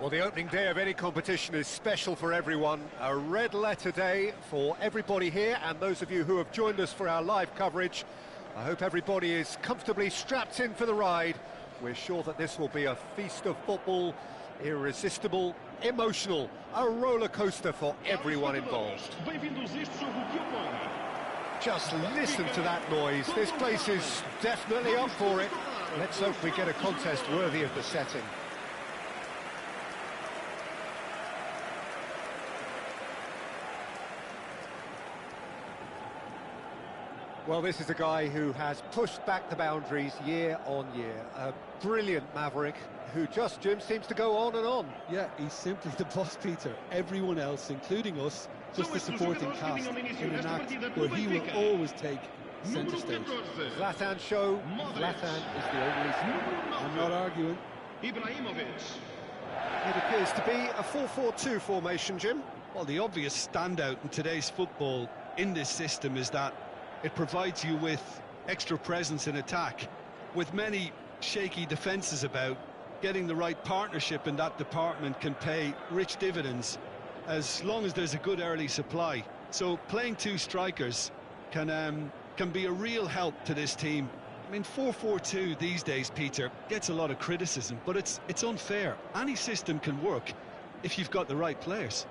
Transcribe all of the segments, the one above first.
Well, the opening day of any competition is special for everyone. A red letter day for everybody here and those of you who have joined us for our live coverage. I hope everybody is comfortably strapped in for the ride. We're sure that this will be a feast of football, irresistible, emotional, a roller coaster for everyone involved. Just listen to that noise. This place is definitely up for it. Let's hope we get a contest worthy of the setting. Well, this is a guy who has pushed back the boundaries year on year. A brilliant maverick who just, Jim, seems to go on and on. Yeah, he's simply the boss, Peter. Everyone else, including us, just the supporting cast in an act where he will always take centre stage. Zlatan show, Zlatan is the only star. I'm not arguing. It appears to be a 4-4-2 formation, Jim. Well, the obvious standout in today's football in this system is that it provides you with extra presence in attack. With many shaky defences about, getting the right partnership in that department can pay rich dividends as long as there's a good early supply. So playing two strikers can be a real help to this team. I mean, 4-4-2 these days, Peter, gets a lot of criticism, but it's unfair. Any system can work if you've got the right players.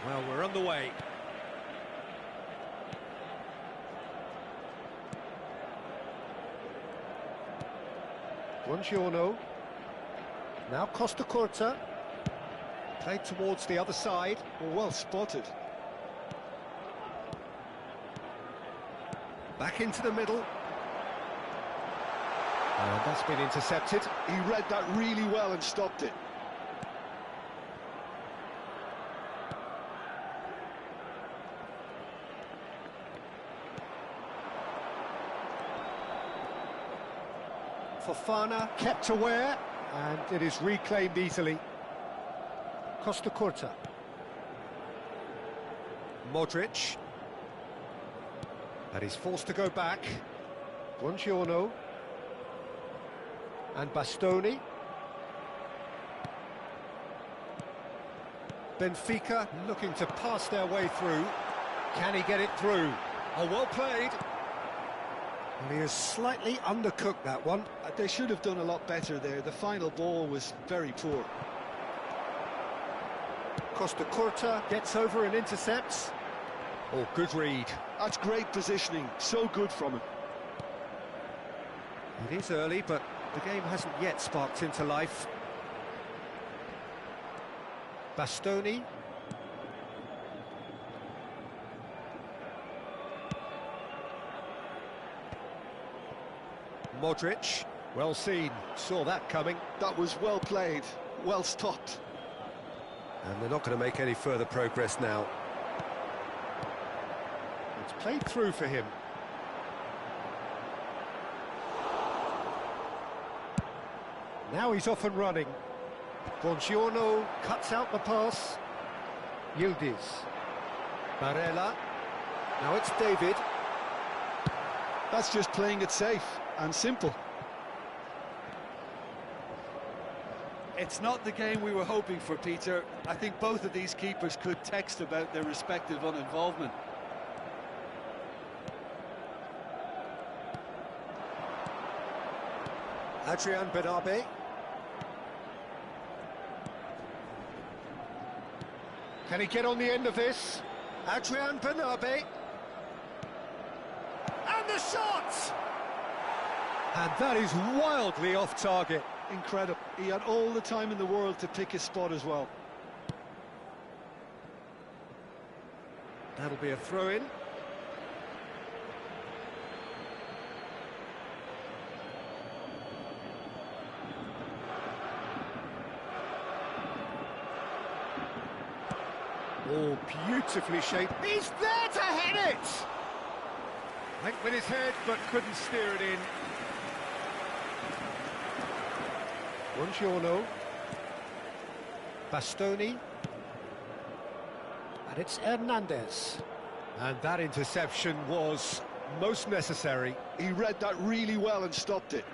Well, we're on the way. Buongiorno. Now Costa Curta. Played towards the other side. Well spotted. Back into the middle. And that's been intercepted. He read that really well and stopped it. Fofana kept aware, and it is reclaimed easily. Costa Curta. Modric. And he's forced to go back. Buongiorno. And Bastoni. Benfica looking to pass their way through. Can he get it through? Oh, well played. Well, he has slightly undercooked that one. They should have done a lot better there. The final ball was very poor. Costa Curta gets over and intercepts. Oh, good read. That's great positioning. So good from him. It is early, but the game hasn't yet sparked into life. Bastoni. Modric, well seen, saw that coming. That was well played, well stopped. And they're not going to make any further progress now. It's played through for him. Now he's off and running. Buongiorno cuts out the pass. Yildiz. Barella. Now it's David. That's just playing it safe and simple. It's not the game we were hoping for, Peter. I think both of these keepers could text about their respective uninvolvement. Adrian Benabe. Can he get on the end of this? Adrian Benabe. And the shot! And that is wildly off target. Incredible. He had all the time in the world to pick his spot as well. That'll be a throw-in. All beautifully shaped. He's there to hit it! Went with his head, but couldn't steer it in. Buongiorno. Bastoni. And it's Hernandez. And that interception was most necessary. He read that really well and stopped it.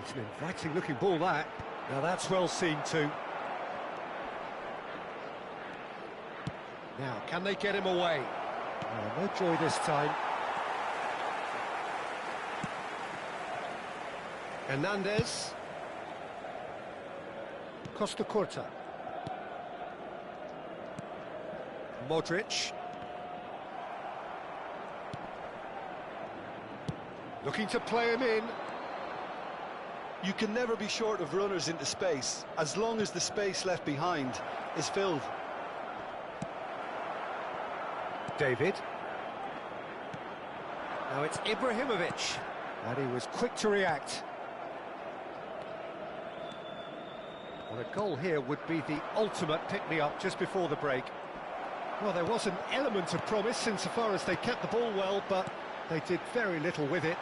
It's an inviting-looking ball, that. Now that's well seen too. Now, can they get him away? Oh, no joy this time. Hernandez. Costa Curta. Modric. Looking to play him in. You can never be short of runners into space, as long as the space left behind is filled. David. Now it's Ibrahimovic. And he was quick to react. Well, a goal here would be the ultimate pick-me-up just before the break. Well, there was an element of promise insofar as they kept the ball well, but they did very little with it.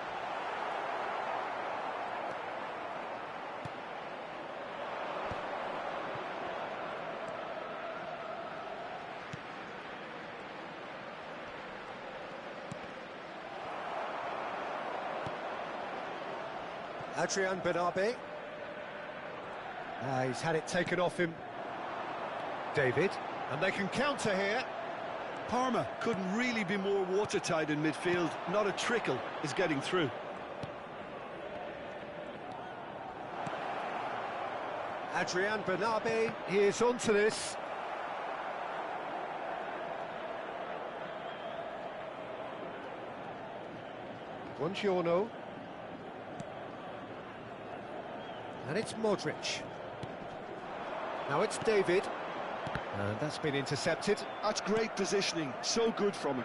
Adrian Benabe. He's had it taken off him. David. And they can counter here. Parma couldn't really be more watertight in midfield. Not a trickle is getting through. Adrian Benabe, he is onto this. Buongiorno. And it's Modric. Now it's David. And that's been intercepted. That's great positioning, so good from him.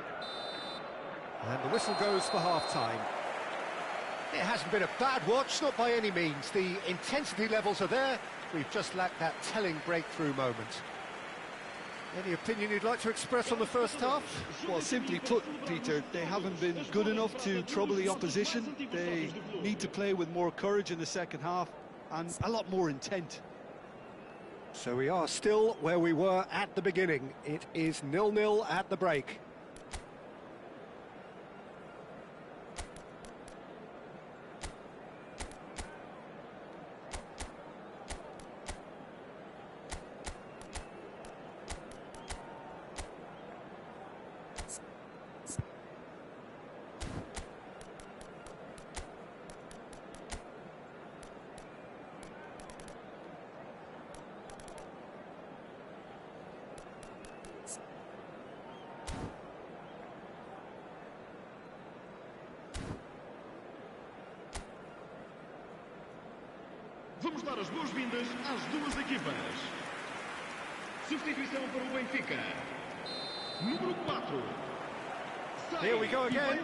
And the whistle goes for half-time. It hasn't been a bad watch, not by any means. The intensity levels are there. We've just lacked that telling breakthrough moment. Any opinion you'd like to express on the first half? Well, simply put, Peter, they haven't been good enough to trouble the opposition. They need to play with more courage in the second half and a lot more intent. So we are still where we were at the beginning. It is 0-0 at the break. Vamos dar as boas-vindas às duas equipas. Substituição para o Benfica. Número 4. Here we go again.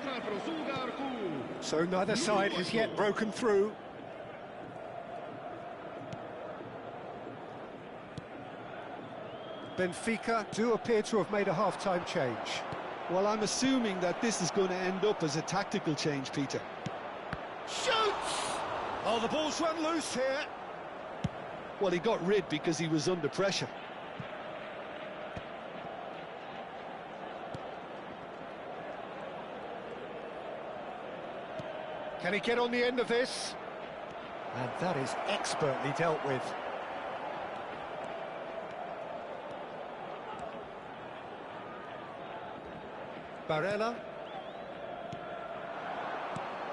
So neither side has yet broken through. Benfica do appear to have made a half-time change. Well, I'm assuming that this is going to end up as a tactical change, Peter. Shoots! Oh, the ball's run loose here. Well, he got rid because he was under pressure. Can he get on the end of this? And that is expertly dealt with. Barella.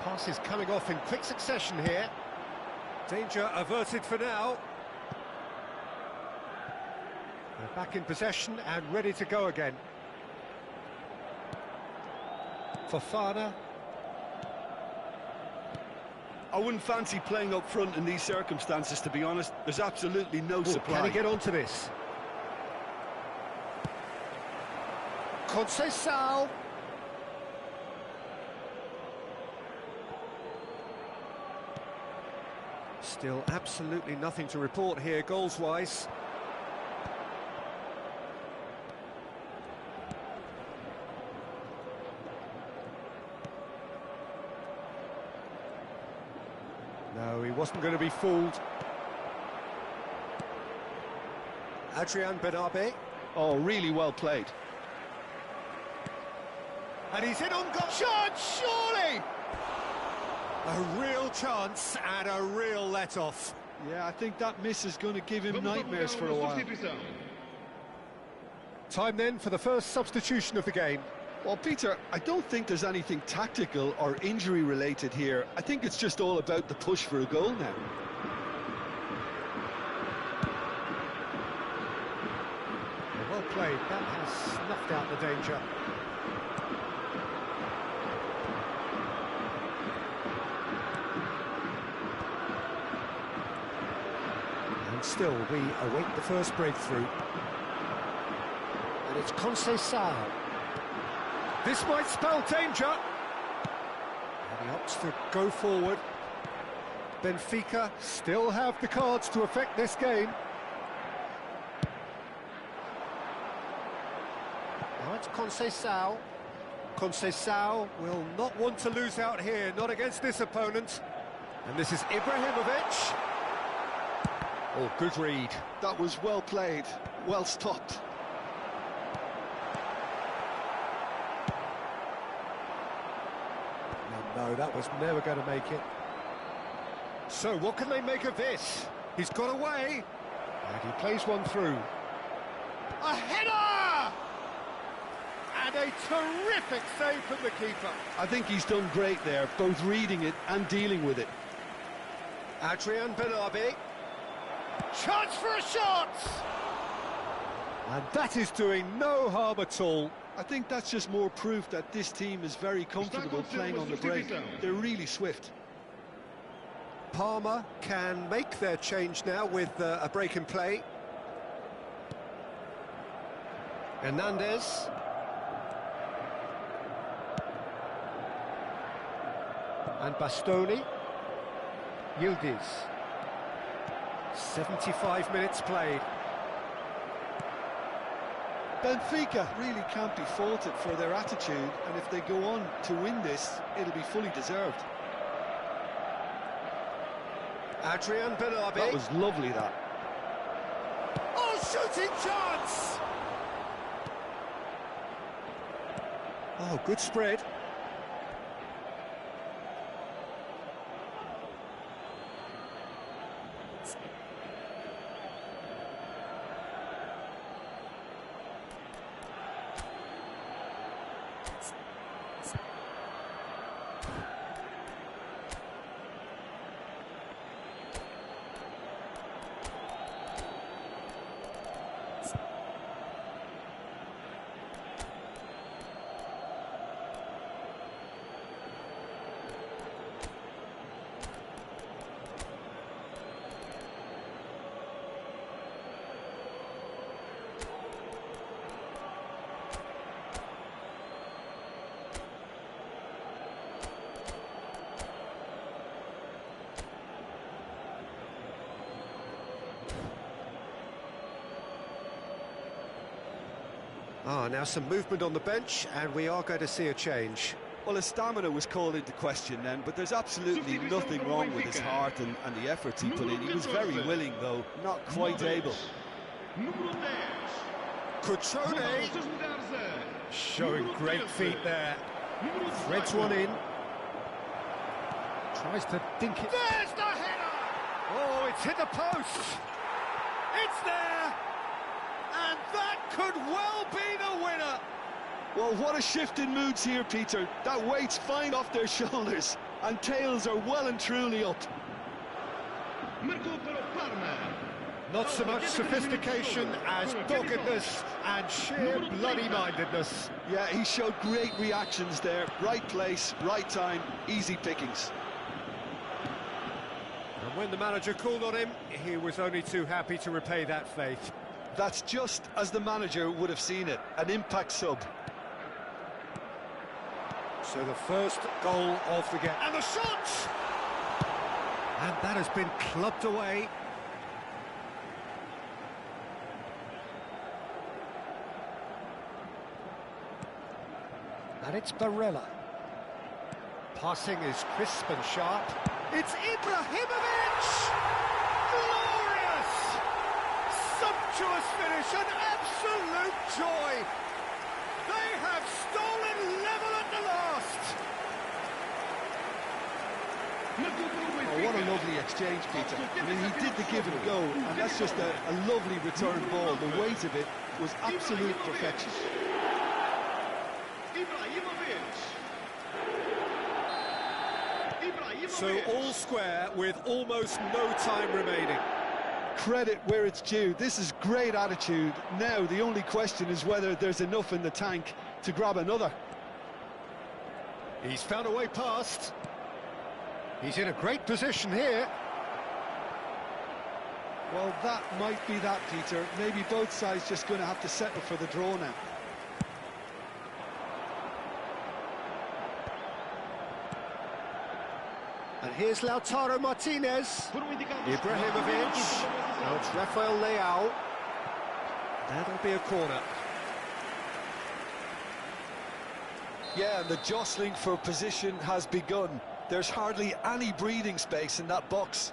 Passes coming off in quick succession here. Danger averted for now. They're back in possession and ready to go again. Fofana. I wouldn't fancy playing up front in these circumstances, to be honest. There's absolutely no supply. Can he get onto this? Conceição. Still absolutely nothing to report here, goals-wise. he wasn't going to be fooled. Adrian Benabe. Oh, really well played. And he's in on goal. Shot, surely! A real chance and a real let-off. Yeah, I think that miss is going to give him nightmares for a while. Time then for the first substitution of the game. Well, Peter, I don't think there's anything tactical or injury related here. I think it's just all about the push for a goal now. Well played, that has snuffed out the danger. And still, we await the first breakthrough. And it's Conceição. This might spell danger. And he opts to go forward. Benfica still have the cards to affect this game. Now it's Conceição. Conceição will not want to lose out here, not against this opponent. And this is Ibrahimovic. Oh, good read. That was well played, well stopped. No, that was never going to make it. So, what can they make of this? He's got away, and he plays one through. A header! And a terrific save from the keeper. I think he's done great there, both reading it and dealing with it. Adrian Benabe. Chance for a shot! And that is doing no harm at all. I think that's just more proof that this team is very comfortable playing on the break. They're really swift. Parma can make their change now with a break in play. Hernandez. And Bastoni. Yildiz. 75 minutes played. Benfica really can't be faulted for their attitude, and if they go on to win this, it'll be fully deserved. Adrian Benabe. That was lovely, that. Oh, shooting chance! Oh, good spread. Now some movement on the bench, and we are going to see a change. Well, his stamina was called into question then, but there's absolutely nothing wrong with his heart and the efforts he put in. He was very willing, though, not quite able. Cutrone showing great feet there. Threads one in. Tries to dink it. There's the header! Oh, it's hit the post. It's there! And that could well be the winner! Well, what a shift in moods here, Peter. That weight's fine off their shoulders, and tails are well and truly up. Not so much sophistication as doggedness and sheer bloody-mindedness. Yeah, he showed great reactions there. Right place, right time, easy pickings. And when the manager called on him, he was only too happy to repay that faith. That's just as the manager would have seen it, an impact sub. So the first goal of the game. And the shot! And that has been clubbed away. And it's Barella. Passing is crisp and sharp. It's Ibrahimovic! Glorious! Sumptuous finish, an absolute joy! They have stolen level at the last! Oh, what a lovely exchange, Peter. I mean, he did the give and go, and that's just a lovely return ball. The weight of it was absolute perfection. So all square with almost no time remaining. Credit where it's due. This is great attitude. Now the only question is whether there's enough in the tank to grab another. He's found a way past. He's in a great position here. Well, that might be that, Peter. Maybe both sides just going to have to settle for the draw now. And here's Lautaro Martinez. Ibrahimovic. Now it's Rafael Leao. That'll be a corner. Yeah, and the jostling for position has begun. There's hardly any breathing space in that box.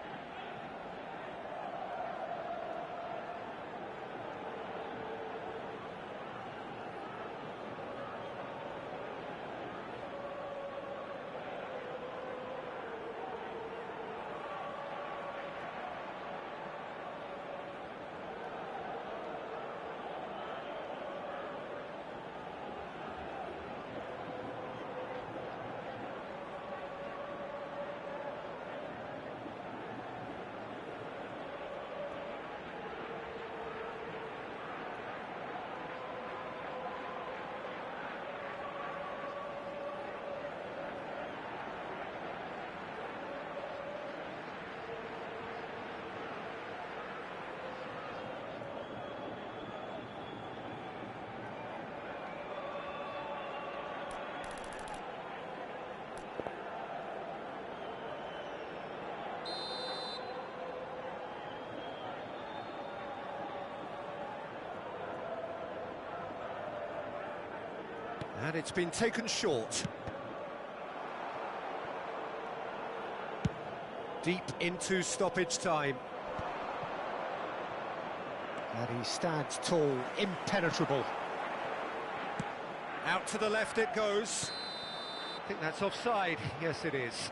And it's been taken short. Deep into stoppage time. And he stands tall, impenetrable. Out to the left it goes. I think that's offside. Yes, it is.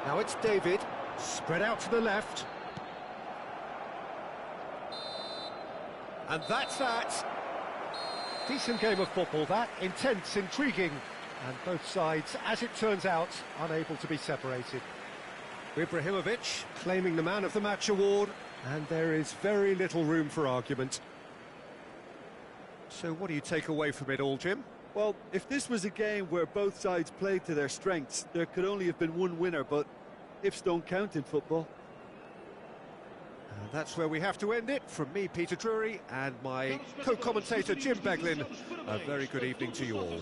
Now it's David, spread out to the left. And that's that. Decent game of football, that. Intense, intriguing. And both sides, as it turns out, unable to be separated. Ibrahimovic claiming the Man of the Match award, and there is very little room for argument. So what do you take away from it all, Jim? Well, if this was a game where both sides played to their strengths, there could only have been one winner, but ifs don't count in football. And that's where we have to end it. From me, Peter Drury, and my co-commentator, Jim Beglin, a very good evening to you all.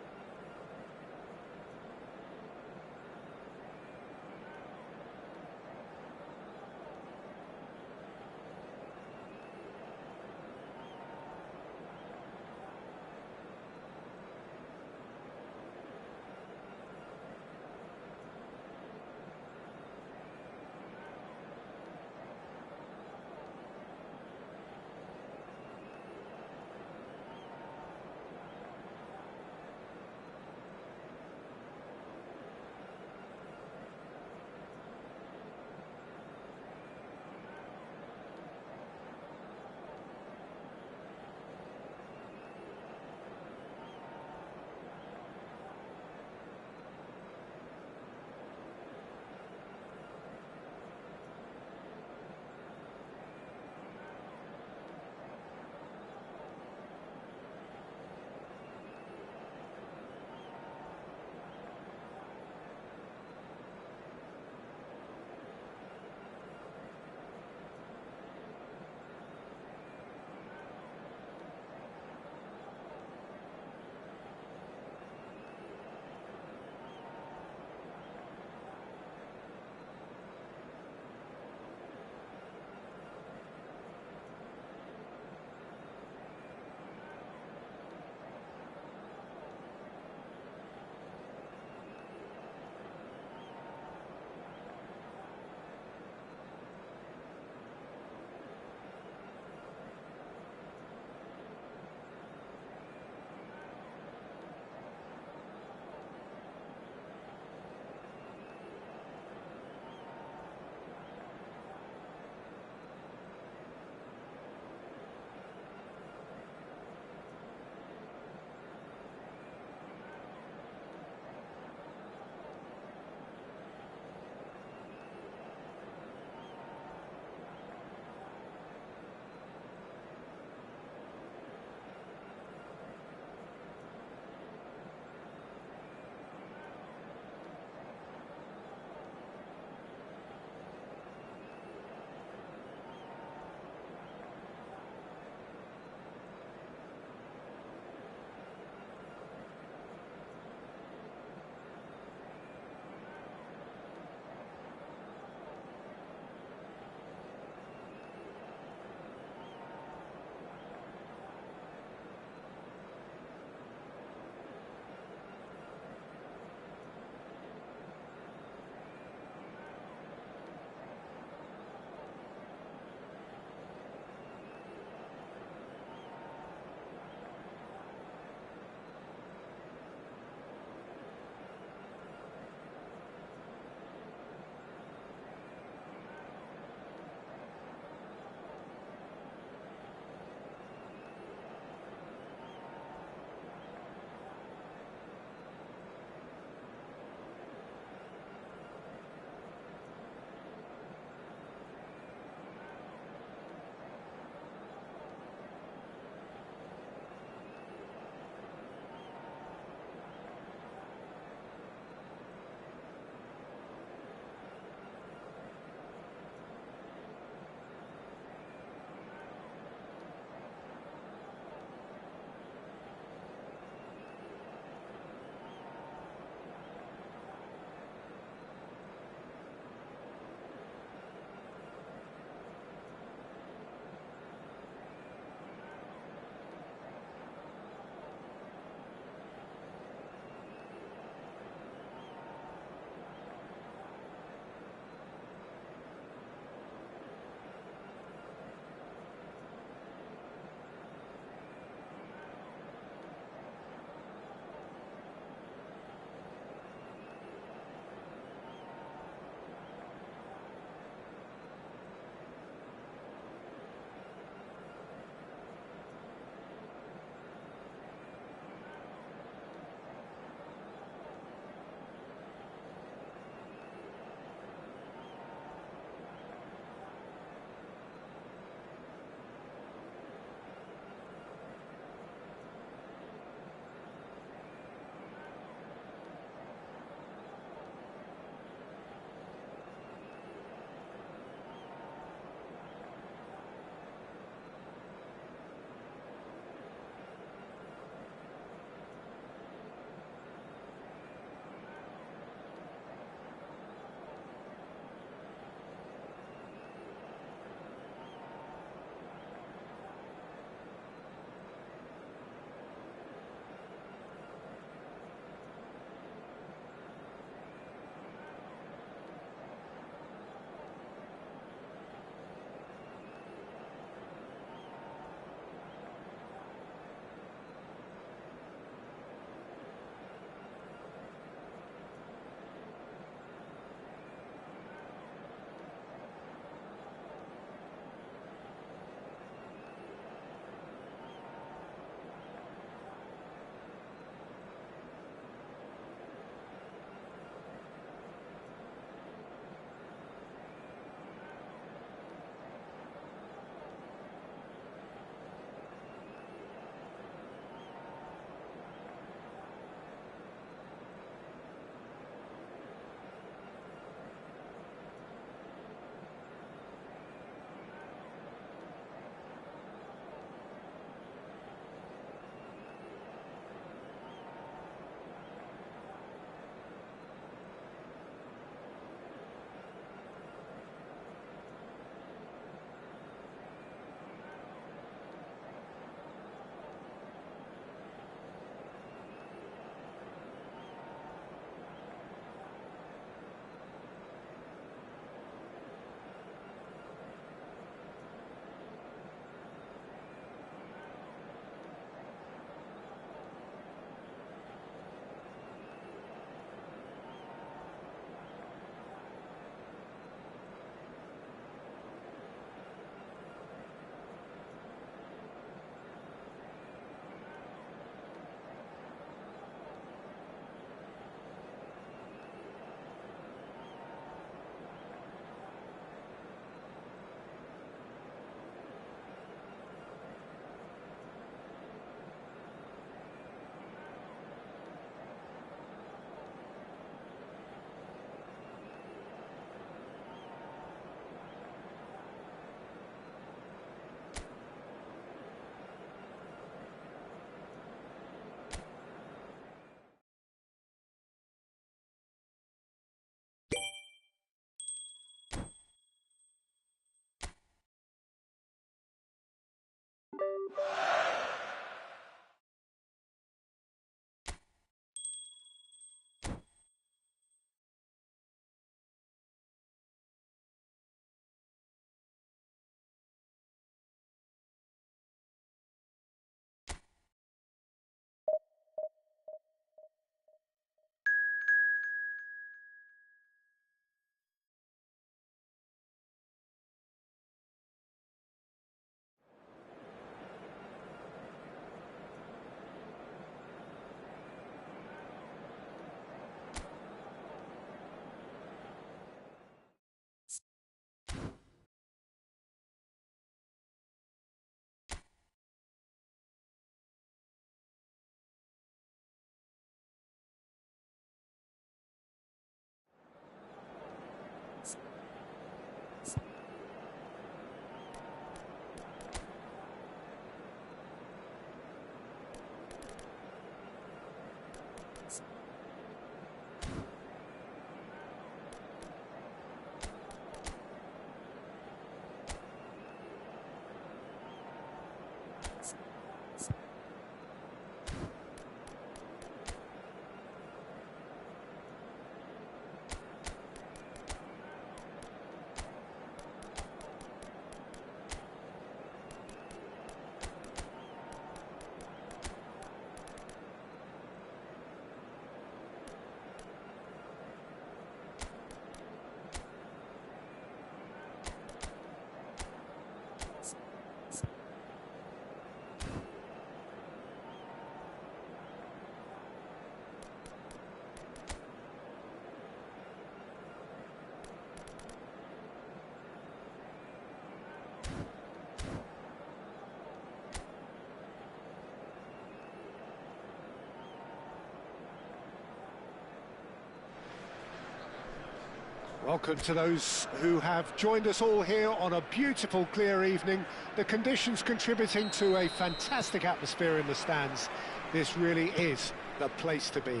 Welcome to those who have joined us all here on a beautiful, clear evening. The conditions contributing to a fantastic atmosphere in the stands. This really is the place to be.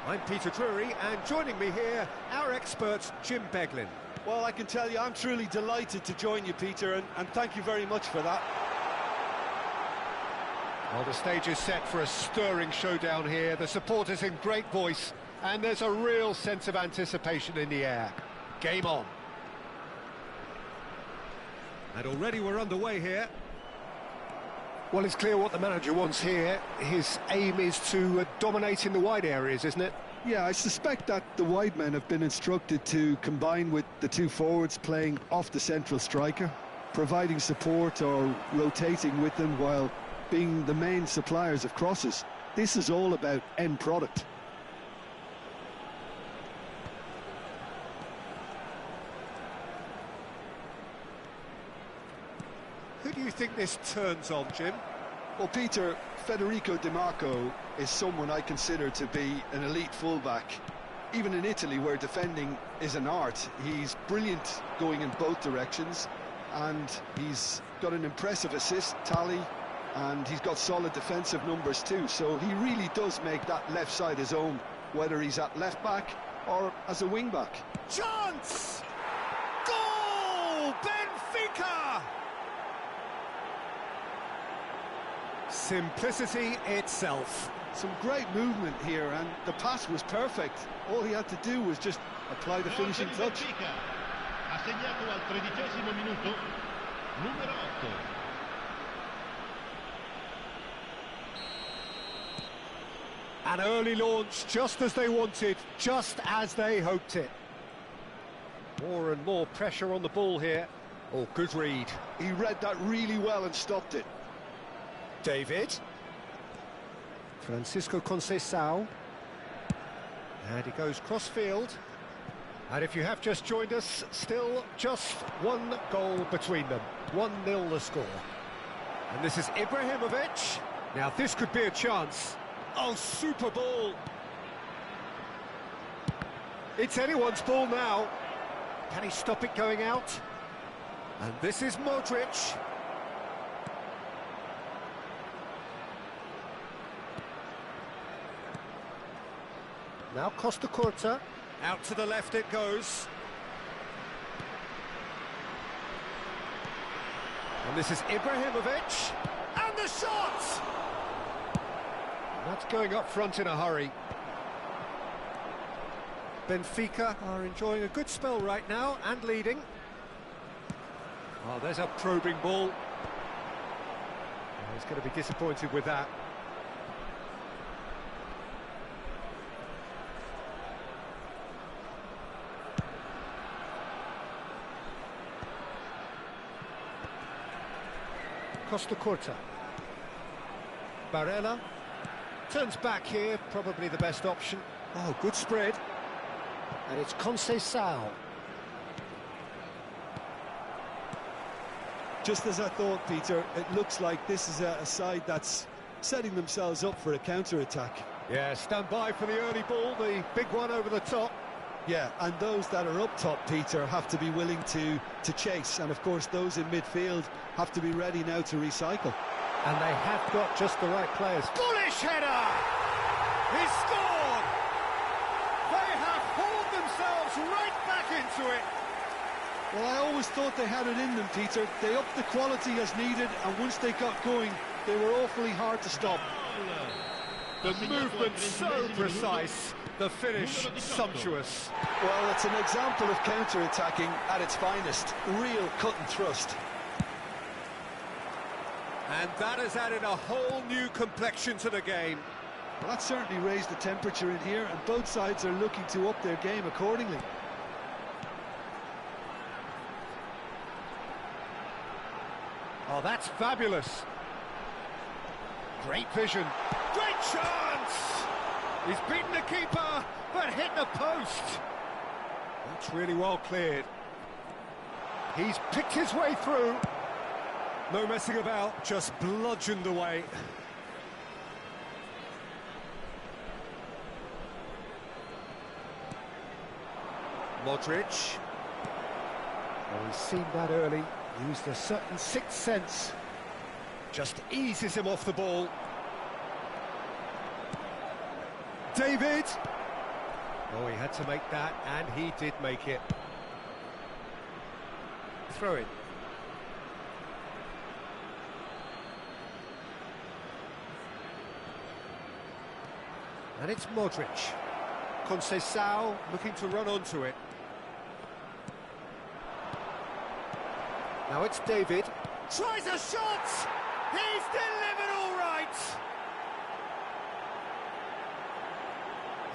I'm Peter Drury, and joining me here, our expert, Jim Beglin. Well, I can tell you, I'm truly delighted to join you, Peter, and thank you very much for that. Well, the stage is set for a stirring showdown here. The supporters in great voice, and there's a real sense of anticipation in the air. Game on. And already we're underway here. Well, it's clear what the manager wants here. His aim is to dominate in the wide areas, isn't it? Yeah, I suspect that the wide men have been instructed to combine with the two forwards playing off the central striker, providing support or rotating with them while being the main suppliers of crosses. This is all about end product. Who do you think this turns on, Jim? Well, Peter, Federico Di Marco is someone I consider to be an elite fullback. Even in Italy, where defending is an art, he's brilliant going in both directions, and he's got an impressive assist tally, and he's got solid defensive numbers too, so he really does make that left side his own, whether he's at left back or as a wing back. Chance! Goal! Benfica! Simplicity itself. Some great movement here, and the pass was perfect. All he had to do was just apply the finishing touch. Ha segnato al 13° minuto, numero 8. An early launch, just as they wanted, just as they hoped it. More and more pressure on the ball here. Oh, good read. He read that really well and stopped it. David. Francisco Conceição. And he goes cross-field. And if you have just joined us, still just one goal between them. 1-0 the score. And this is Ibrahimovic. Now this could be a chance. Oh, super ball. It's anyone's ball now. Can he stop it going out? And this is Modric. Now Costa Curta. Out to the left it goes. And this is Ibrahimovic. And the shot! That's going up front in a hurry. Benfica are enjoying a good spell right now and leading. Oh, there's a probing ball. Oh, he's going to be disappointed with that. Costa Curta. Barella turns back here, probably the best option. Oh, good spread. And it's Conceição. Just as I thought, Peter, it looks like this is a side that's setting themselves up for a counter-attack. Yeah, stand by for the early ball, the big one over the top. Yeah, and those that are up top, Peter, have to be willing to chase. And, of course, those in midfield have to be ready now to recycle. And they have got just the right players. Bullish header! He scored! They have hauled themselves right back into it. Well, I always thought they had it in them, Peter. They upped the quality as needed, and once they got going, they were awfully hard to stop. The movement so precise, the finish sumptuous. Well, it's an example of counter-attacking at its finest. Real cut and thrust. And that has added a whole new complexion to the game. Well, that certainly raised the temperature in here, and both sides are looking to up their game accordingly. Oh, that's fabulous. Great vision. Great chance! He's beaten the keeper, but hit the post. That's really well cleared. He's picked his way through. No messing about, just bludgeoned away. Modric. Well, he's seen that early, used a certain sixth sense. Just eases him off the ball. David! Oh, he had to make that, and he did make it. Throw it. And it's Modric. Conceição looking to run onto it. Now it's David. Tries a shot! He's delivered all right!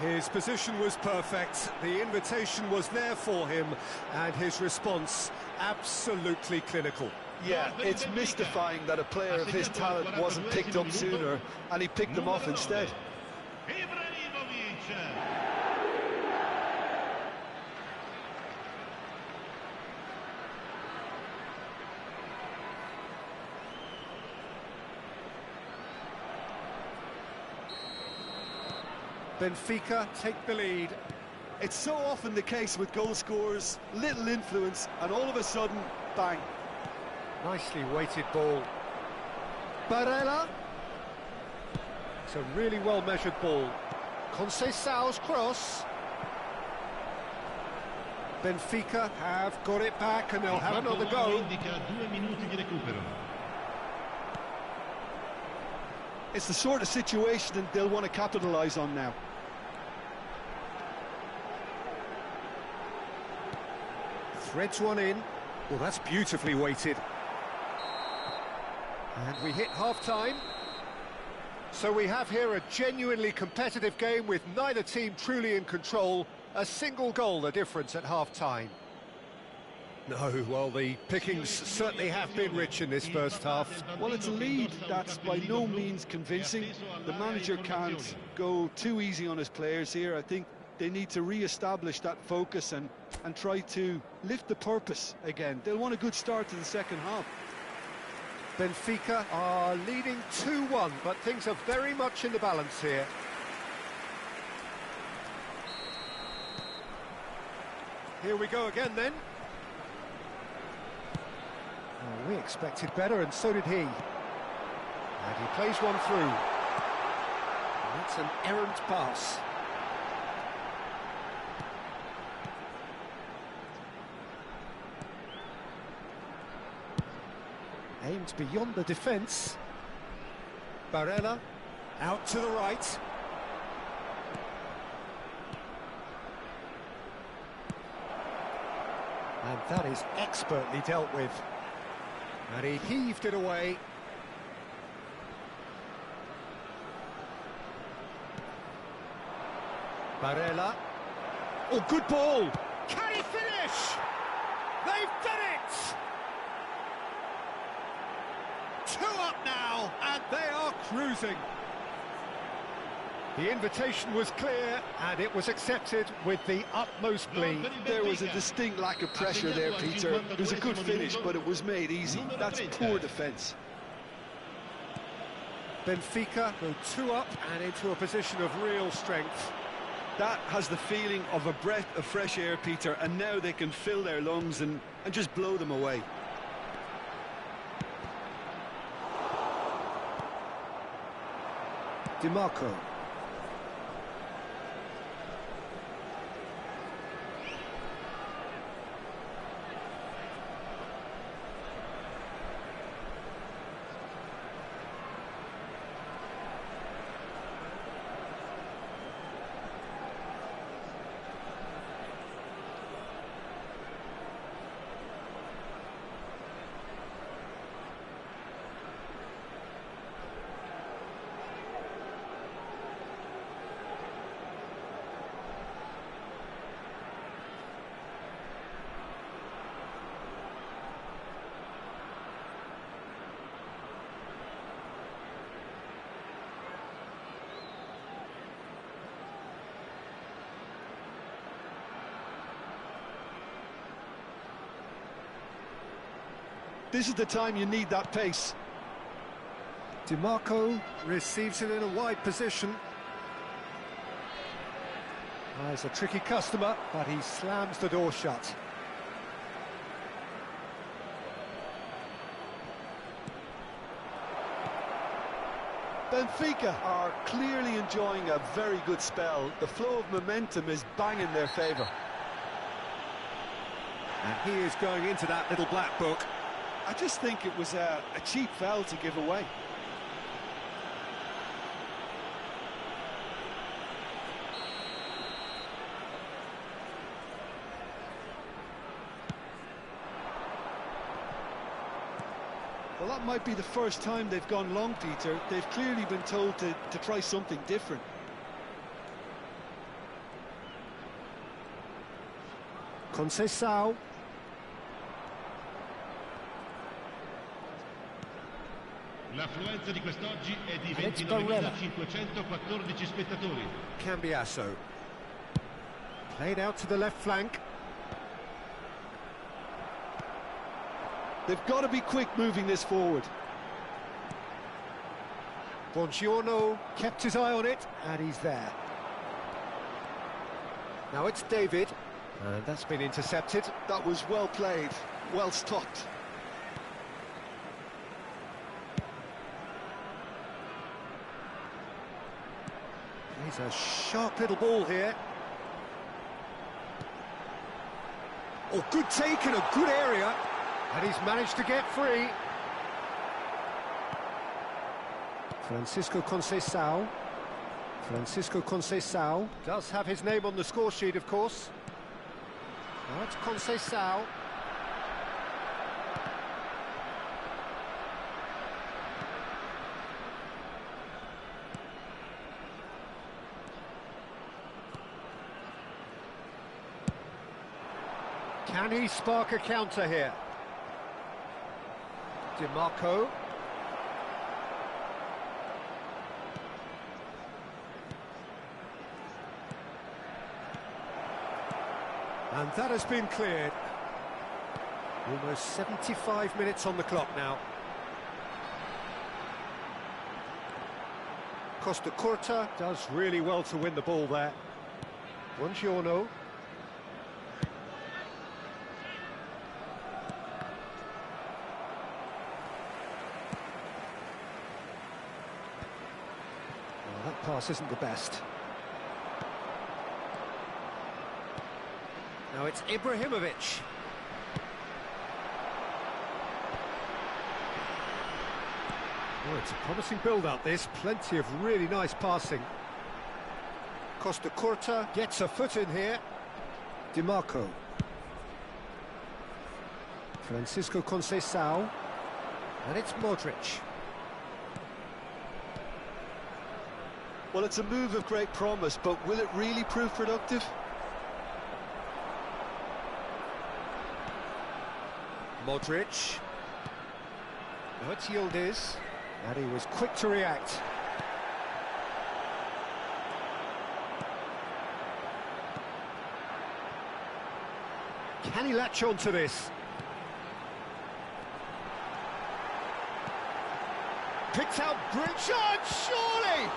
His position was perfect, the invitation was there for him, and his response absolutely clinical. Yeah, it's mystifying that a player of his talent wasn't picked up sooner, and he picked them off instead. Benfica take the lead. It's so often the case with goal scorers, little influence, and all of a sudden, bang. Nicely weighted ball. Barella. It's a really well-measured ball. Conceição's cross. Benfica have got it back and they'll have another go. It's the sort of situation that they'll want to capitalise on now. Threads one in. Well, that's beautifully weighted. And we hit half-time. So we have here a genuinely competitive game with neither team truly in control. A single goal the difference at half-time. No, well, the pickings certainly have been rich in this first half. Well, it's a lead that's by no means convincing. The manager can't go too easy on his players here. I think they need to re-establish that focus and try to lift the purpose again. They'll want a good start to the second half. Benfica are leading 2-1, but things are very much in the balance here. Here we go again then. Oh, we expected better, and so did he. And he plays one through. And that's an errant pass. Aimed beyond the defence. Barella out to the right. And that is expertly dealt with. And he heaved it away. Barella. Oh, good ball. Can he finish? They've done it! 2 up now, and they are cruising. The invitation was clear, and it was accepted with the utmost glee. There was a distinct lack of pressure there, Peter. It was a good finish, but it was made easy. That's poor defence. Benfica go 2 up and into a position of real strength. That has the feeling of a breath of fresh air, Peter, and now they can fill their lungs and just blow them away. DiMarco. This is the time you need that pace. DiMarco receives it in a wide position. He's a tricky customer, but he slams the door shut. Benfica are clearly enjoying a very good spell. The flow of momentum is bang in their favour. And he is going into that little black book. I just think it was a cheap foul to give away. Well, that might be the first time they've gone long, Peter. They've clearly been told to try something different. Conceição. L'affluenza di quest'oggi è di 29.514 spettatori. Cambiasso. Played out to the left flank. They've got to be quick moving this forward. Buongiorno kept his eye on it, and he's there. Now it's David, and that's been intercepted. That was well played, well stopped. He's a sharp little ball here. Oh, good take in a good area. And he's managed to get free. Francisco Conceição. Francisco Conceição does have his name on the score sheet, of course. Now it's Conceição. Can he spark a counter here? DiMarco. And that has been cleared. Almost 75 minutes on the clock now. Costa Curta does really well to win the ball there. Buongiorno. That pass isn't the best. Now it's Ibrahimovic. Oh, it's a promising build-up, this. Plenty of really nice passing. Costa Curta gets a foot in here. DiMarco. Francisco Conceição. And it's Modric. Well, it's a move of great promise, but will it really prove productive? Modric. Now it's Yildiz. And he was quick to react. Can he latch on to this? Picked out brilliant shot, surely!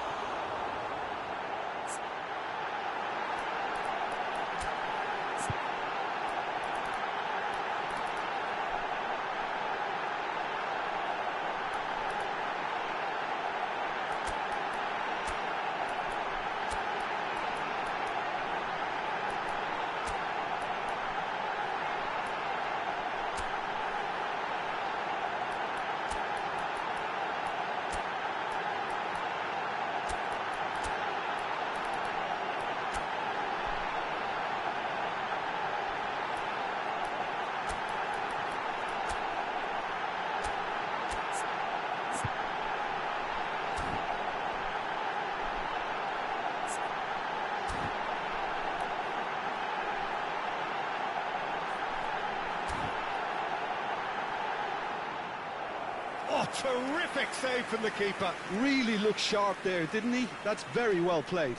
Oh, terrific save from the keeper. Really looked sharp there, didn't he? That's very well played.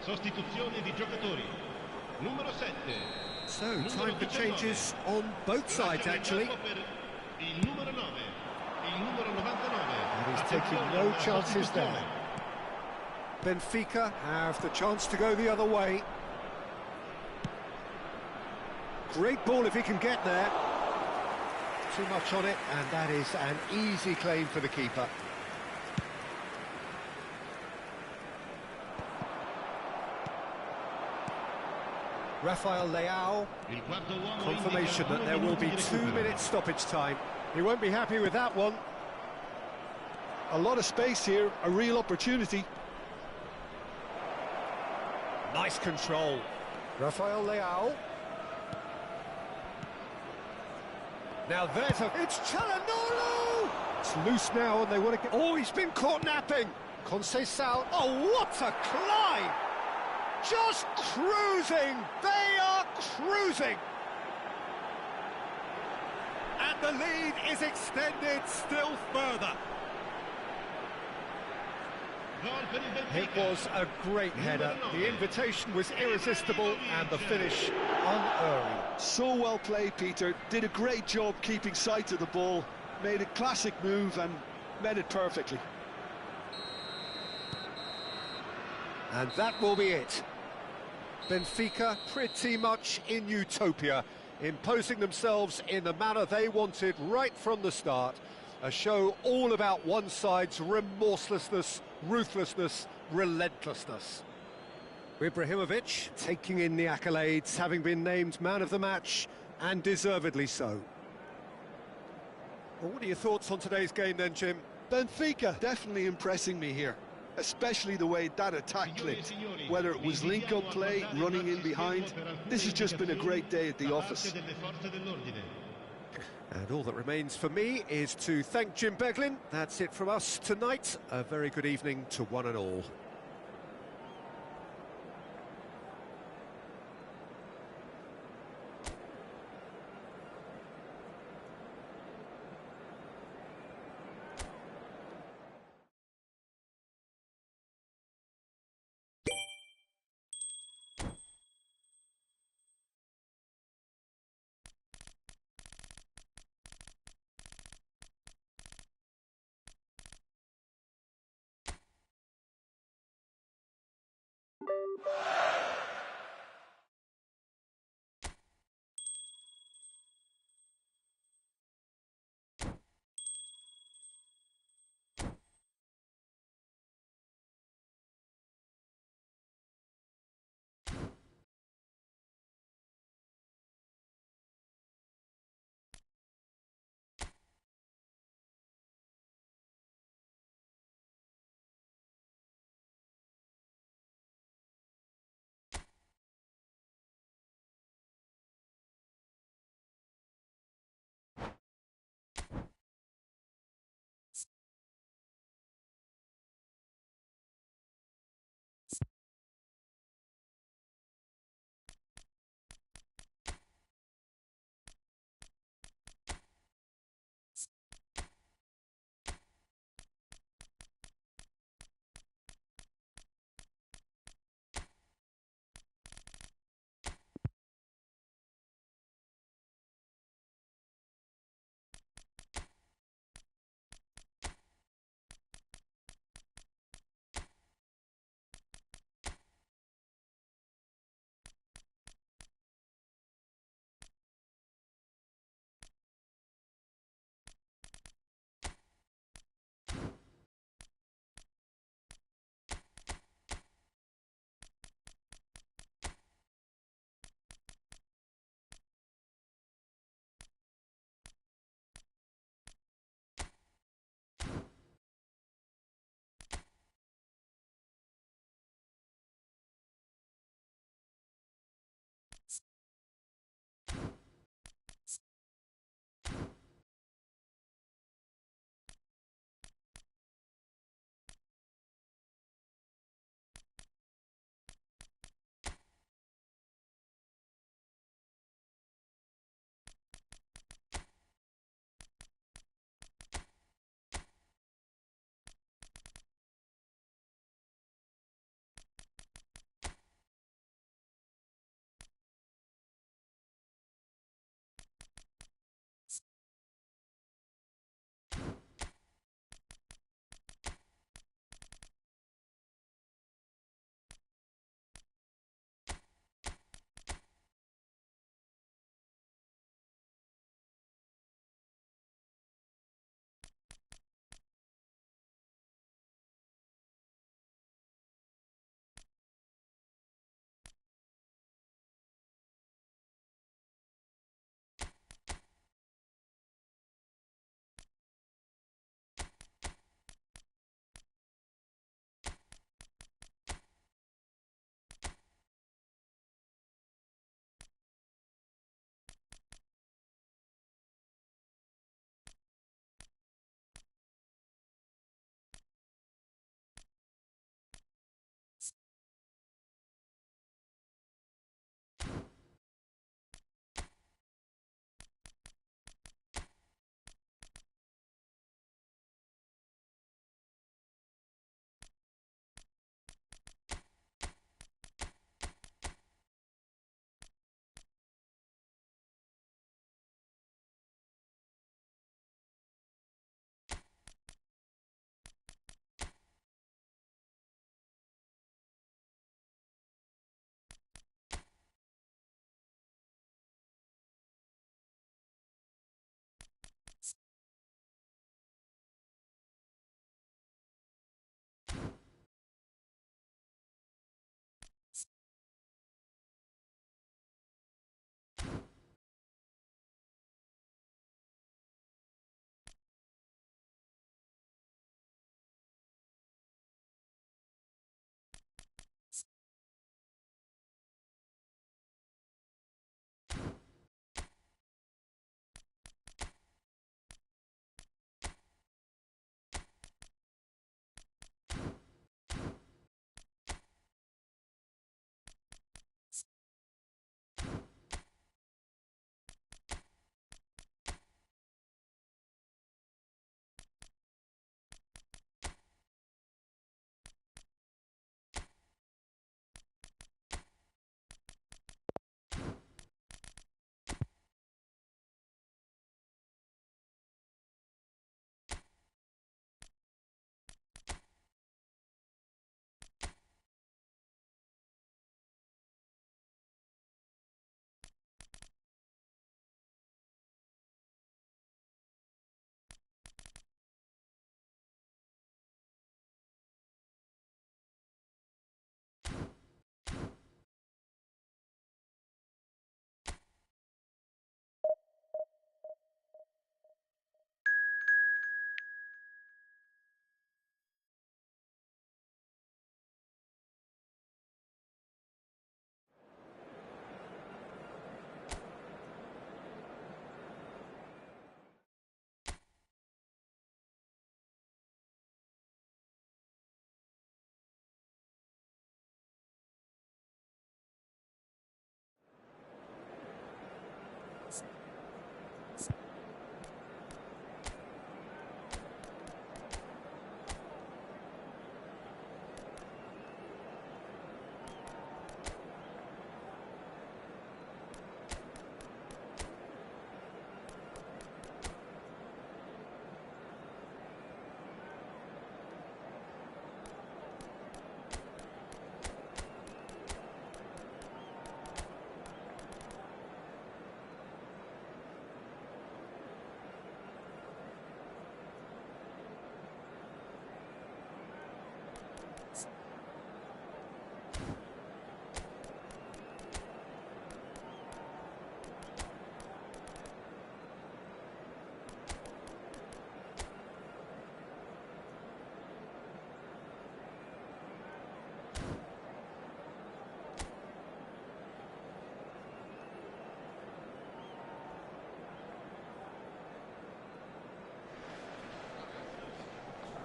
Sostituzione di giocatori. Numero 7. So, time for changes on both sides, actually. Il numero 9. Il numero 99. And he's taking no chances there. Benfica have the chance to go the other way. Great ball if he can get there. Too much on it, and that is an easy claim for the keeper. Rafael Leao, confirmation that there will be 2 minutes stoppage time. He won't be happy with that one. A lot of space here, a real opportunity. Nice control. Rafael Leao. Now there's a... It's Çalhanoğlu! It's loose now and they want to get... Oh, he's been caught napping! Conceição. Oh, what a climb! Just cruising! They are cruising! And the lead is extended still further. It was a great header. The invitation was irresistible and the finish unerring. So well played, Peter. Did a great job keeping sight of the ball. Made a classic move and met it perfectly. And that will be it. Benfica pretty much in utopia, imposing themselves in the manner they wanted right from the start. A show all about one side's remorselessness, ruthlessness, relentlessness. Ibrahimovic taking in the accolades, having been named man of the match, and deservedly so. Well, what are your thoughts on today's game then, Jim? Benfica definitely impressing me here, especially the way that attack clicked. Whether it was link-up play, running in behind, this has just been a great day at the office. And all that remains for me is to thank Jim Beglin. That's it from us tonight. A very good evening to one and all.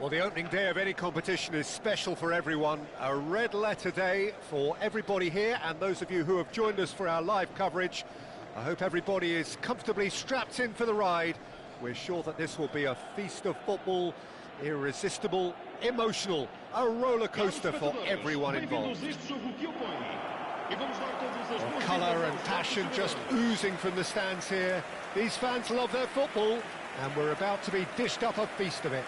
Well, the opening day of any competition is special for everyone. A red letter day for everybody here, and those of you who have joined us for our live coverage. I hope everybody is comfortably strapped in for the ride. We're sure that this will be a feast of football, irresistible, emotional, a roller coaster for everyone involved. Colour and passion just oozing from the stands here. These fans love their football, and we're about to be dished up a feast of it.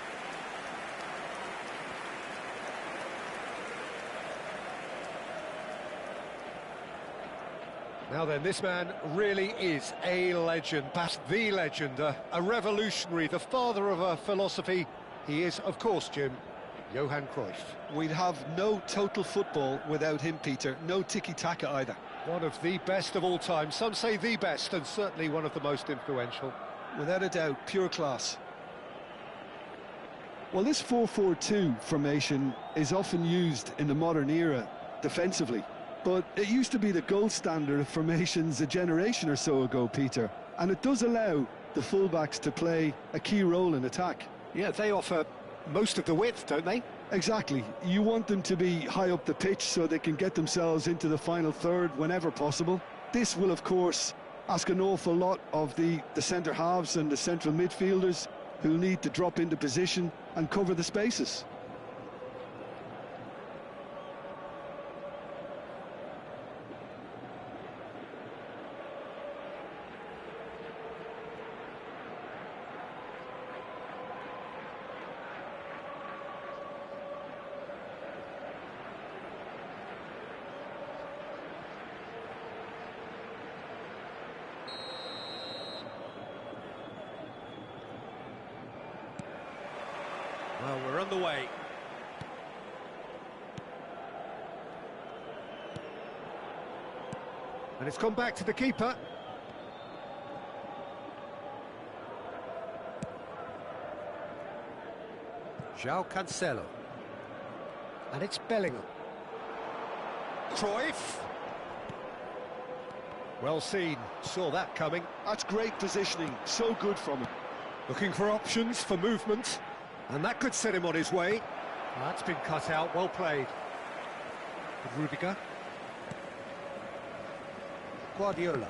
Now then, this man really is a legend, perhaps the legend, a revolutionary, the father of a philosophy. He is, of course, Jim, Johan Cruyff. We'd have no total football without him, Peter. No tiki-taka either. One of the best of all time. Some say the best, and certainly one of the most influential. Without a doubt, pure class. Well, this 4-4-2 formation is often used in the modern era defensively. But it used to be the gold standard of formations a generation or so ago, Peter. And it does allow the fullbacks to play a key role in attack. Yeah, they offer most of the width, don't they? Exactly. You want them to be high up the pitch so they can get themselves into the final third whenever possible. This will, of course, ask an awful lot of the centre halves and the central midfielders who need to drop into position and cover the spaces. Well, we're on the way. And it's gone back to the keeper. João Cancelo. And it's Bellingham. Cruyff. Well seen, saw that coming. That's great positioning, so good from him. Looking for options for movement. And that could set him on his way. That's been cut out, well played. Rudiger. Guardiola.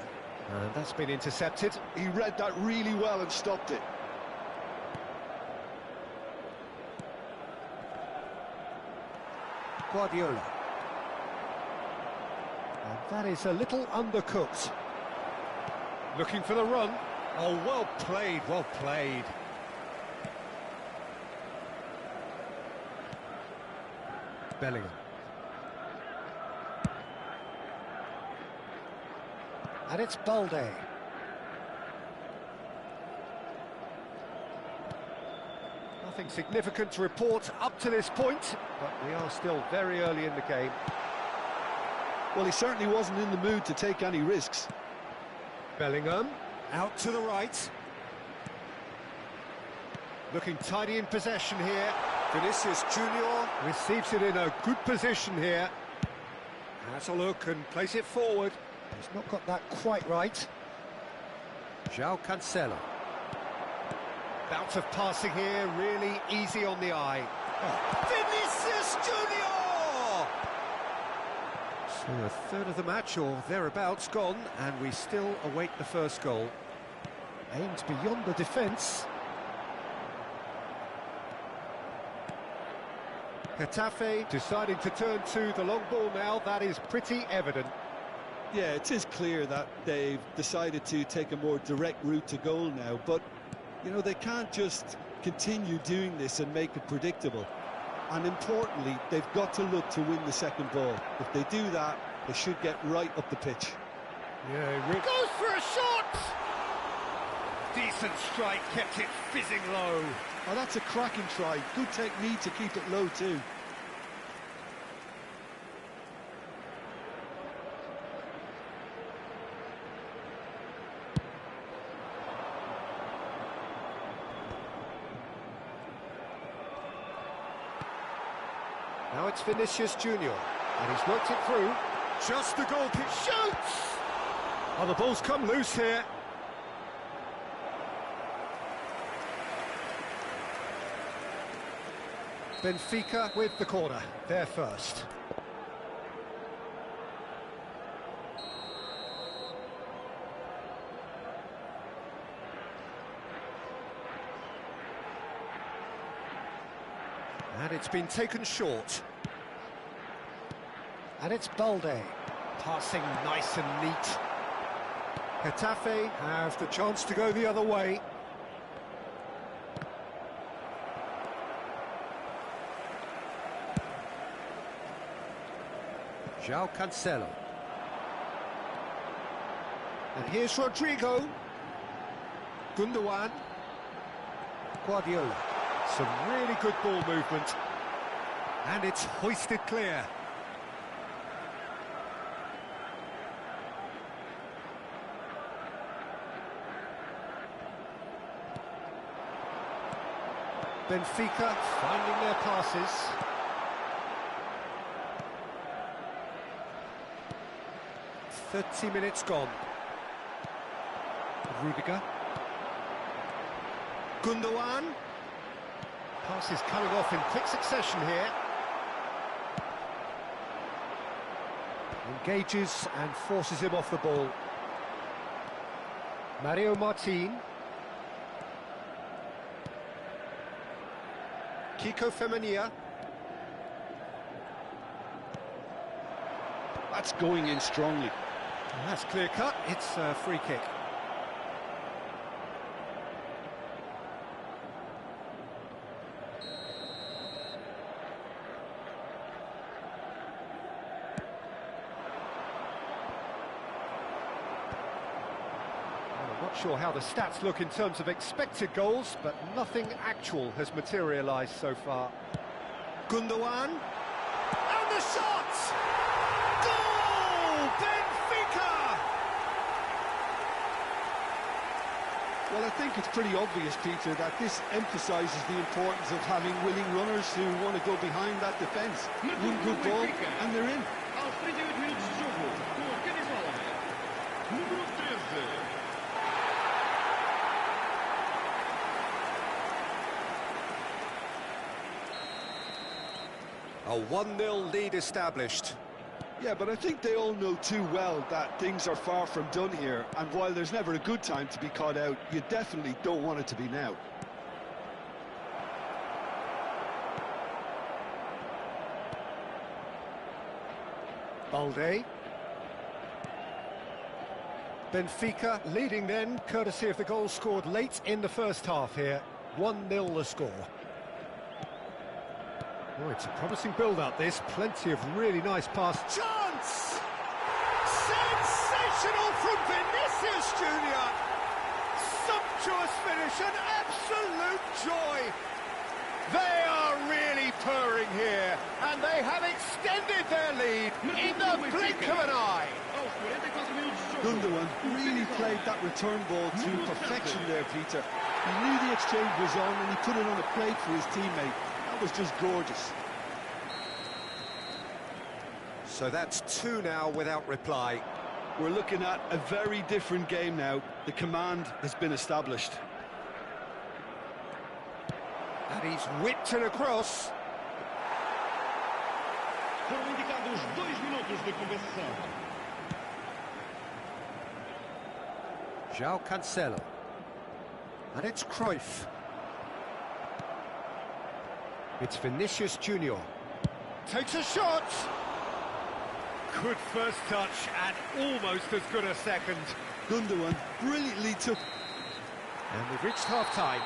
And that's been intercepted. He read that really well and stopped it. Guardiola. And that is a little undercooked. Looking for the run. Oh, well played, well played. Bellingham. And it's Balde. Nothing significant to report up to this point, but we are still very early in the game. Well, he certainly wasn't in the mood to take any risks. Bellingham, out to the right. Looking tidy in possession here. Vinicius Junior receives it in a good position here. Has a look and plays it forward. He's not got that quite right. João Cancelo. Bout of passing here, really easy on the eye. Oh. Vinicius Junior! So a third of the match or thereabouts gone, and we still await the first goal. Aimed beyond the defence. Getafe deciding to turn to the long ball now, that is pretty evident. Yeah, it is clear that they've decided to take a more direct route to goal now, but, you know, they can't just continue doing this and make it predictable. And importantly, they've got to look to win the second ball. If they do that, they should get right up the pitch. Yeah, goes for a shot! Decent strike, kept it fizzing low. Oh, that's a cracking try. Good technique to keep it low too. Now it's Vinicius Junior, and he's worked it through. Just the goal kick, shoots! Oh, the ball's come loose here. Benfica with the corner, they're first. And it's been taken short. And it's Balde, passing nice and neat. Getafe have the chance to go the other way. João Cancelo. And here's Rodrigo. Gundogan. Guardiola. Some really good ball movement. And it's hoisted clear. Benfica finding their passes. "30 minutes gone. Rudiger. Gundogan. Passes coming off in quick succession here. Engages and forces him off the ball. Mario Martin. Kiko Femenia. That's going in strongly. And that's clear cut, it's a free kick. I'm not sure how the stats look in terms of expected goals, but nothing actual has materialised so far. Gundogan. And the shot! Goal! Benfica! Well, I think it's pretty obvious, Peter, that this emphasises the importance of having willing runners who want to go behind that defence. One good ball, and they're in. Aos 38 minutos de jogo, com a camisola número 13. A 1-0 lead established. Yeah, but I think they all know too well that things are far from done here, and while there's never a good time to be caught out, you definitely don't want it to be now. Balde. Benfica leading then, courtesy of the goal scored late in the first half here. 1-0 the score. Oh, it's a promising build-up, this. Plenty of really nice pass. Chance! Sensational from Vinicius Junior! Sumptuous finish, an absolute joy! They are really purring here, and they have extended their lead in the blink of an eye. Gundogan really played that return ball to perfection there, Peter. He knew the exchange was on, and he put it on a plate for his teammate. That was just gorgeous. So that's 2 now without reply. We're looking at a very different game now. The command has been established. And he's whipped it across. Foram indicados 2 minutos de compensação. João Cancelo. And it's Cruyff. It's Vinicius Junior. Takes a shot! Good first touch and almost as good a second. Gundogan brilliantly took... And we've reached half-time.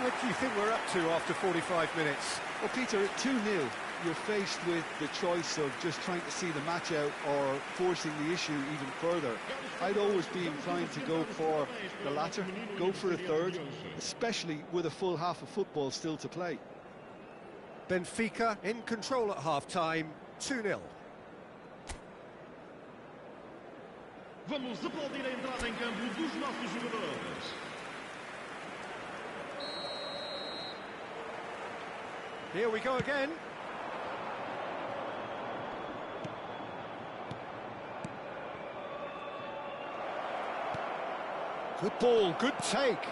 What do you think we're up to after 45 minutes? Well, Peter, at 2-0, you're faced with the choice of just trying to see the match out or forcing the issue even further. I'd always be inclined to go for the latter, go for a third, especially with a full half of football still to play. Benfica in control at half-time, 2-0. Vamos aplaudir a entrada em campo dos nossos jogadores. Here we go again. Good ball, good take.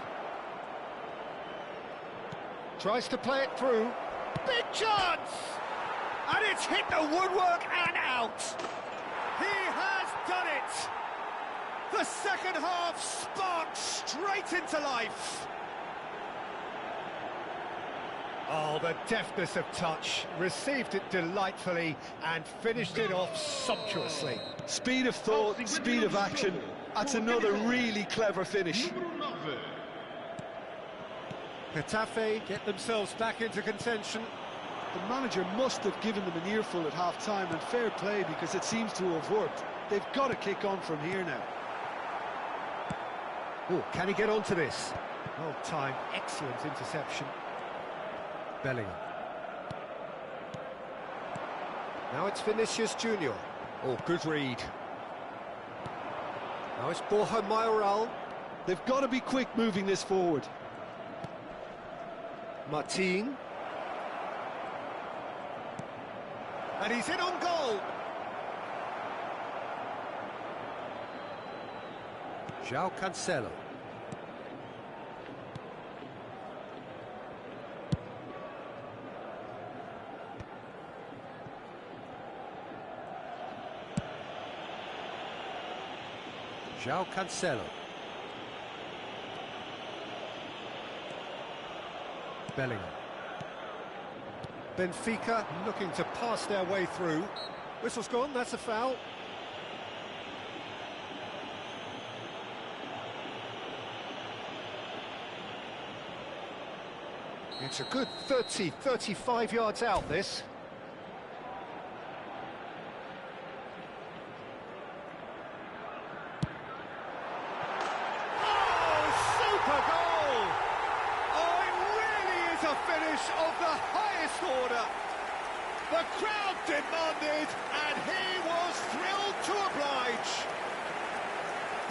Tries to play it through. Big chance! And it's hit the woodwork and out. He has done it. The second half sparked straight into life. Oh, the deftness of touch, received it delightfully and finished it off sumptuously. Speed of thought, speed of action, that's another really clever finish. Getafe get themselves back into contention. The manager must have given them an earful at half-time, and fair play because it seems to have worked. They've got to kick on from here now. Oh, can he get onto this? Well timed, excellent interception. Bellingham. Now it's Vinicius Junior. Oh, good read. Now it's Borja Mayoral. They've got to be quick moving this forward. Martin. And he's in on goal. João Cancelo. João Cancelo. Bellingham. Benfica looking to pass their way through. Whistle's gone, that's a foul. It's a good 30, 35 yards out, this. Of the highest order. The crowd demanded, and he was thrilled to oblige.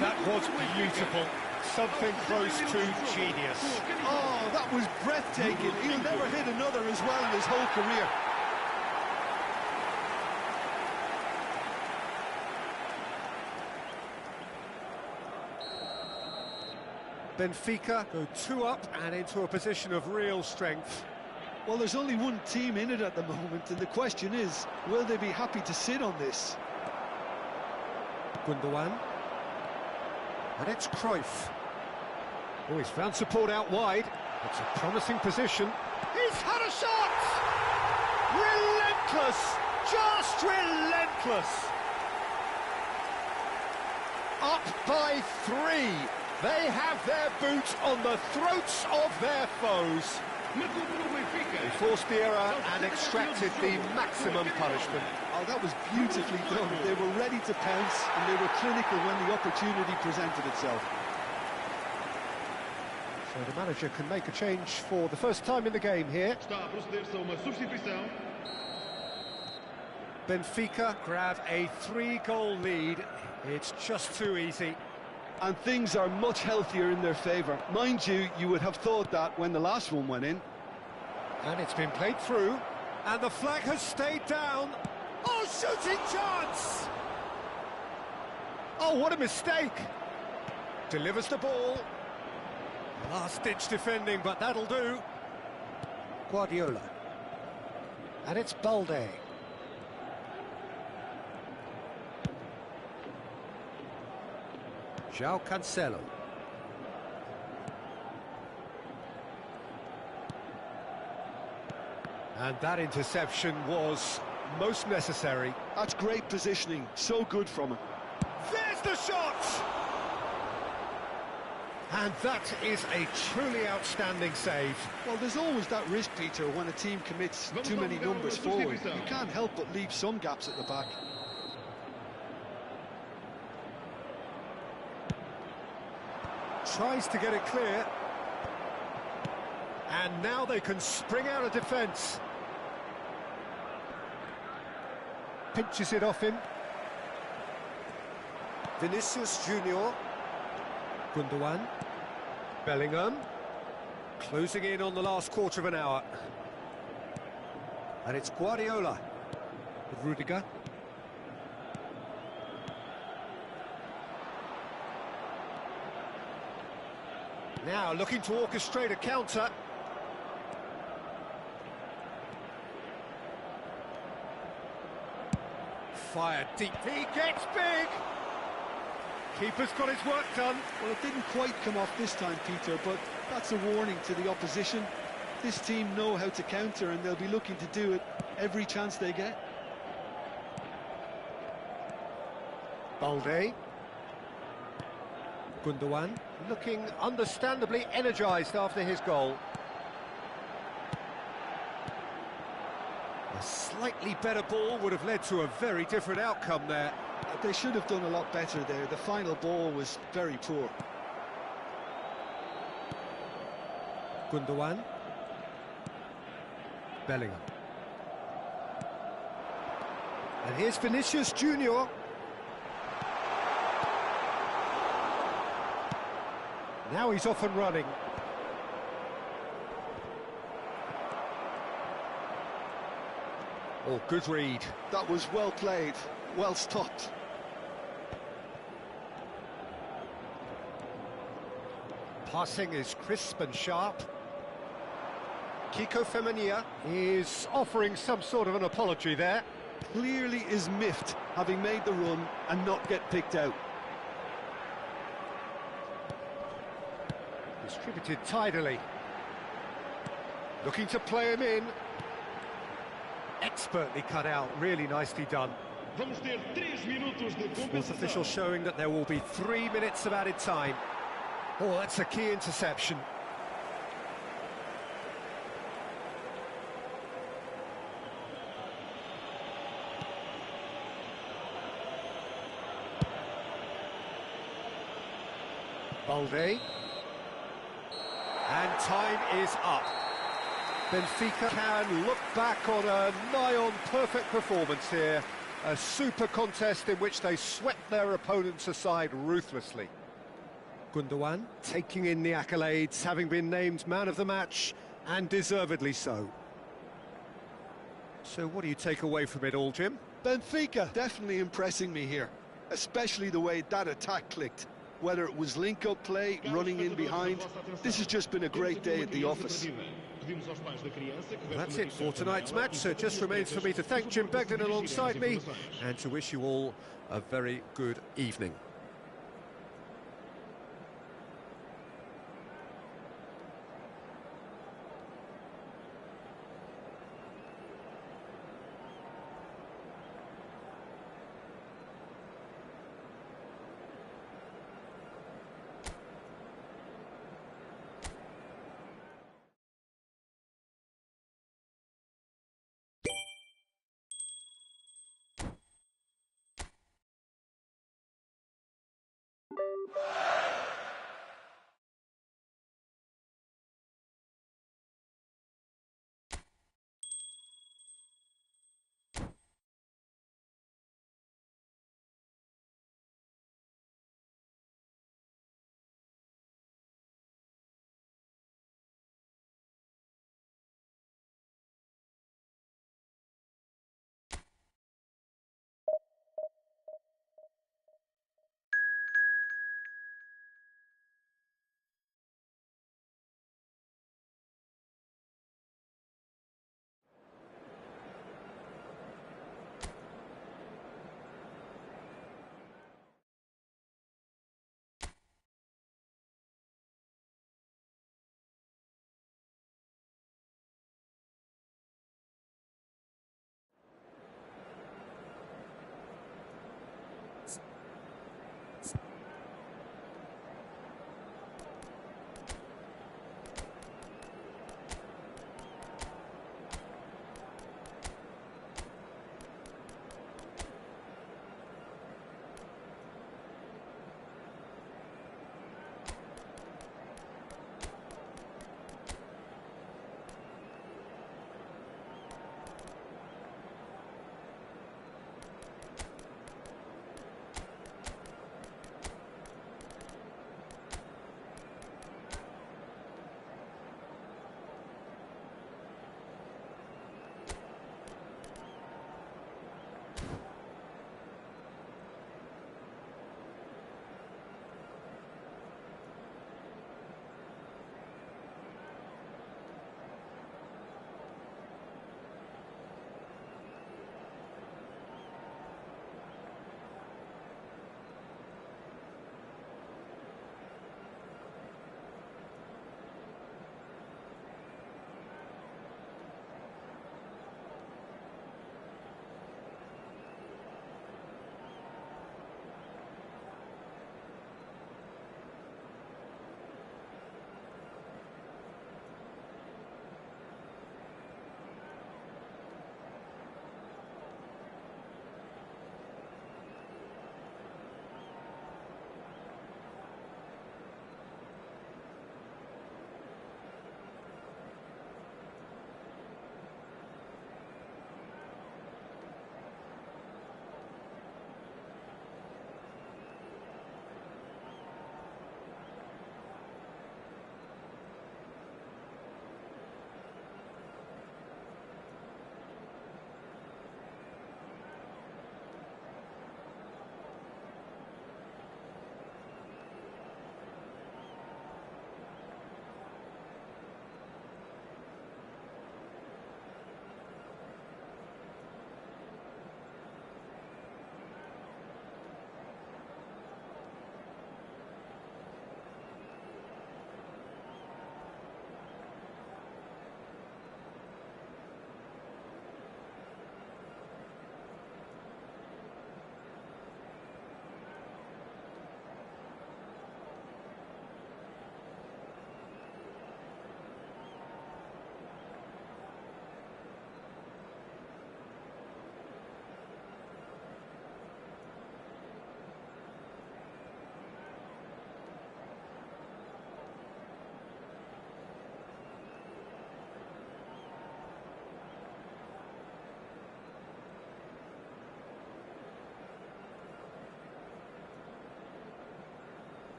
That was beautiful. Something close to genius. Oh, that was breathtaking. He'll never hit another as well in his whole career. Benfica go 2 up and into a position of real strength. Well, there's only one team in it at the moment, and the question is, will they be happy to sit on this? Gundogan. And it's Cruyff. Oh, he's found support out wide. It's a promising position. He's had a shot! Relentless! Just relentless! Up by 3. They have their boot on the throats of their foes. They forced the error and extracted the maximum punishment. Oh, that was beautifully done. They were ready to pounce, and they were clinical when the opportunity presented itself. So the manager can make a change for the first time in the game here. Benfica grab a 3-goal lead. It's just too easy. And things are much healthier in their favour. Mind you, you would have thought that when the last one went in. And it's been played through, and the flag has stayed down. Oh, shooting chance! Oh, what a mistake! Delivers the ball. Last-ditch defending, but that'll do. Guardiola. And it's Balde. João Cancelo. And that interception was most necessary. That's great positioning, so good from him. There's the shot! And that is a truly outstanding save. Well, there's always that risk, Peter, when a team commits too many numbers forward. You can't help but leave some gaps at the back. Tries to get it clear. And now they can spring out of defence. Pinches it off him. Vinicius Junior. Gundogan. Bellingham. Closing in on the last quarter of an hour. And it's Guardiola with Rudiger. Now looking to orchestrate a counter. fire deep. He gets big! Keeper's got his work done. Well, it didn't quite come off this time, Peter, but that's a warning to the opposition. This team know how to counter, and they'll be looking to do it every chance they get. Balde. Gundogan, looking understandably energised after his goal. A slightly better ball would have led to a very different outcome there. They should have done a lot better there. The final ball was very poor. Gundogan. Bellingham. And here's Vinicius Junior. Now he's off and running. Oh, good read. That was well played, well stopped. Passing is crisp and sharp. Kiko Femenia is offering some sort of an apology there. Clearly is miffed, having made the run and not get picked out. Distributed tidily. Looking to play him in. Expertly cut out, really nicely done. Sports official showing that there will be 3 minutes of added time. Oh, that's a key interception. Balde. And time is up. Benfica can look back on a nigh-on perfect performance here. A super contest in which they swept their opponents aside ruthlessly. Gundogan taking in the accolades, having been named man of the match, and deservedly so. So what do you take away from it all, Jim? Benfica definitely impressing me here, especially the way that attack clicked. Whether it was link-up play, running in behind, this has just been a great day at the office. Well, that's it for tonight's match, so it just remains for me to thank Jim Begden alongside me and to wish you all a very good evening.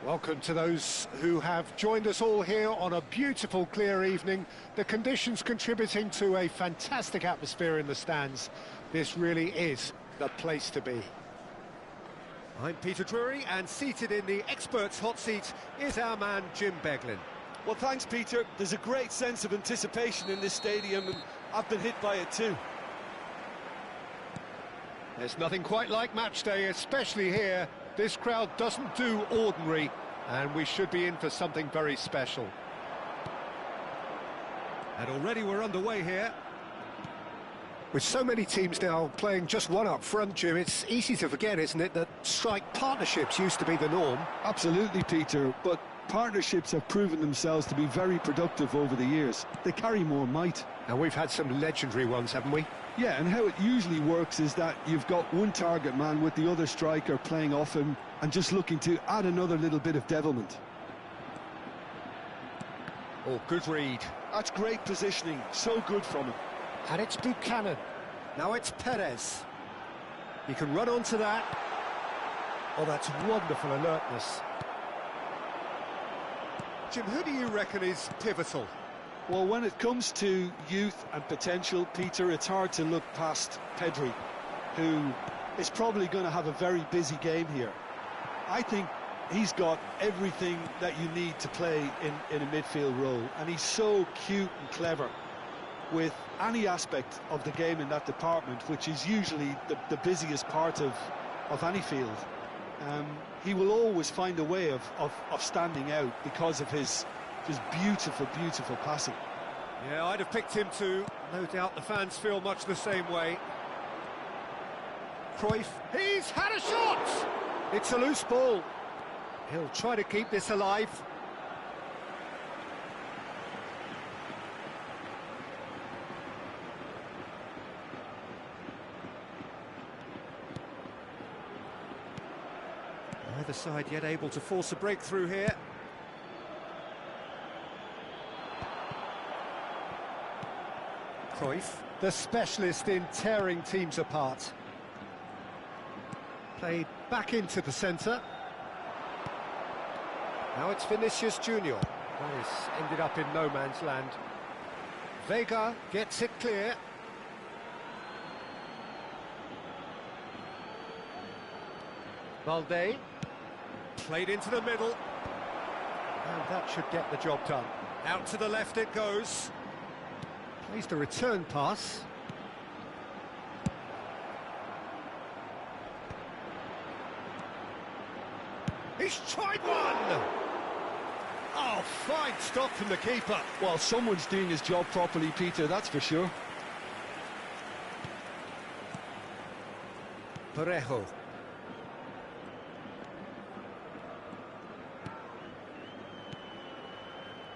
Welcome to those who have joined us all here on a beautiful, clear evening. The conditions contributing to a fantastic atmosphere in the stands. This really is the place to be. I'm Peter Drury, and seated in the experts' hot seat is our man Jim Beglin. Well, thanks, Peter. There's a great sense of anticipation in this stadium, and I've been hit by it too. There's nothing quite like match day, especially here. This crowd doesn't do ordinary, and we should be in for something very special. And already we're underway here. With so many teams now playing just one up front, Jim, it's easy to forget, isn't it, that strike partnerships used to be the norm. Absolutely, Peter, but partnerships have proven themselves to be very productive over the years. They carry more might. And we've had some legendary ones, haven't we? Yeah, and how it usually works is that you've got one target man with the other striker playing off him and just looking to add another little bit of devilment. Oh, good read. That's great positioning, so good from him. And it's Buchanan. Now it's Perez. He can run onto that. Oh, that's wonderful alertness. Jim, who do you reckon is pivotal? Well, when it comes to youth and potential, Peter, it's hard to look past Pedri, who is probably going to have a very busy game here. I think he's got everything that you need to play in a midfield role, and he's so cute and clever with any aspect of the game in that department, which is usually the busiest part of any field. He will always find a way of standing out because of his beautiful passing. Yeah, I'd have picked him too. No doubt the fans feel much the same way. Cruyff, he's had a shot! It's a loose ball. He'll try to keep this alive. Neither side yet able to force a breakthrough here. Cruyff, the specialist in tearing teams apart. Played back into the centre. Now it's Vinicius Junior. That has ended up in no man's land. Vega gets it clear. Valde. Played into the middle. And that should get the job done. Out to the left it goes. Plays the return pass. He's tried one! Oh, fine stop from the keeper. Well, someone's doing his job properly, Peter, that's for sure. Parejo.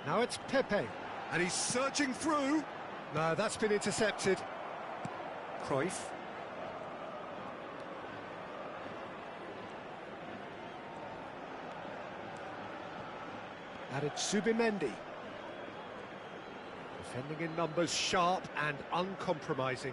Now it's Pepe. And he's surging through. No, that's been intercepted. Cruyff. And it's Subimendi. Defending in numbers, sharp and uncompromising.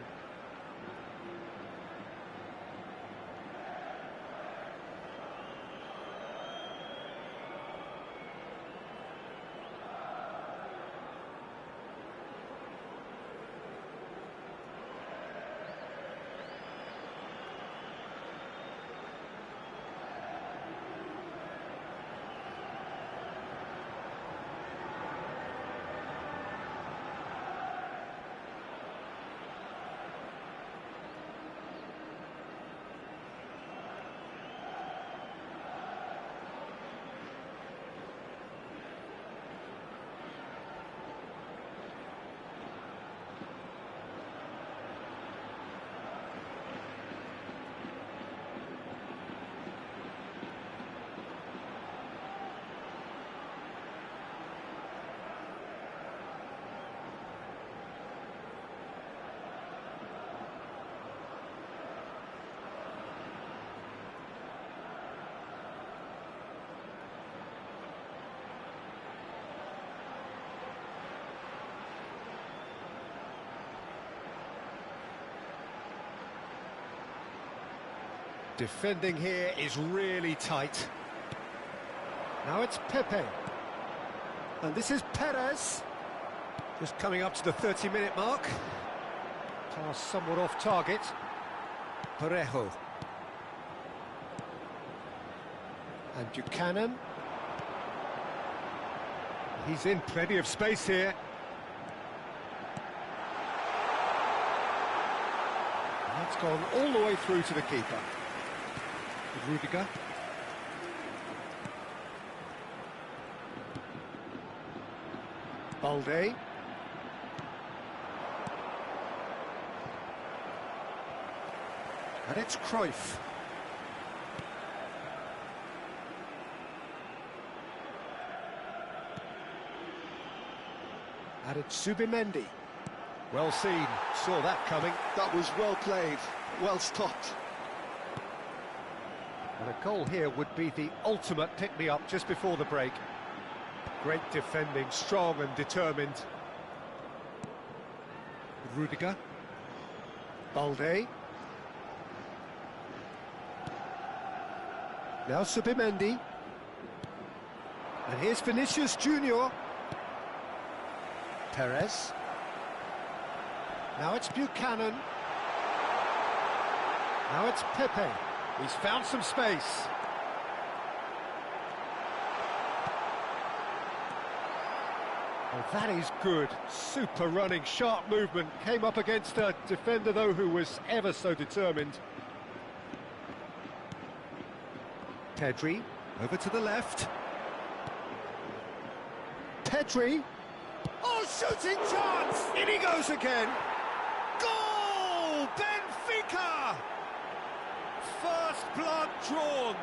Defending here is really tight. Now it's Pepe. And this is Perez. Just coming up to the 30-minute mark. Pass somewhat off target. Parejo. And Buchanan. He's in plenty of space here. That's gone all the way through to the keeper. Rudiger. Balde. And it's Cruyff. And it's Zubimendi. Well seen, saw that coming. That was well played, well stopped. And a goal here would be the ultimate pick-me-up just before the break. Great defending, strong and determined. Rudiger. Balde. Now Zubimendi. And here's Vinicius Junior. Perez. Now it's Buchanan. Now it's Pepe. He's found some space. Oh, that is good. Super running, sharp movement. Came up against a defender, though, who was ever so determined. Pedri, over to the left. Pedri. Oh, shooting chance! In he goes again. Goal! Benfica! First blood drawn.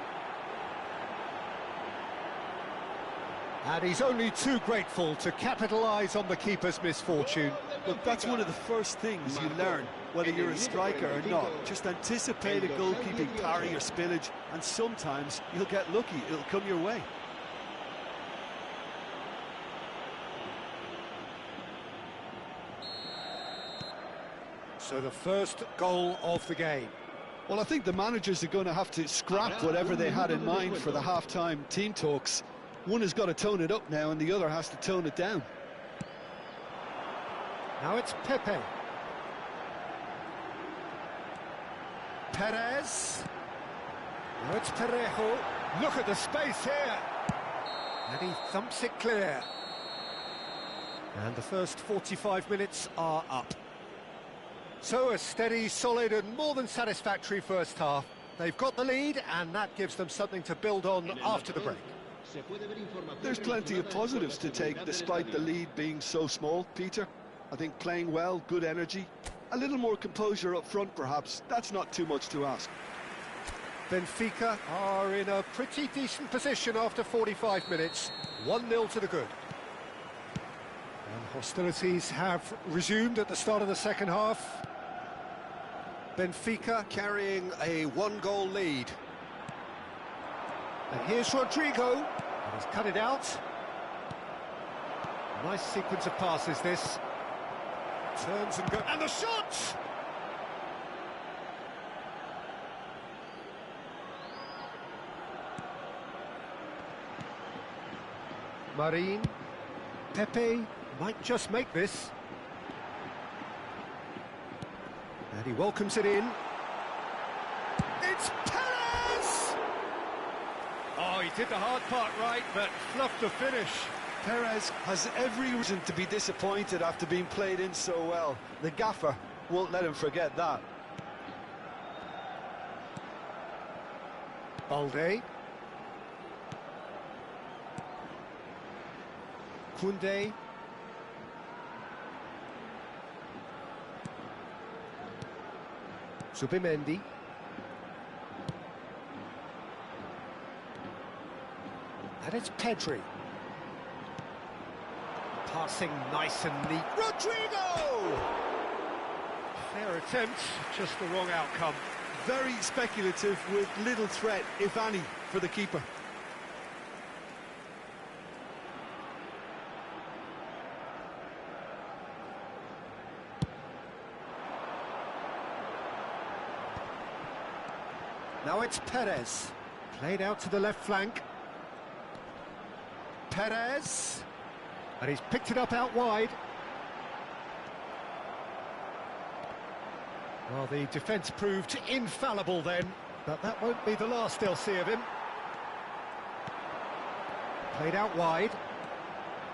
And he's only too grateful to capitalise on the keeper's misfortune. Look, that's one of the first things you learn, whether you're a striker or not. Just anticipate a goalkeeping parry or spillage, and sometimes you'll get lucky, it'll come your way. So the first goal of the game. Well, I think the managers are going to have to scrap whatever they had in mind for the half-time team talks. One has got to tone it up now and the other has to tone it down. Now it's Pepe. Perez. Now it's Parejo. Look at the space here. And he thumps it clear. And the first 45 minutes are up. So a steady, solid and more than satisfactory first half. They've got the lead and that gives them something to build on after the break. There's plenty of positives to take despite the lead being so small, Peter. I think playing well, good energy, a little more composure up front perhaps, that's not too much to ask. Benfica are in a pretty decent position after 45 minutes, 1-0 to the good. And hostilities have resumed at the start of the second half. Benfica carrying a one-goal lead. And here's Rodrigo. He's cut it out. Nice sequence of passes, this. Turns and goes. And the shot! Marin. Pepe might just make this. And he welcomes it in. It's Perez! Oh, he did the hard part right, but fluffed the finish. Perez has every reason to be disappointed after being played in so well. The gaffer won't let him forget that. Balde. Koundé. Zubimendi. And it's Pedri. Passing nice and neat. Rodrigo! Fair attempt, just the wrong outcome. Very speculative with little threat, if any, for the keeper. Now it's Perez. Played out to the left flank. Perez. And he's picked it up out wide. Well, the defence proved infallible then, but that won't be the last they'll see of him. Played out wide.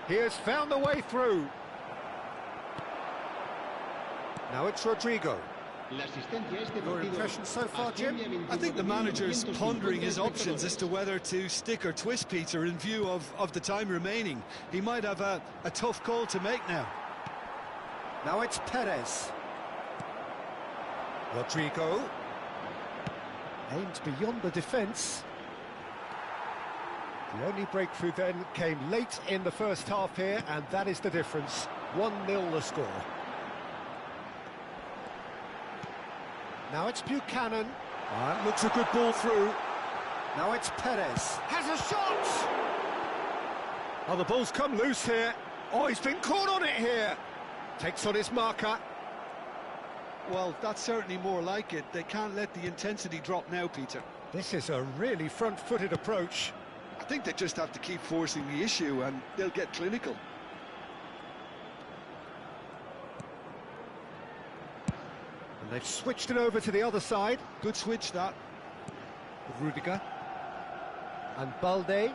He has found the way through. Now it's Rodrigo. Your impression so far, Jim? I think the manager's pondering his options as to whether to stick or twist Peter in view of the time remaining. He might have a tough call to make now. Now it's Perez. Rodrigo. Aimed beyond the defence. The only breakthrough then came late in the first half here, and that is the difference. 1-0 the score. Now it's Buchanan. Looks a good ball through. Now it's Perez. Has a shot! Oh, the ball's come loose here. Oh, he's been caught on it here. Takes on his marker. Well, that's certainly more like it. They can't let the intensity drop now, Peter. This is a really front-footed approach. I think they just have to keep forcing the issue and they'll get clinical. And they've switched it over to the other side. Good switch, that. Rudiger. And Balde.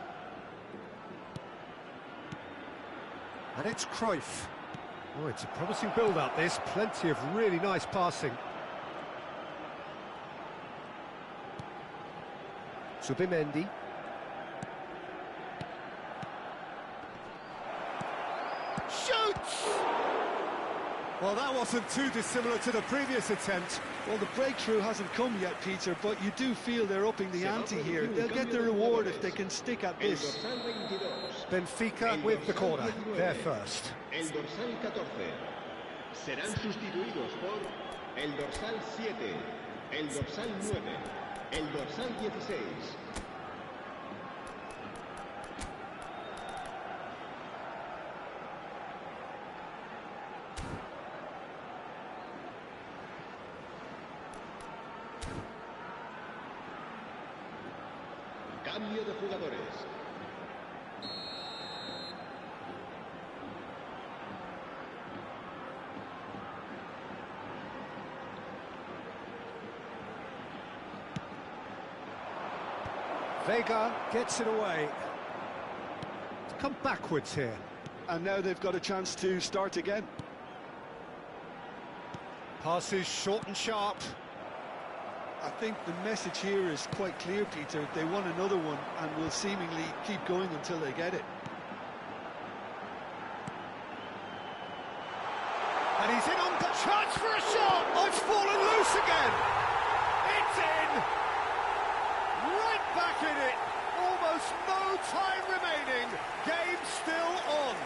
And it's Cruyff. Oh, it's a promising build-up, this. Plenty of really nice passing. Subimendi. Shoots! Well, that wasn't too dissimilar to the previous attempt. Well, the breakthrough hasn't come yet, Peter, but you do feel they're upping the ante here. They'll get the reward if they can stick at this. Benfica with the corner. They're first. El dorsal 14. Serán sustituidos por el dorsal 7, el dorsal 9, el dorsal 16. Cambio de jugadores. Vega gets it away. Come backwards here. And now they've got a chance to start again. Passes short and sharp. I think the message here is quite clear, Peter. They want another one and will seemingly keep going until they get it. And he's in on the chance for a shot. Oh, it's fallen loose again. It's in. Right back in it. Almost no time remaining. Game still on.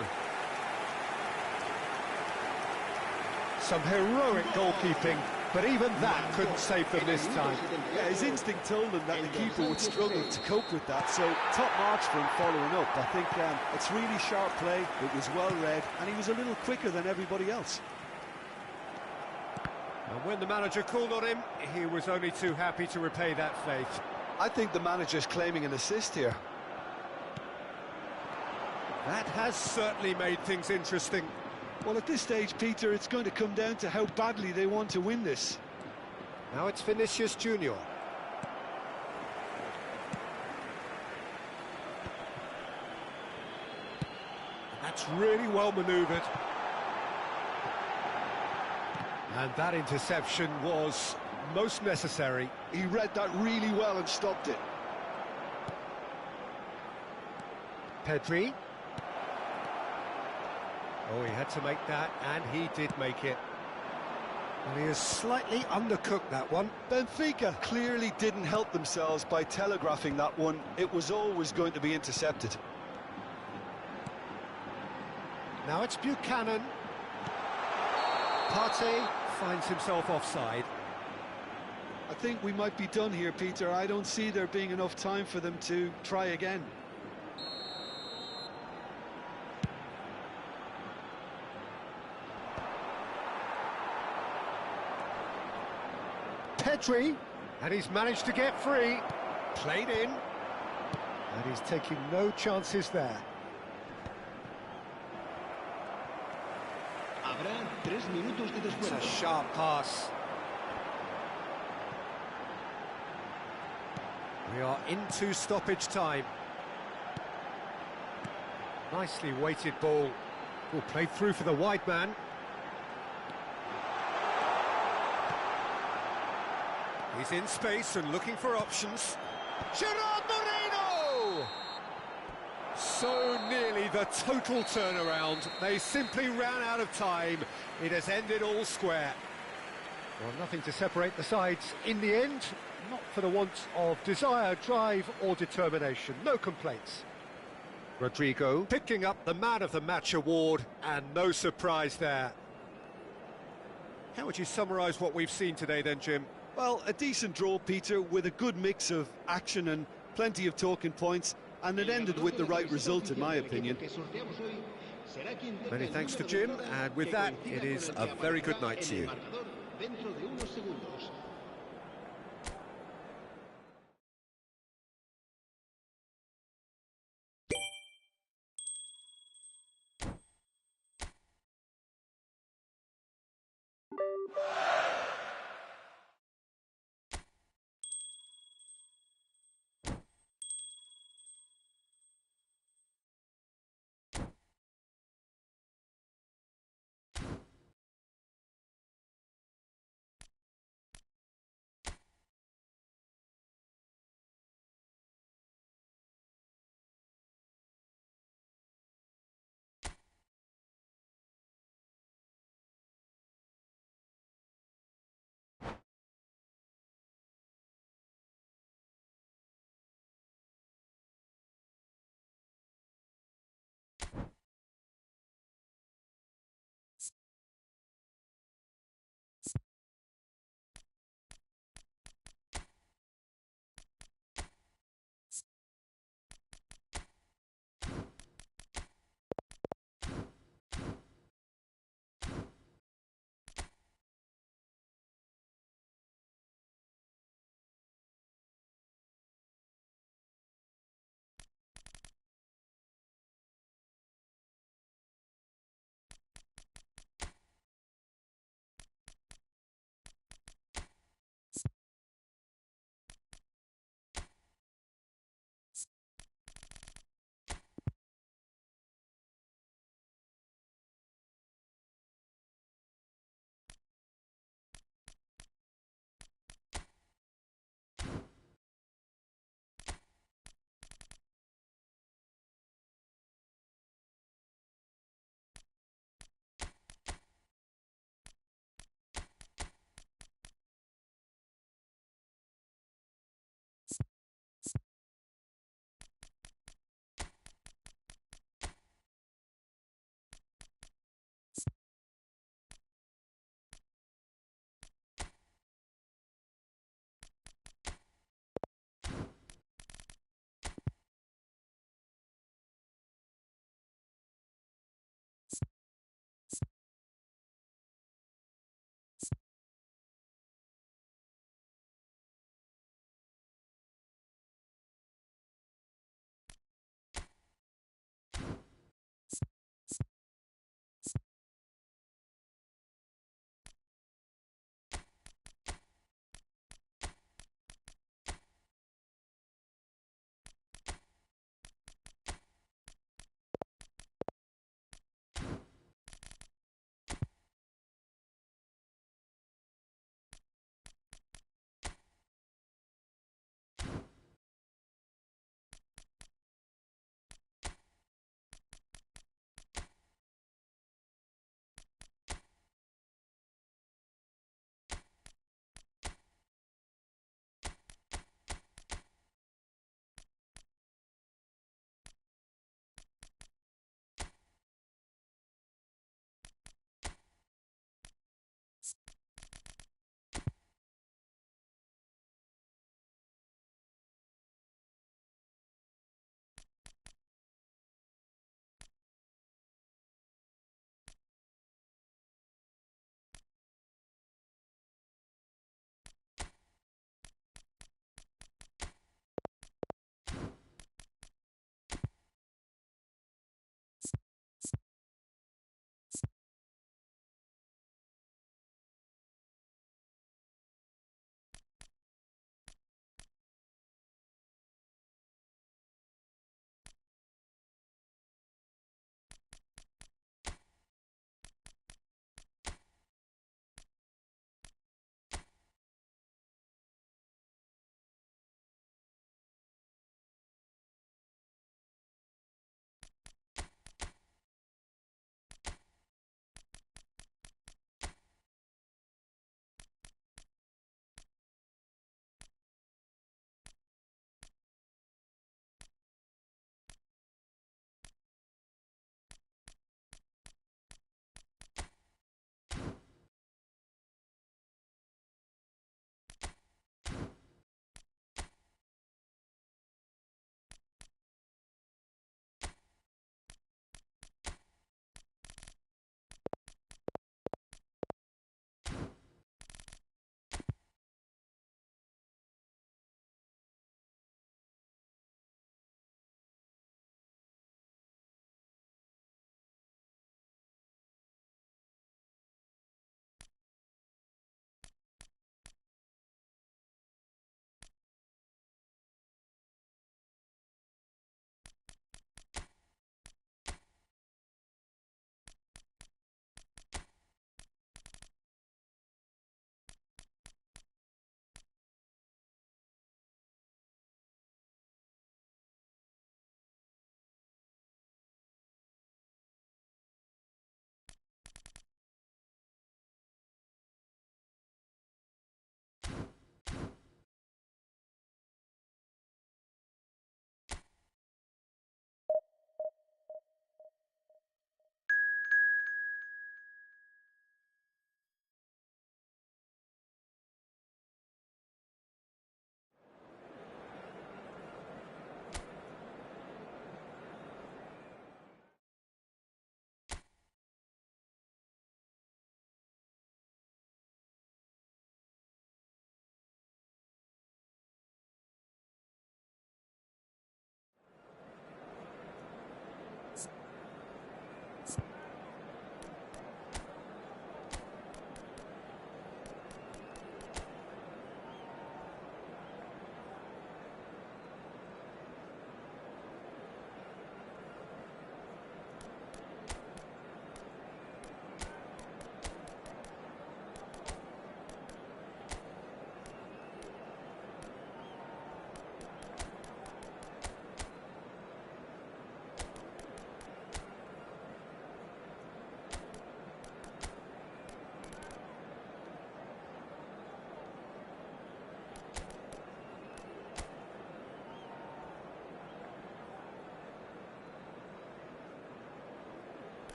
Some heroic goalkeeping, but even that couldn't save them this time. Yeah, his instinct told him that the keeper would struggle to cope with that, so top marks for him following up. I think it's really sharp play, it was well read, and he was a little quicker than everybody else. And when the manager called on him, he was only too happy to repay that faith. I think the manager's claiming an assist here. That has certainly made things interesting. Well, at this stage, Peter, it's going to come down to how badly they want to win this. Now it's Vinicius Junior. That's really well manoeuvred. And that interception was most necessary. He read that really well and stopped it. Pedri. Oh, he had to make that, and he did make it. And he has slightly undercooked that one. Benfica clearly didn't help themselves by telegraphing that one. It was always going to be intercepted. Now it's Buchanan. Partey finds himself offside. I think we might be done here, Peter. I don't see there being enough time for them to try again. Pedri, and he's managed to get free. Played in. And he's taking no chances there. Habrá 3 minutos de It's descuento. a sharp pass. We are into stoppage time. Nicely weighted ball. Will play through for the wide man. He's in space and looking for options. Gerard Moreno! So nearly the total turnaround. They simply ran out of time. It has ended all square. Well, nothing to separate the sides in the end. Not for the want of desire, drive or determination. No complaints. Rodrigo picking up the Man of the Match award, and no surprise there. How would you summarise what we've seen today then, Jim? Well, a decent draw, Peter, with a good mix of action and plenty of talking points, and it ended with the right result, in my opinion. Many thanks to Jim, and with that, it is a very good night to you.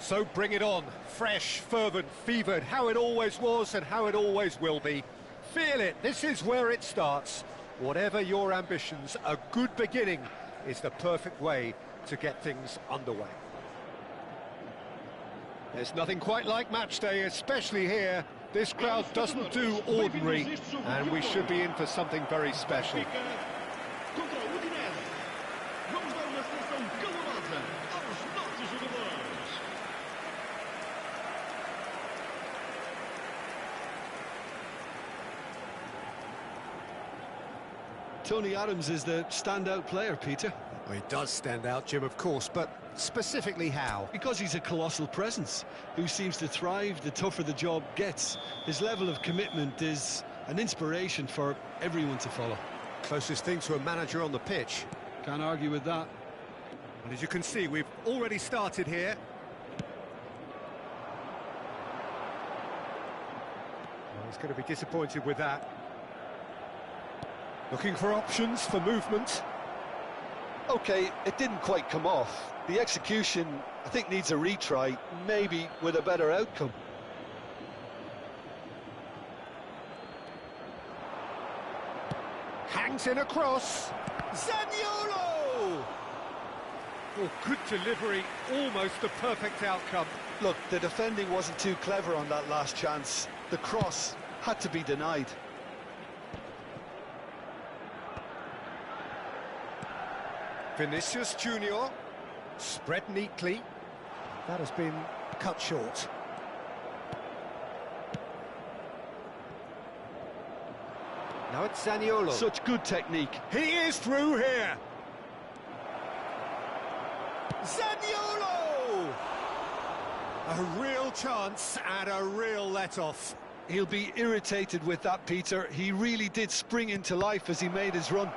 So bring it on, fresh, fervent, fevered, how it always was and how it always will be. Feel it, this is where it starts. Whatever your ambitions, a good beginning is the perfect way to get things underway. There's nothing quite like match day, especially here. This crowd doesn't do ordinary, and we should be in for something very special. Tony Adams is the standout player, Peter. Well, he does stand out, Jim, of course, but specifically how? Because he's a colossal presence who seems to thrive the tougher the job gets. His level of commitment is an inspiration for everyone to follow. Closest thing to a manager on the pitch. Can't argue with that. And as you can see, we've already started here. Well, he's going to be disappointed with that. Looking for options for movement. Okay, it didn't quite come off. The execution, I think, needs a retry, maybe with a better outcome. Hangs in a cross. Zaniolo! Oh, good delivery, almost the perfect outcome. Look, the defending wasn't too clever on that last chance. The cross had to be denied. Vinicius Junior, spread neatly. That has been cut short. Now it's Zaniolo. Such good technique. He is through here. Zaniolo! A real chance and a real let-off. He'll be irritated with that, Peter. He really did spring into life as he made his run.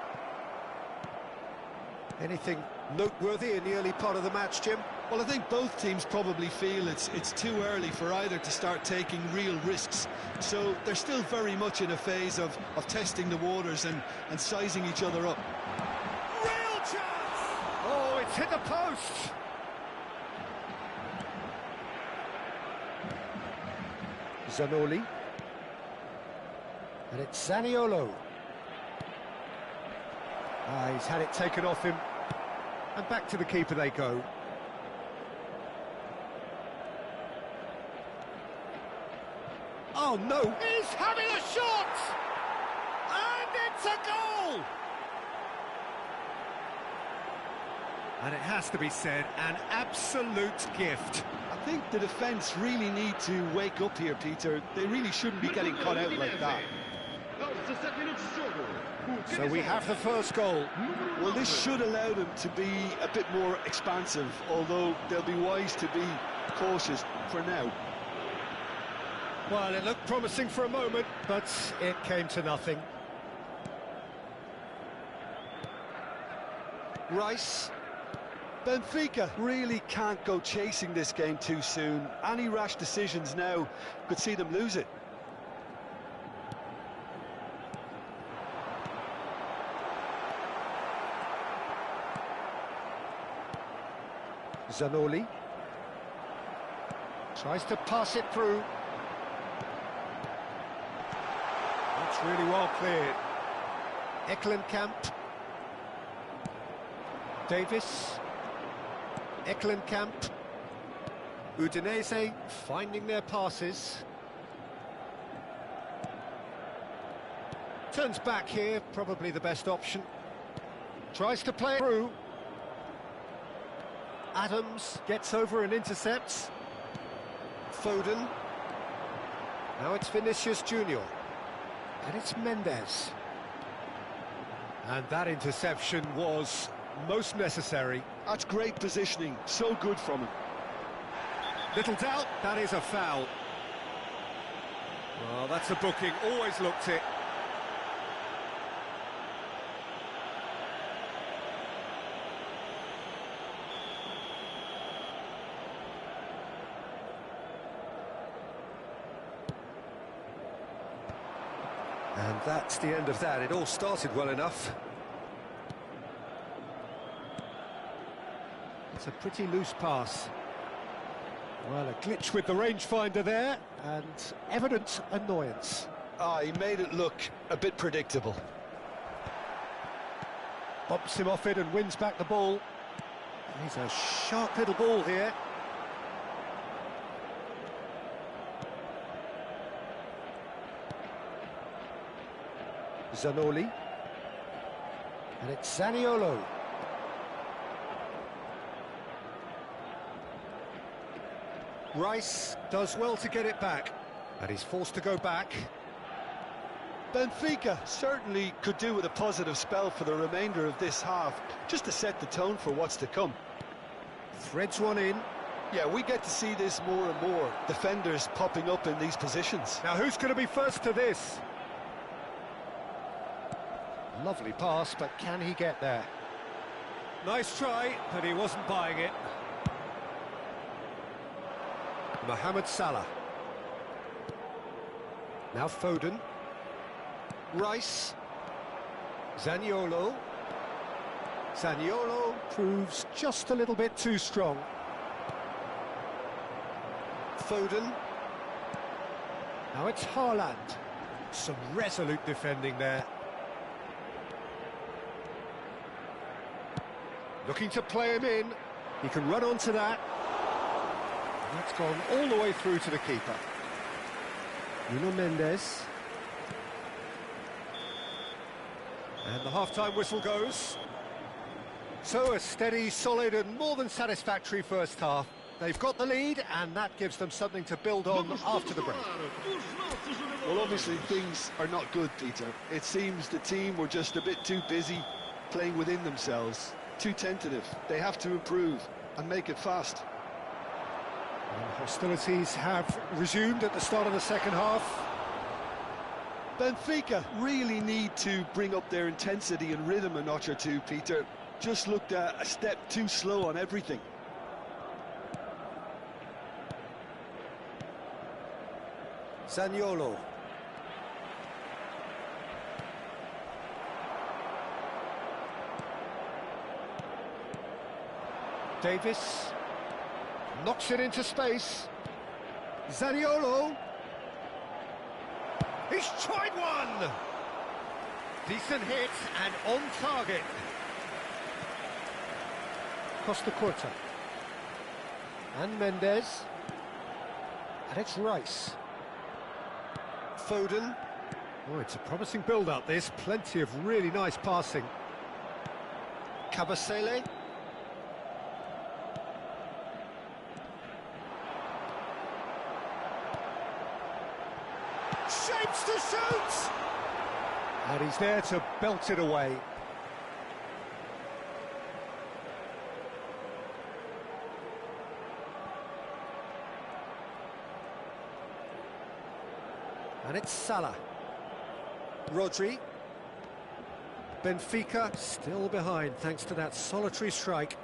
Anything noteworthy in the early part of the match, Jim? Well, I think both teams probably feel it's too early for either to start taking real risks. So they're still very much in a phase of testing the waters and sizing each other up. Real chance! Oh, it's hit the post! Zanoli. And it's Zaniolo. He's had it taken off him. And back to the keeper they go. Oh, no! He's having a shot! And it's a goal! And it has to be said, an absolute gift. I think the defence really need to wake up here, Peter. They really shouldn't be getting caught out like that. So we have the first goal. Well, this should allow them to be a bit more expansive, although they'll be wise to be cautious for now. Well, it looked promising for a moment, but it came to nothing. Rice. Benfica really can't go chasing this game too soon. Any rash decisions now could see them lose it. Zanoli tries to pass it through. That's really well cleared. Eklenkamp. Davis. Eklenkamp. Udinese finding their passes. Turns back here, probably the best option. Tries to play it through. Adams gets over and intercepts. Foden. Now it's Vinicius Junior. And it's Mendes. And that interception was most necessary. That's great positioning, so good from him. Little doubt, that is a foul. Well, that's a booking, always looked it. And that's the end of that. It all started well enough. It's a pretty loose pass. Well, a glitch with the rangefinder there, and evident annoyance. He made it look a bit predictable. Bumps him off it and wins back the ball. He's a sharp little ball here. Zanoli. And it's Zaniolo. Rice does well to get it back, and he's forced to go back. Benfica certainly could do with a positive spell for the remainder of this half, just to set the tone for what's to come. Threads one in. Yeah, we get to see this more and more, defenders popping up in these positions. Now who's going to be first to this? Lovely pass, but can he get there? Nice try, but he wasn't buying it. Mohamed Salah. Now Foden. Rice. Zaniolo. Zaniolo proves just a little bit too strong. Foden. Now it's Haaland. Some resolute defending there. Looking to play him in. He can run onto that. And that's gone all the way through to the keeper. Nuno Mendes. And the half-time whistle goes. So a steady, solid and more than satisfactory first half. They've got the lead and that gives them something to build on after the break. Well, obviously things are not good, Peter. It seems the team were just a bit too busy playing within themselves. Too tentative. They have to improve and make it fast. And hostilities have resumed at the start of the second half. Benfica really need to bring up their intensity and rhythm a notch or two, Peter. Just looked a step too slow on everything. Zaniolo. Davis knocks it into space. Zaniolo. He's tried one! Decent hit and on target. Costa Curta. And Mendes. And it's Rice. Foden. Oh, it's a promising build-up, this. Plenty of really nice passing. Kabasele. Shapes to shoot! And he's there to belt it away. And it's Salah. Rodri. Benfica still behind thanks to that solitary strike.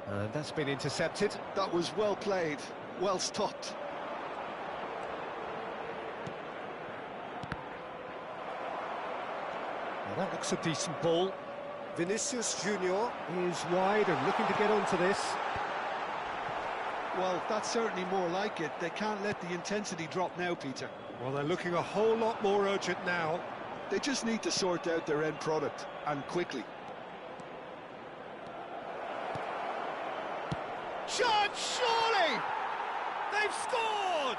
And that's been intercepted. That was well played, well stopped. Well, that looks a decent ball. Vinicius Junior is wide and looking to get onto this. Well, that's certainly more like it. They can't let the intensity drop now, Peter. Well, they're looking a whole lot more urgent now. They just need to sort out their end product, and quickly. Chance, surely! They've scored!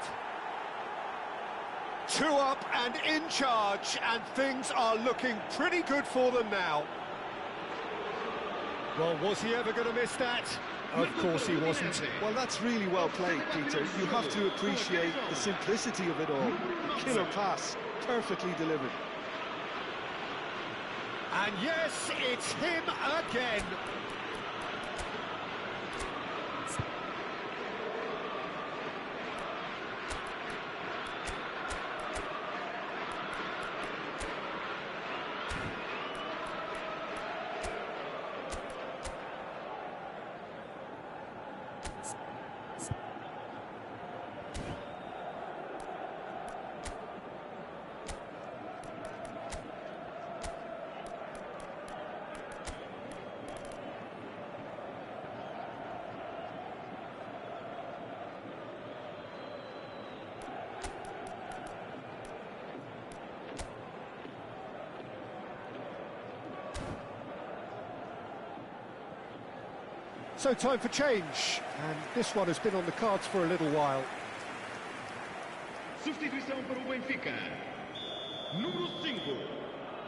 2 up and in charge, and things are looking pretty good for them now. Well, was he ever going to miss that? Of course he wasn't. Well, that's really well played, Peter. You have to appreciate the simplicity of it all. Killer pass, perfectly delivered. And yes, it's him again. So time for change, and this one has been on the cards for a little while. Substituição para o Benfica. Número 5.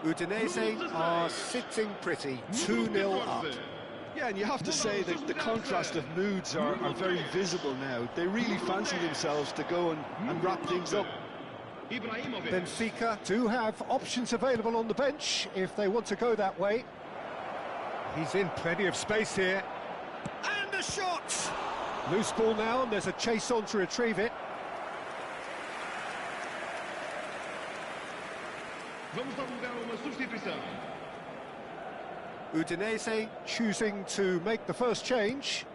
Udinese are sitting pretty, 2-0 up. Yeah, and you have to say that the contrast of moods are very visible now. They really fancy themselves to go and wrap things up. Benfica do have options available on the bench if they want to go that way. He's in plenty of space here. And a shot! Loose ball now, and there's a chase on to retrieve it. Vamos alugar uma substituição. Udinese choosing to make the first change.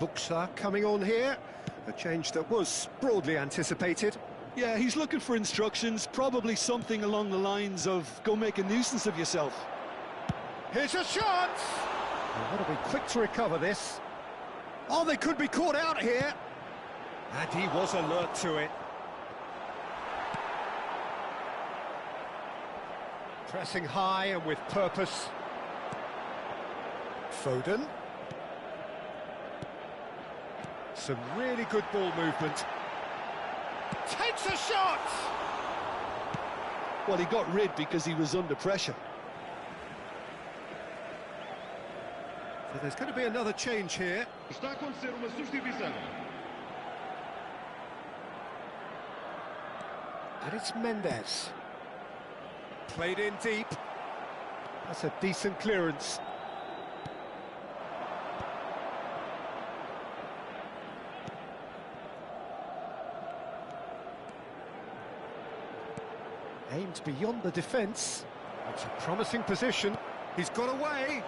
Buxa coming on here, a change that was broadly anticipated. Yeah, he's looking for instructions, probably something along the lines of go make a nuisance of yourself. Here's a shot! They've got to be quick to recover this. Oh, they could be caught out here. And he was alert to it. Pressing high and with purpose. Foden. Some really good ball movement. Takes a shot! Well, he got rid because he was under pressure. So there's going to be another change here. Está a acontecer uma substituição. And it's Mendes. Played in deep. That's a decent clearance. Aimed beyond the defence. It's a promising position. He's got away.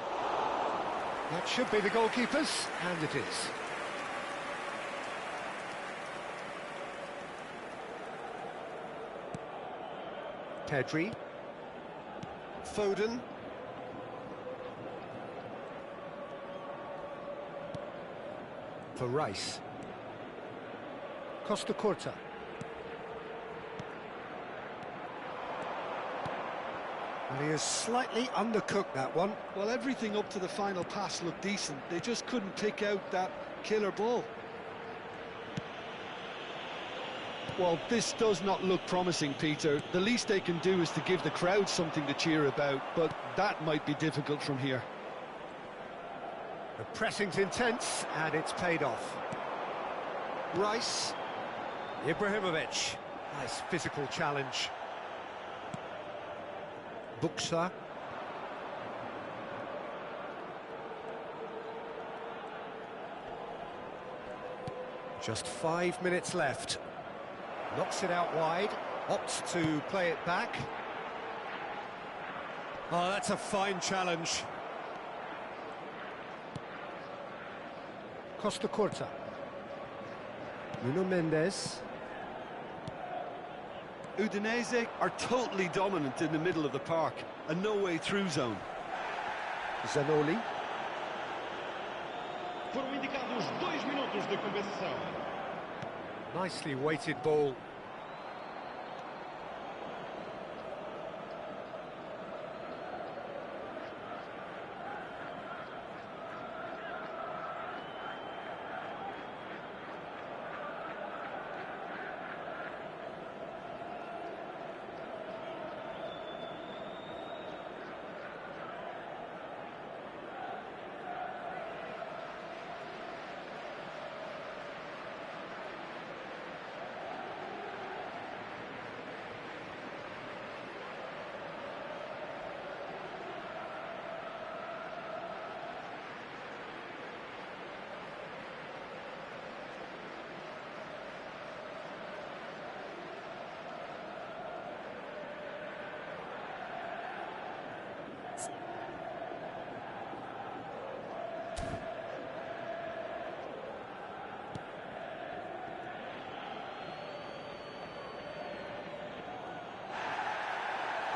That should be the goalkeeper's, and it is. Pedri. Foden. For Rice. Costa Curta. Well, he is slightly undercooked, that one. Well, everything up to the final pass looked decent. They just couldn't pick out that killer ball. Well, this does not look promising, Peter. The least they can do is to give the crowd something to cheer about, but that might be difficult from here. The pressing's intense, and it's paid off. Rice. Ibrahimovic. Nice physical challenge. Buxa. Just 5 minutes left. Knocks it out wide, opts to play it back. Oh, that's a fine challenge. Costa Curta. Nuno Mendes. Udinese are totally dominant in the middle of the park, a no-way-through zone. Zanoli. Foram indicados 2 minutos de compensação. Nicely weighted ball.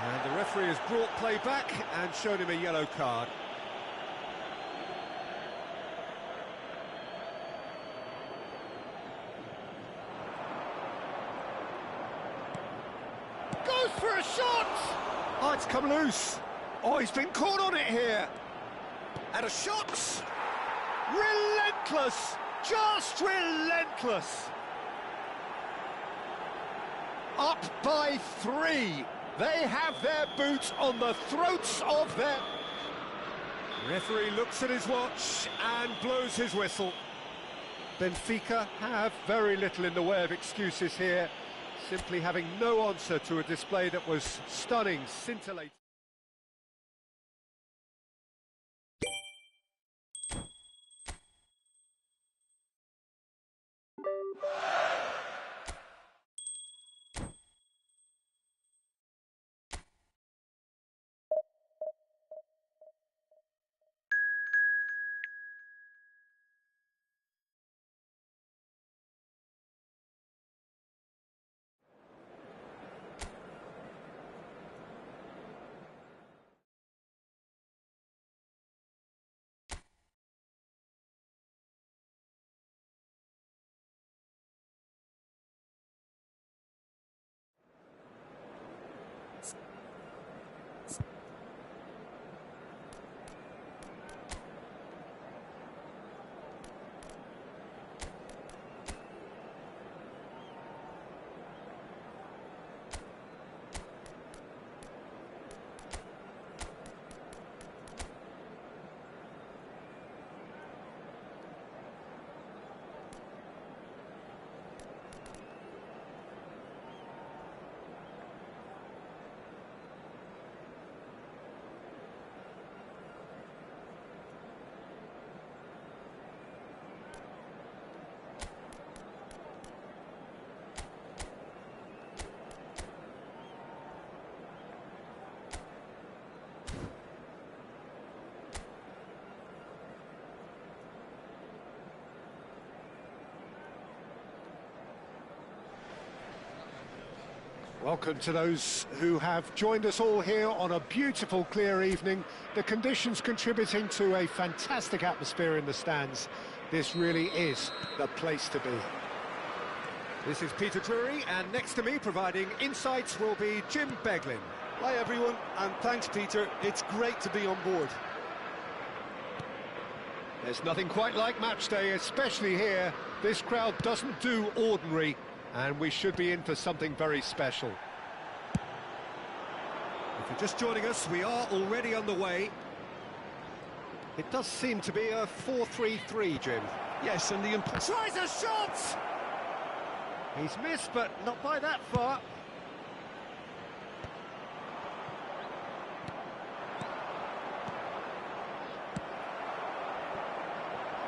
And the referee has brought play back and shown him a yellow card. Goes for a shot! Oh, it's come loose. Oh, he's been caught on it here. And a shot! Relentless! Just relentless! Up by 3. They have their boots on the throats of their... Referee looks at his watch and blows his whistle. Benfica have very little in the way of excuses here, simply having no answer to a display that was stunning, scintillating. Welcome to those who have joined us all here on a beautiful, clear evening. The conditions contributing to a fantastic atmosphere in the stands. This really is the place to be. This is Peter Drury, and next to me, providing insights, will be Jim Beglin. Hi everyone, and thanks Peter. It's great to be on board. There's nothing quite like match day, especially here. This crowd doesn't do ordinary, and we should be in for something very special. If you're just joining us, we are already underway. It does seem to be a 4-3-3, Jim. Yes, and the... Tries a shot! He's missed, but not by that far.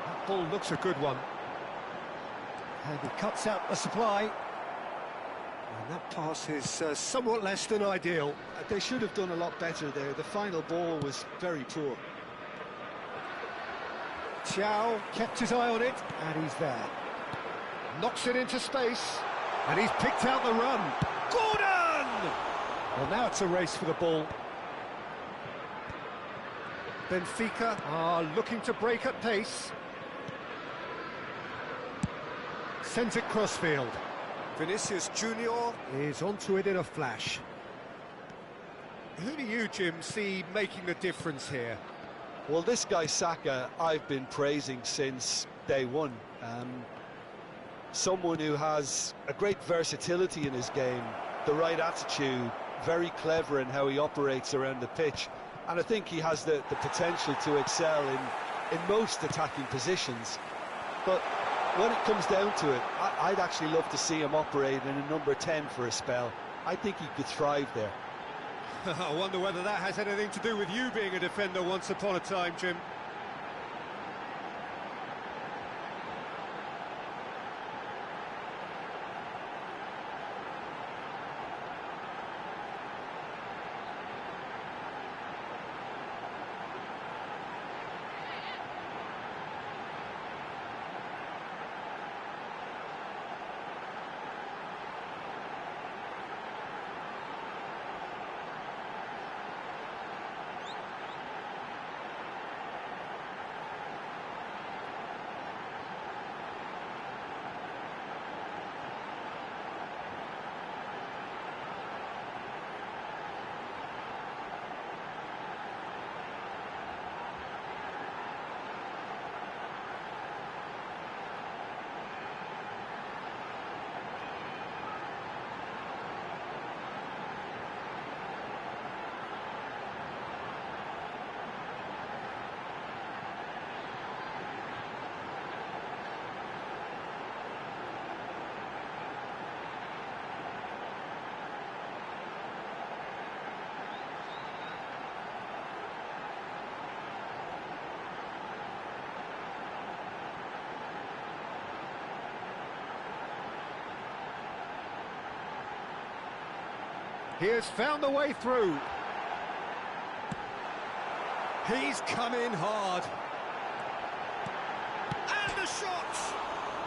That ball looks a good one. And he cuts out the supply. And that pass is somewhat less than ideal. They should have done a lot better there. The final ball was very poor. Thiaw kept his eye on it, and he's there. Knocks it into space, and he's picked out the run. Gordon! Well, now it's a race for the ball. Benfica are looking to break at pace. Sends it crossfield. Vinicius Junior is onto it in a flash. Who do you, Jim, see making the difference here? Well, this guy Saka, I've been praising since day one. Someone who has a great versatility in his game, the right attitude, very clever in how he operates around the pitch. And I think he has the potential to excel in most attacking positions. But when it comes down to it, I'd actually love to see him operate in a number 10 for a spell. I think he could thrive there. I wonder whether that has anything to do with you being a defender once upon a time, Jim. He has found the way through. He's come in hard. And the shot!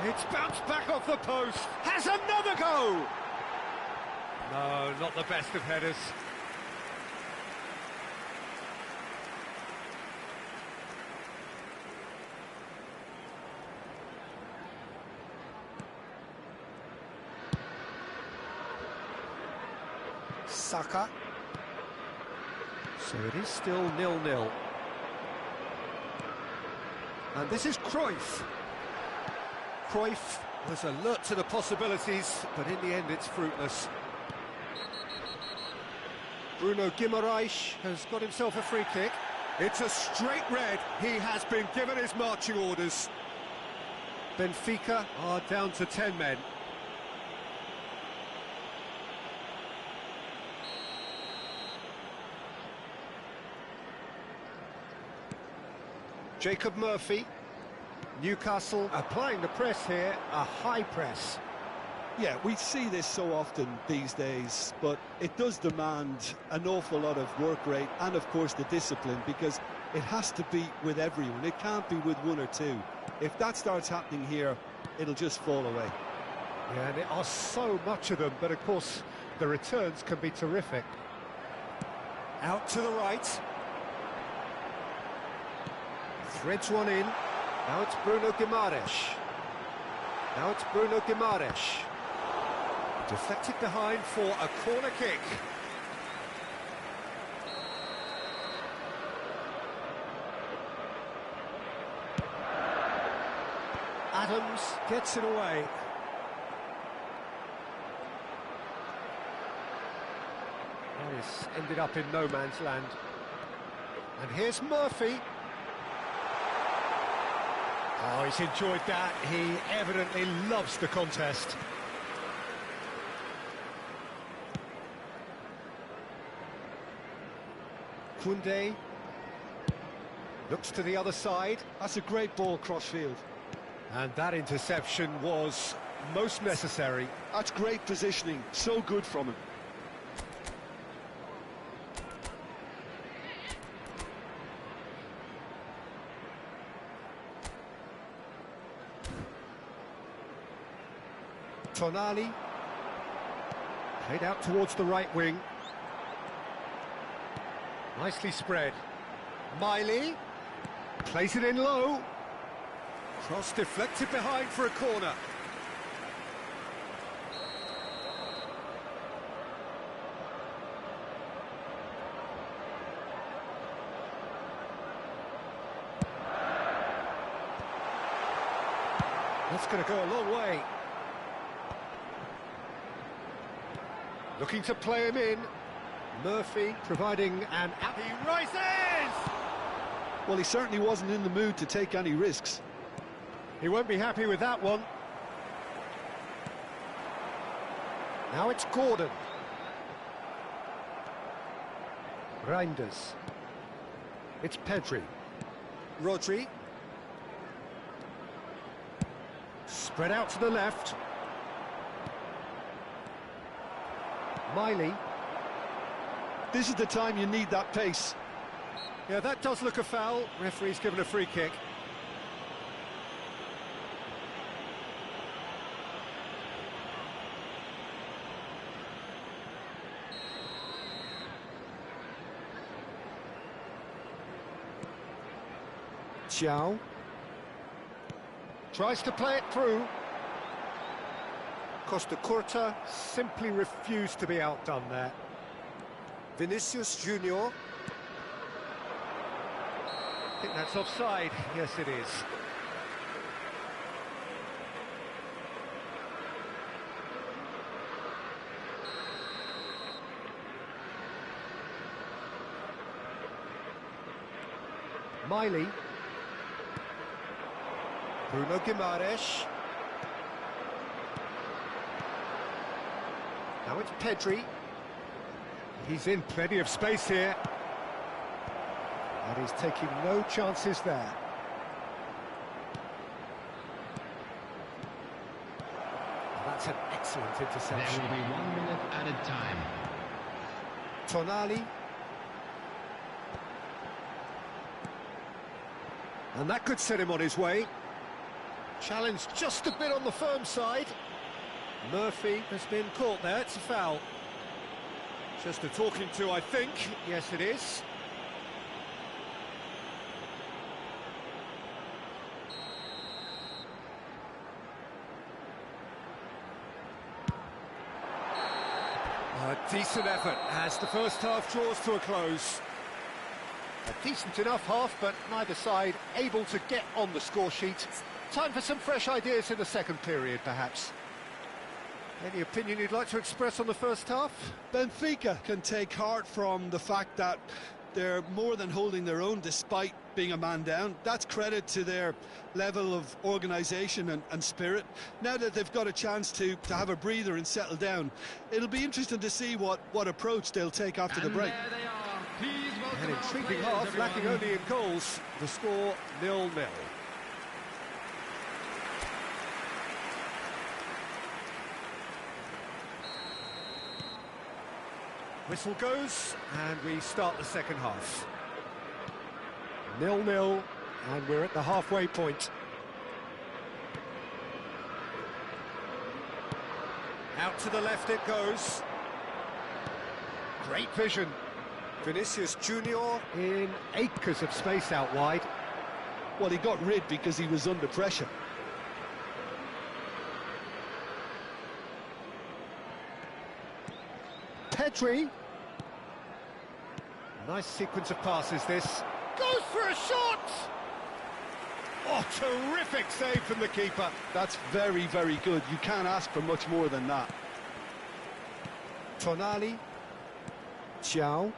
It's bounced back off the post. Has another go! No, not the best of headers. Saka. So it is still 0-0. And this is Cruyff. Cruyff was alert to the possibilities, but in the end it's fruitless. Bruno Guimaraes has got himself a free kick. It's a straight red. He has been given his marching orders. Benfica are down to 10 men. Jacob Murphy. Newcastle applying the press here, a high press. Yeah, we see this so often these days, but it does demand an awful lot of work rate and, of course, the discipline, because it has to be with everyone. It can't be with one or two. If that starts happening here, it'll just fall away. Yeah, and there are so much of them, but of course the returns can be terrific. Out to the right. Threads one in. Now it's Bruno Guimaraes. Now it's Bruno Guimaraes. Deflected behind for a corner kick. Adams gets it away. Well, he's ended up in no man's land. And here's Murphy. Oh, he's enjoyed that. He evidently loves the contest. Koundé looks to the other side. That's a great ball cross-field. And that interception was most necessary. That's great positioning, so good from him. Tonali played out towards the right wing. Nicely spread. Miley plays it in low. Cross deflected behind for a corner. That's going to go a long way. Looking to play him in. Murphy providing an out. He rises! Well, he certainly wasn't in the mood to take any risks. He won't be happy with that one. Now it's Gordon. Reinders. It's Pedri. Rodri. Spread out to the left. Miley. This is the time you need that pace. Yeah, that does look a foul. Referee's given a free kick. Xiao tries to play it through. Costa Curta simply refused to be outdone there. Vinicius Junior. I think that's offside. Yes, it is. Miley. Bruno Guimaraes. Now it's Pedri. He's in plenty of space here. And he's taking no chances there. That's an excellent interception. There will be 1 minute added time. Tonali. And that could set him on his way. Challenge just a bit on the firm side. Murphy has been caught there, it's a foul. Just a talking to, I think. Yes, it is. A decent effort as the first half draws to a close. A decent enough half, but neither side able to get on the score sheet. Time for some fresh ideas in the second period, perhaps. Any opinion you'd like to express on the first half? Benfica can take heart from the fact that they're more than holding their own despite being a man down. That's credit to their level of organisation and spirit. Now that they've got a chance to have a breather and settle down, it'll be interesting to see what approach they'll take after the break. There they are. Please welcome An our intriguing players, half, everyone. lacking only in goals. The score 0-0. Whistle goes, and we start the second half. 0-0, and we're at the halfway point. Out to the left it goes. Great vision. Vinicius Junior in acres of space out wide. Well, he got rid because he was under pressure. Pedri. Nice sequence of passes this. Goes for a shot! Oh, terrific save from the keeper. That's very, very good. You can't ask for much more than that. Tonali. Ciao.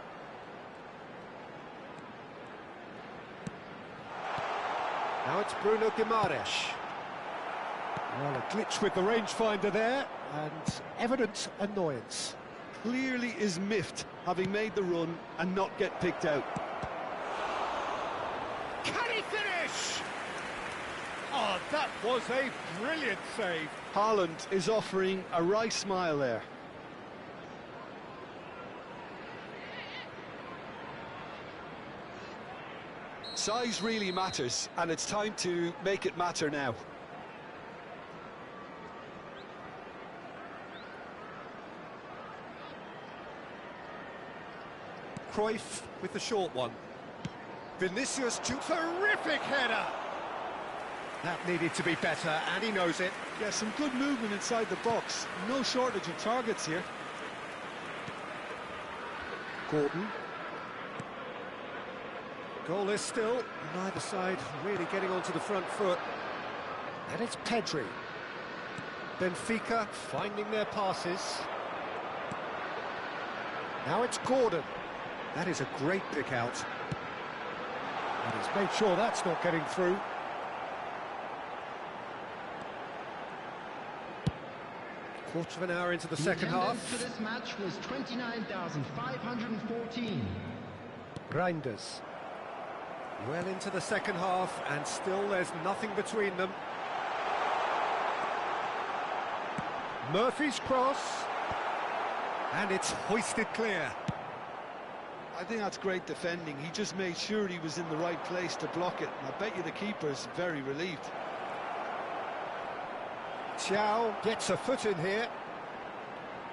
Now it's Bruno Guimaraes. Well, a glitch with the rangefinder there, and evident annoyance. Clearly is miffed, having made the run and not get picked out. Can he finish? Oh, that was a brilliant save. Haaland is offering a wry smile there. Size really matters, and it's time to make it matter now. Cruyff with the short one. Vinicius, terrific header. That needed to be better, and he knows it. Yeah, some good movement inside the box. No shortage of targets here. Gordon. Goalless still, neither side really getting onto the front foot. And it's Pedri. Benfica finding their passes. Now it's Gordon. That is a great pick out. And he's made sure that's not getting through. Quarter of an hour into the second half. For this match was 29,514. Reinders. Well into the second half, and still there's nothing between them. Murphy's cross. And it's hoisted clear. I think that's great defending. He just made sure he was in the right place to block it. And I bet you the keeper's very relieved. Ciao gets a foot in here.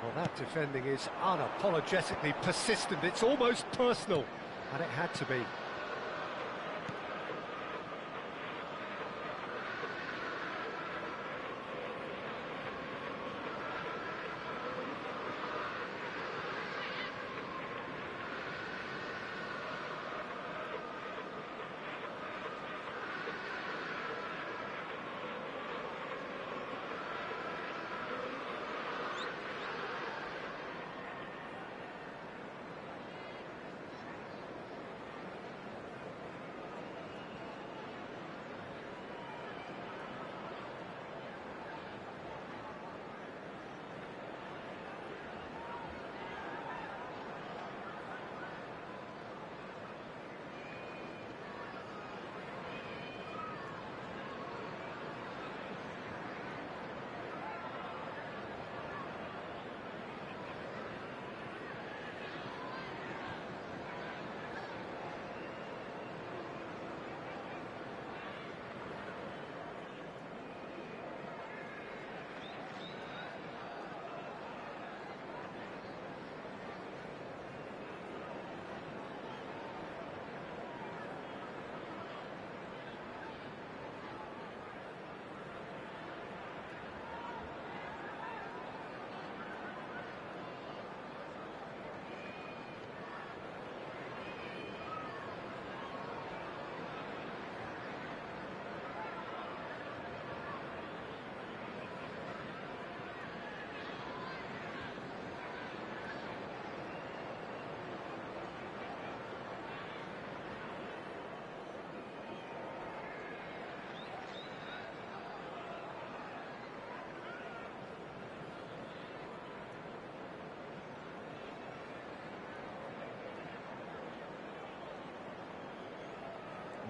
Well, that defending is unapologetically persistent. It's almost personal, and it had to be.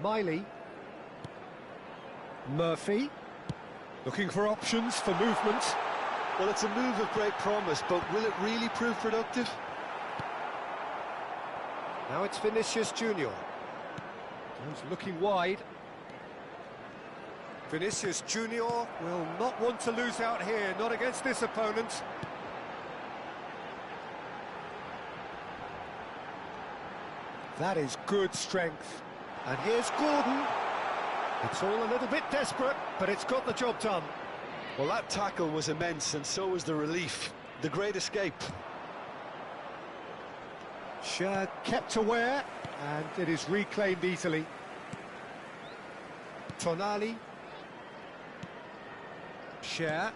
Miley. Murphy. Looking for options for movement. Well, it's a move of great promise, but will it really prove productive? Now it's Vinicius Junior. He's looking wide. Vinicius Junior will not want to lose out here, not against this opponent. That is good strength. And here's Gordon. It's all a little bit desperate, but it's got the job done. Well, that tackle was immense, and so was the relief. The great escape. Scher kept aware, and it is reclaimed easily. Tonali. Scher.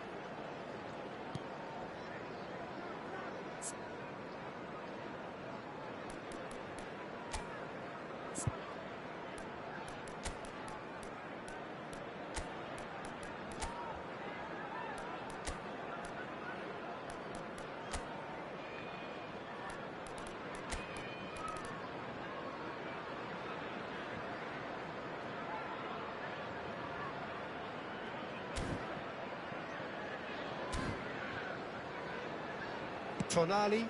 Tonali,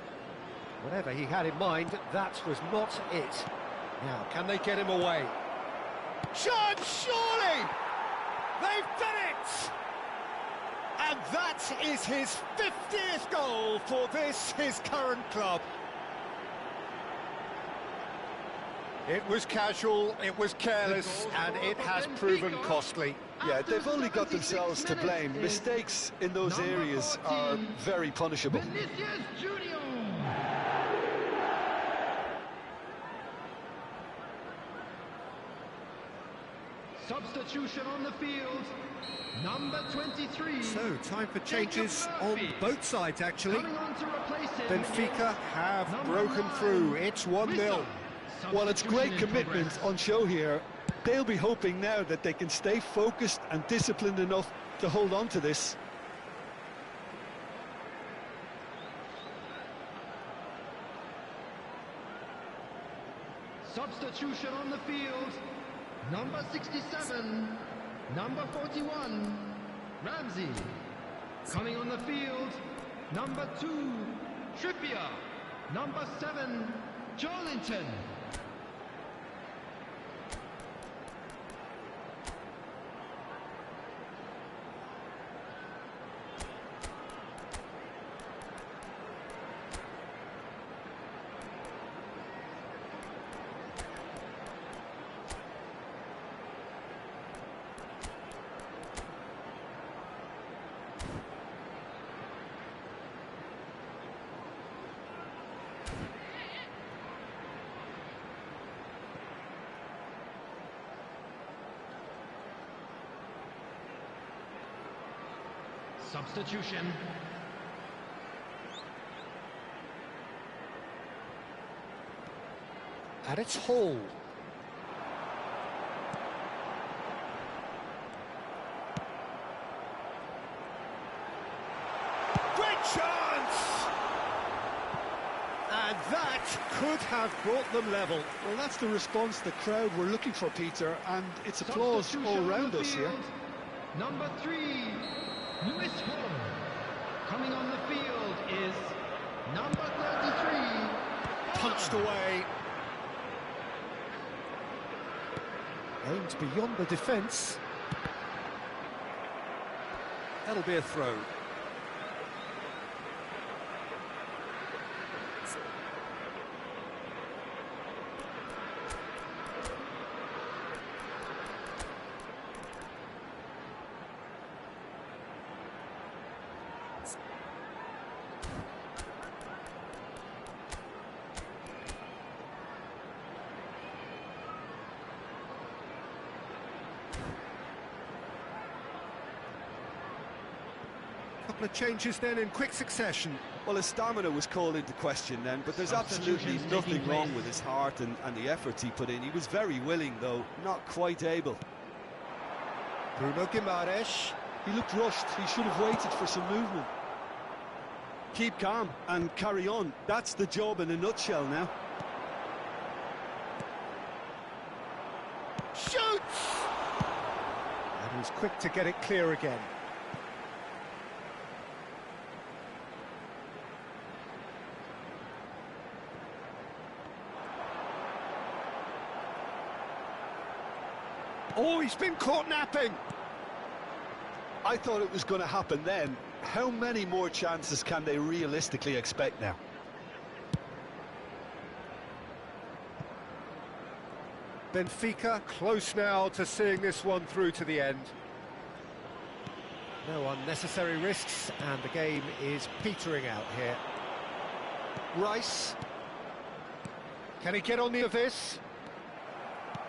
whatever he had in mind, that was not it. Now, can they get him away? Shot, surely! They've done it! And that is his 50th goal for this, his current club. It was casual, it was careless, and it has proven costly. Yeah, they've only got themselves to blame. Mistakes in those areas are very punishable. Vinicius Junior. Substitution on the field, number 23. So, time for changes on both sides, actually. Coming on to replace him. Benfica have broken through. It's 1-0. Well, it's great commitment on show here. They'll be hoping now that they can stay focused and disciplined enough to hold on to this. Substitution on the field, number 67, number 41, Ramsey. Coming on the field, number 2, Trippier, number 7, Joelinton. Substitution. And it's Hall. Great chance! And that could have brought them level. Well, that's the response the crowd were looking for, Peter, and it's applause all around us here. Number 3, Lewis Hall. Coming on the field is number 33. Punched away. Aimed beyond the defence. That'll be a throw. Couple of changes then in quick succession. Well, his stamina was called into question then, but there's absolutely nothing wrong with his heart and the efforts he put in. He was very willing, though, not quite able. Bruno Guimaraes. He looked rushed. He should have waited for some movement. Keep calm and carry on. That's the job in a nutshell now. Shoots! And he's quick to get it clear again. Oh, he's been caught napping. I thought it was going to happen then. How many more chances can they realistically expect now? Benfica close now to seeing this one through to the end. No unnecessary risks, and the game is petering out here. Rice. Can he get on the of this?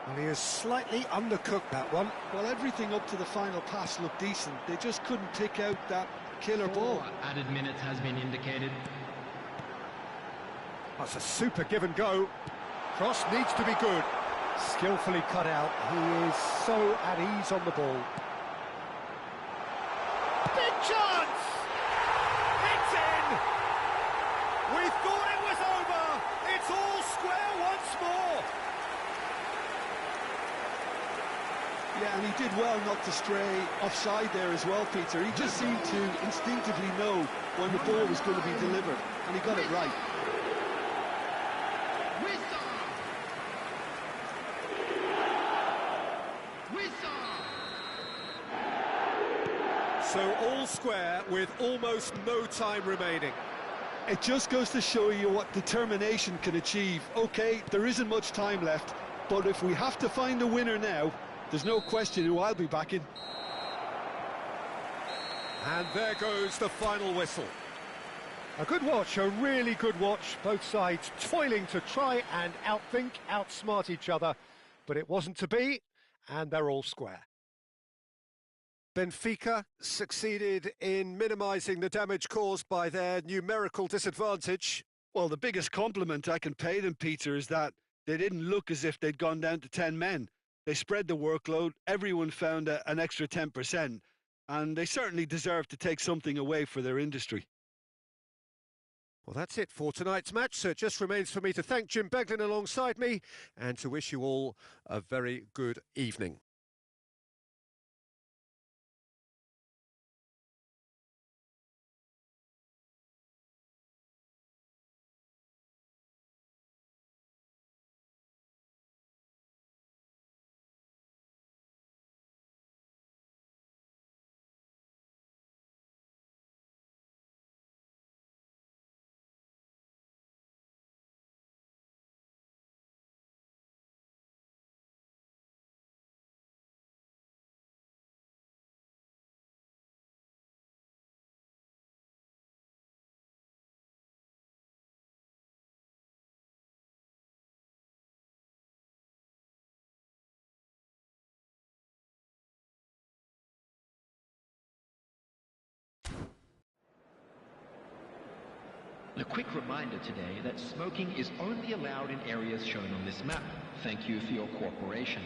Well, he has slightly undercooked that one. Well, everything up to the final pass looked decent. They just couldn't pick out that killer ball. Added minutes has been indicated. That's a super give and go. Cross needs to be good. Skillfully cut out. He is so at ease on the ball. Big chance! It's in! We thought it was over. It's all square once more. Yeah, and he did well not to stray offside there as well, Peter. He just seemed to instinctively know when the ball was going to be delivered, and he got it right. So all square with almost no time remaining. It just goes to show you what determination can achieve. OK, there isn't much time left, but if we have to find a winner now, there's no question who I'll be backing. And there goes the final whistle. A good watch, a really good watch. Both sides toiling to try and outthink, outsmart each other. But it wasn't to be, and they're all square. Benfica succeeded in minimising the damage caused by their numerical disadvantage. Well, the biggest compliment I can pay them, Peter, is that they didn't look as if they'd gone down to 10 men. They spread the workload, everyone found an extra 10%, and they certainly deserve to take something away for their industry. Well, that's it for tonight's match, so it just remains for me to thank Jim Beglin alongside me and to wish you all a very good evening. A quick reminder today that smoking is only allowed in areas shown on this map. Thank you for your cooperation.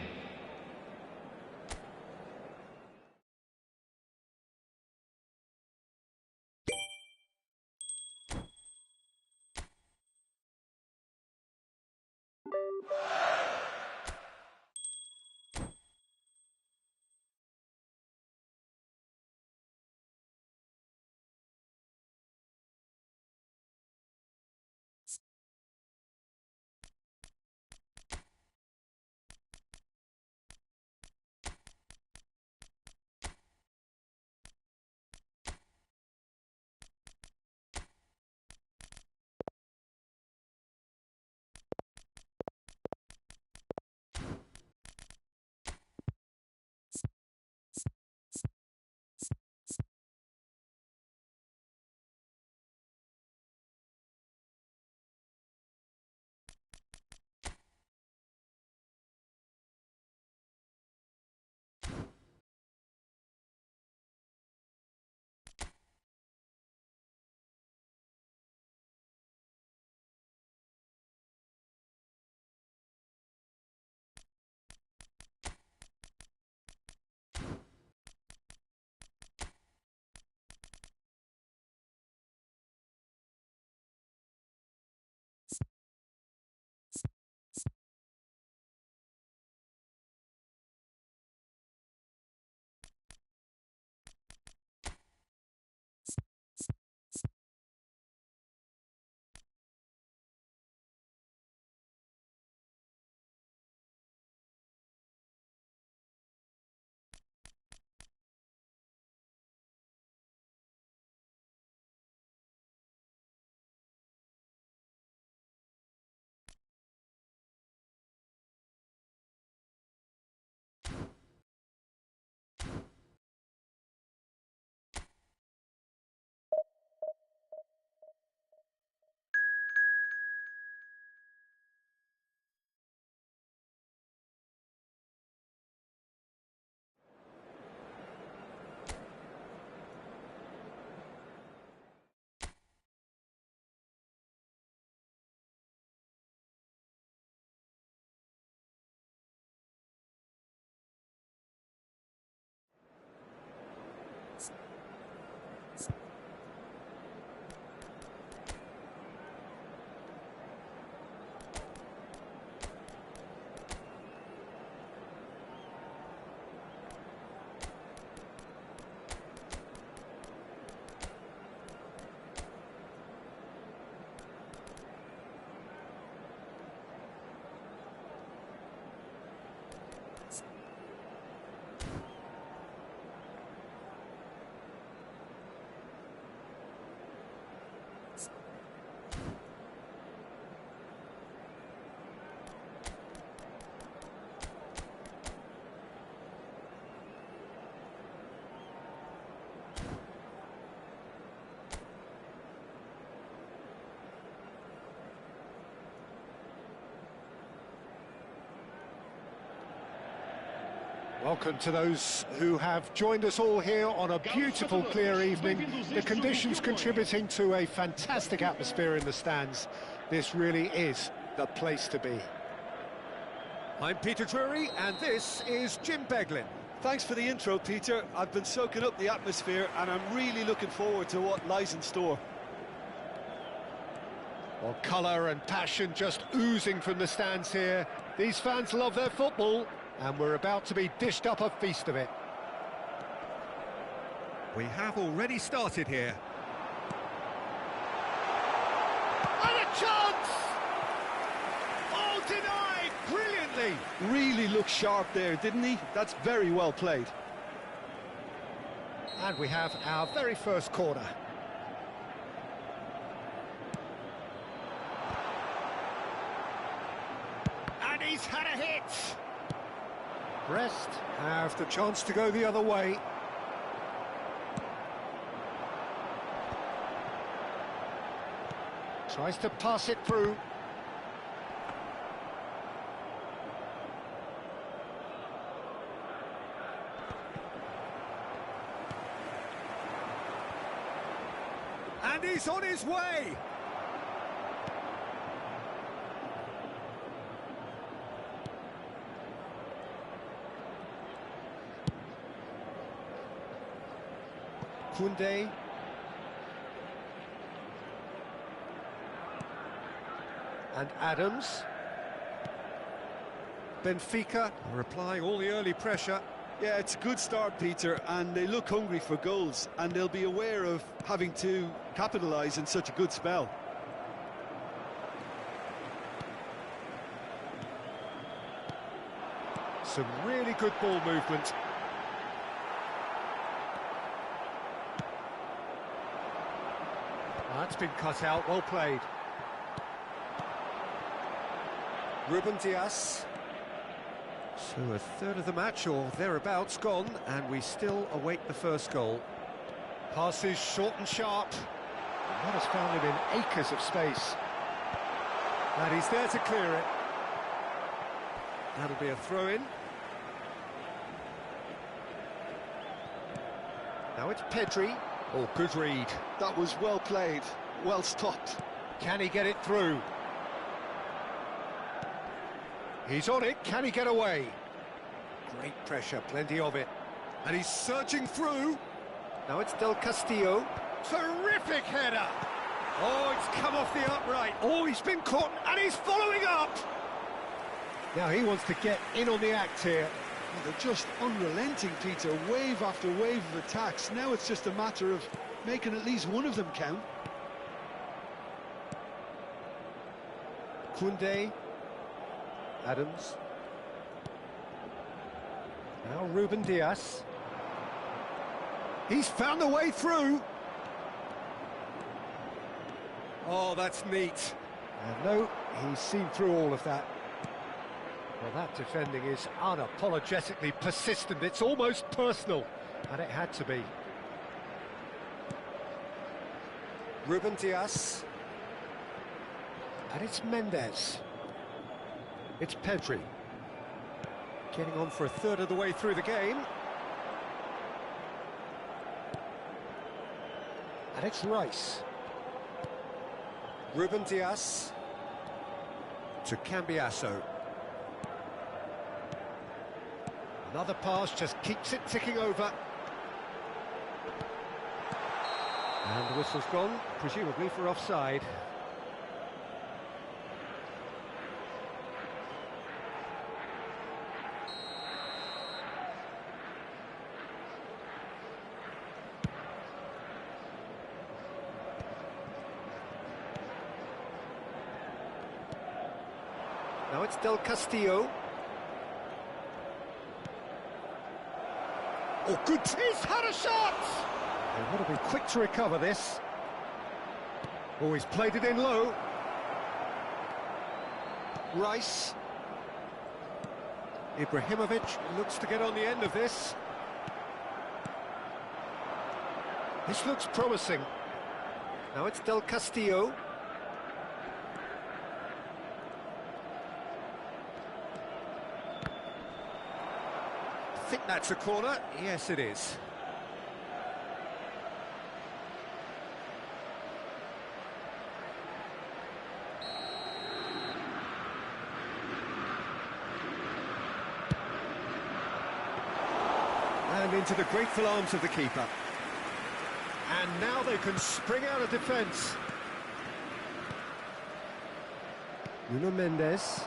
Welcome to those who have joined us all here on a beautiful, clear evening. The conditions contributing to a fantastic atmosphere in the stands. This really is the place to be. I'm Peter Drury, and this is Jim Beglin. Thanks for the intro, Peter. I've been soaking up the atmosphere, and I'm really looking forward to what lies in store. Well, colour and passion just oozing from the stands here. These fans love their football, and we're about to be dished up a feast of it. We have already started here. And a chance! Oh, denied brilliantly! Really looked sharp there, didn't he? That's very well played. And we have our very first corner. And he's had a hit! Brest have the chance to go the other way. Tries to pass it through. And he's on his way! Koundé. And Adams. Benfica are applying all the early pressure. Yeah, it's a good start, Peter, and they look hungry for goals, and they'll be aware of having to capitalise in such a good spell. Some really good ball movement. That's been cut out, well played. Ruben Dias. So a third of the match or thereabouts gone, and we still await the first goal. Passes short and sharp. And that has found him in acres of space. And he's there to clear it. That'll be a throw-in. Now it's Pedri. Oh, good read. That was well played, well stopped. Can he get it through? He's on it, can he get away? Great pressure, plenty of it. And he's surging through. Now it's Del Castillo. Terrific header! Oh, it's come off the upright. Oh, he's been caught, and he's following up! Now he wants to get in on the act here. Well, they're just unrelenting, Peter, wave after wave of attacks. Now it's just a matter of making at least one of them count. Koundé. Adams. Now Ruben Dias. He's found the way through. Oh, that's neat. And no, he's seen through all of that. Well, that defending is unapologetically persistent. It's almost personal, and it had to be. Ruben Dias. And it's Mendes. It's Pedri. Getting on for a third of the way through the game. And it's Rice. Ruben Dias. To Cambiasso. Another pass just keeps it ticking over. And the whistle's gone, presumably for offside. Now it's Del Castillo. Oh, good. He's had a shot! They've got to be quick to recover this. Oh, he's played it in low. Rice. Ibrahimovic looks to get on the end of this. This looks promising. Now it's Del Castillo. think that's a corner. Yes, it is. And into the grateful arms of the keeper. And now they can spring out of defence. Nuno Mendes.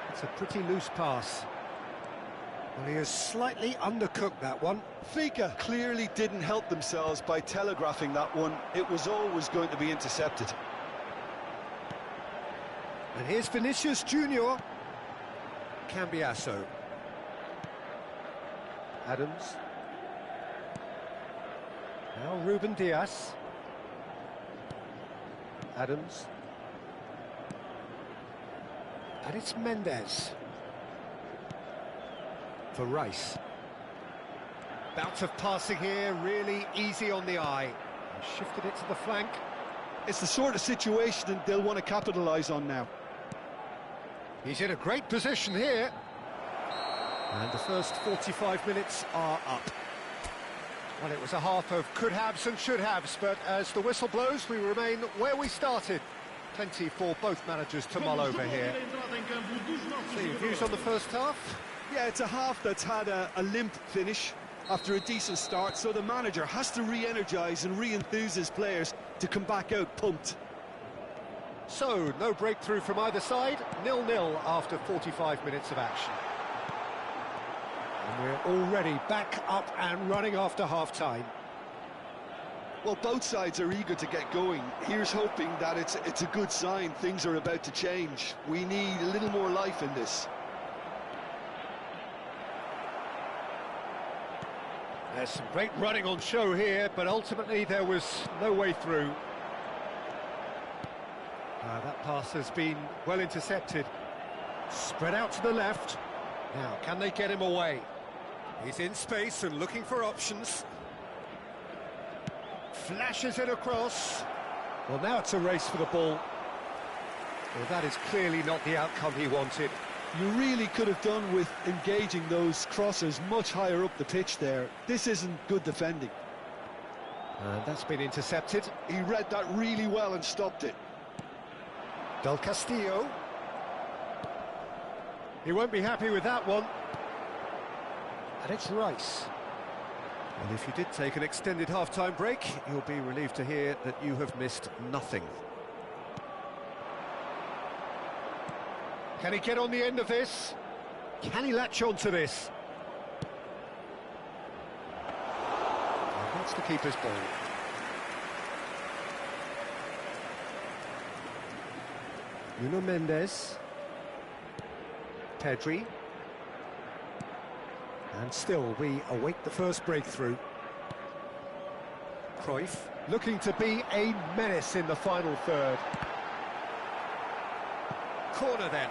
It's a pretty loose pass. Well, he has slightly undercooked that one. Fika clearly didn't help themselves by telegraphing that one. It was always going to be intercepted. And here's Vinicius Junior. Cambiasso. Adams. Now Ruben Diaz. Adams. And it's Mendes. For Rice. Bout of passing here, really easy on the eye. He shifted it to the flank. It's the sort of situation they'll want to capitalise on now. He's in a great position here. And the first 45 minutes are up. Well, it was a half of could-haves and should-haves, but as the whistle blows, we remain where we started. Plenty for both managers to mull over here. So your views on the first half? Yeah, it's a half that's had a limp finish after a decent start, so the manager has to re-energise and re-enthuse his players to come back out pumped. So, no breakthrough from either side, 0-0 after 45 minutes of action. And we're already back up and running after half-time. Well, both sides are eager to get going. Here's hoping that it's a good sign. Things are about to change. We need a little more life in this. There's some great running on show here, but ultimately there was no way through. That pass has been well intercepted. Spread out to the left. Now, can they get him away? He's in space and looking for options. Flashes it across. Well, now it's a race for the ball. Well, that is clearly not the outcome he wanted. You really could have done with engaging those crosses much higher up the pitch there. This isn't good defending. And that's been intercepted. He read that really well and stopped it. Del Castillo. He won't be happy with that one. And it's Rice. And if you did take an extended half-time break, you'll be relieved to hear that you have missed nothing. Can he get on the end of this? Can he latch on to this? And that's the keeper's ball. Nuno Mendes. Pedri. And still, we await the first breakthrough. Cruyff looking to be a menace in the final third. Corner then.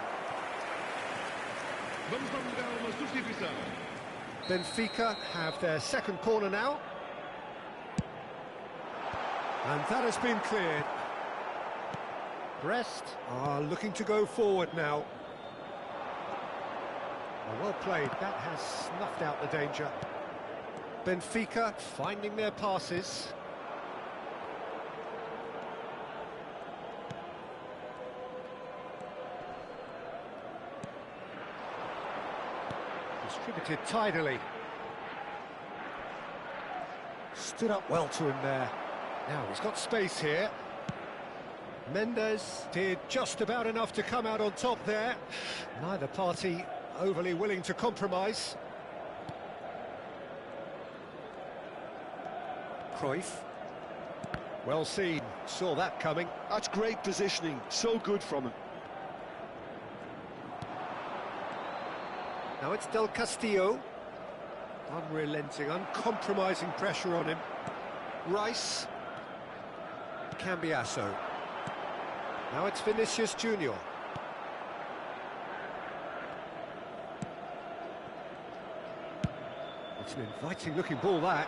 Benfica have their second corner now. And that has been cleared. Brest are looking to go forward now. Well played, that has snuffed out the danger. Benfica finding their passes. Distributed tidily. Stood up well to him there. Now he's got space here. Mendes did just about enough to come out on top there. Neither party overly willing to compromise. Cruyff. Well seen, saw that coming. That's great positioning, so good from him. Now it's Del Castillo. Unrelenting, uncompromising pressure on him. Rice. Cambiasso. Now it's Vinicius Junior. It's an inviting looking ball that,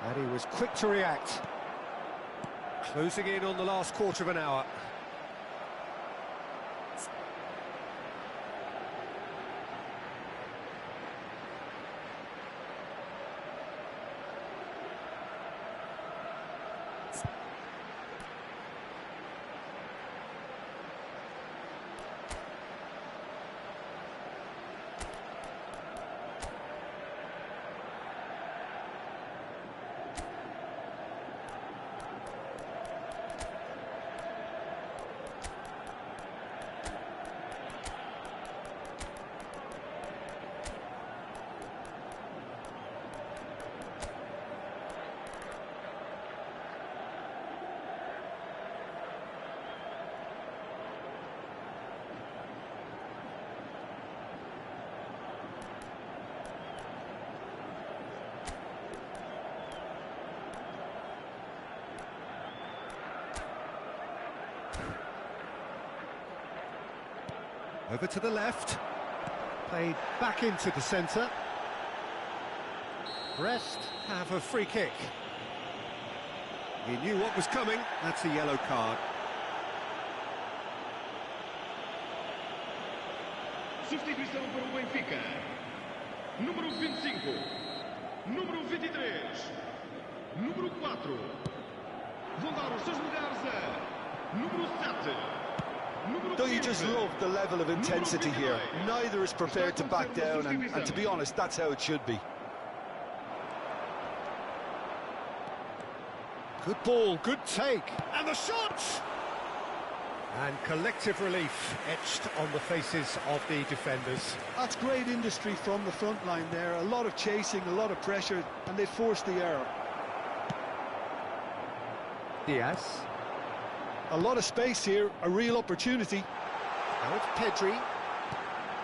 and he was quick to react. Closing in on the last quarter of an hour. Over to the left. Played back into the centre. Brest have a free kick. He knew what was coming. That's a yellow card. Substituição para o Benfica. Número 25. Número 23. Número 4. Vão dar os seus lugares a número 7. Don't you just love the level of intensity here? Neither is prepared to back down, and to be honest, that's how it should be. Good ball, good take, and the shot! And collective relief etched on the faces of the defenders. That's great industry from the front line there. A lot of chasing, a lot of pressure, and they forced the error. Diaz. A lot of space here, a real opportunity. Now it's Pedri.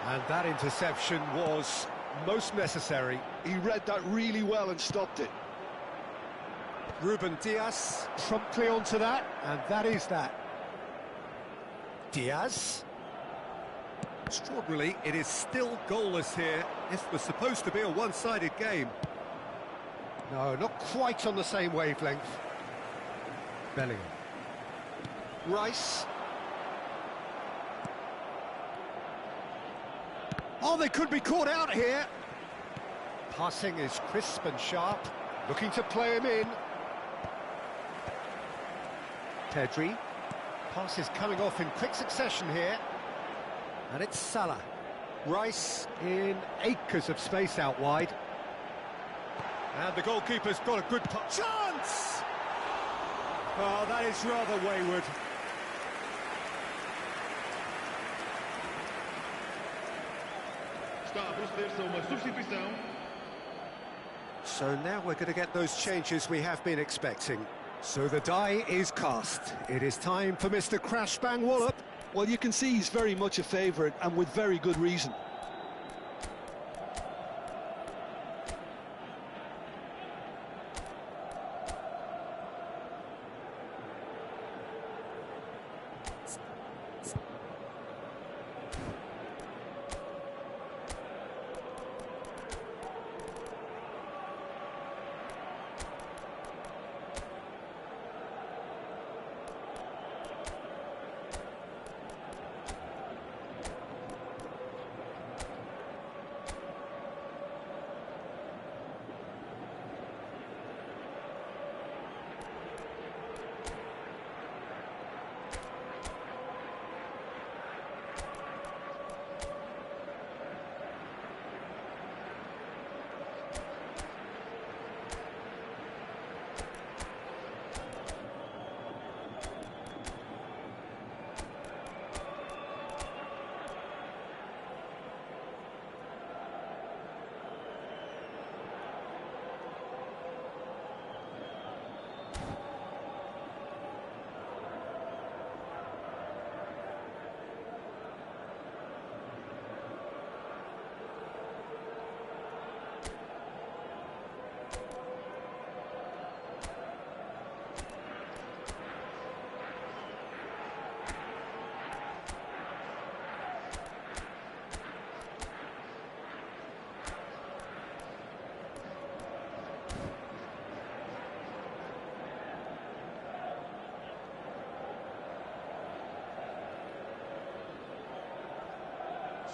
And that interception was most necessary. He read that really well and stopped it. Ruben Diaz promptly onto that, and that is that. Diaz. Extraordinarily, it is still goalless here. This was supposed to be a one-sided game. No, not quite on the same wavelength. Bellingham. Rice. Oh, they could be caught out here. Passing is crisp and sharp. Looking to play him in. Pedri. Pass is coming off in quick succession here. And it's Salah. Rice in acres of space out wide. And the goalkeeper's got a good chance! Oh, that is rather wayward. Está a proceder-se a uma substituição. So now we're going to get those changes we have been expecting. So the die is cast. It is time for Mr. Crash Bang Wallop. Well, you can see he's very much a favourite, and with very good reason.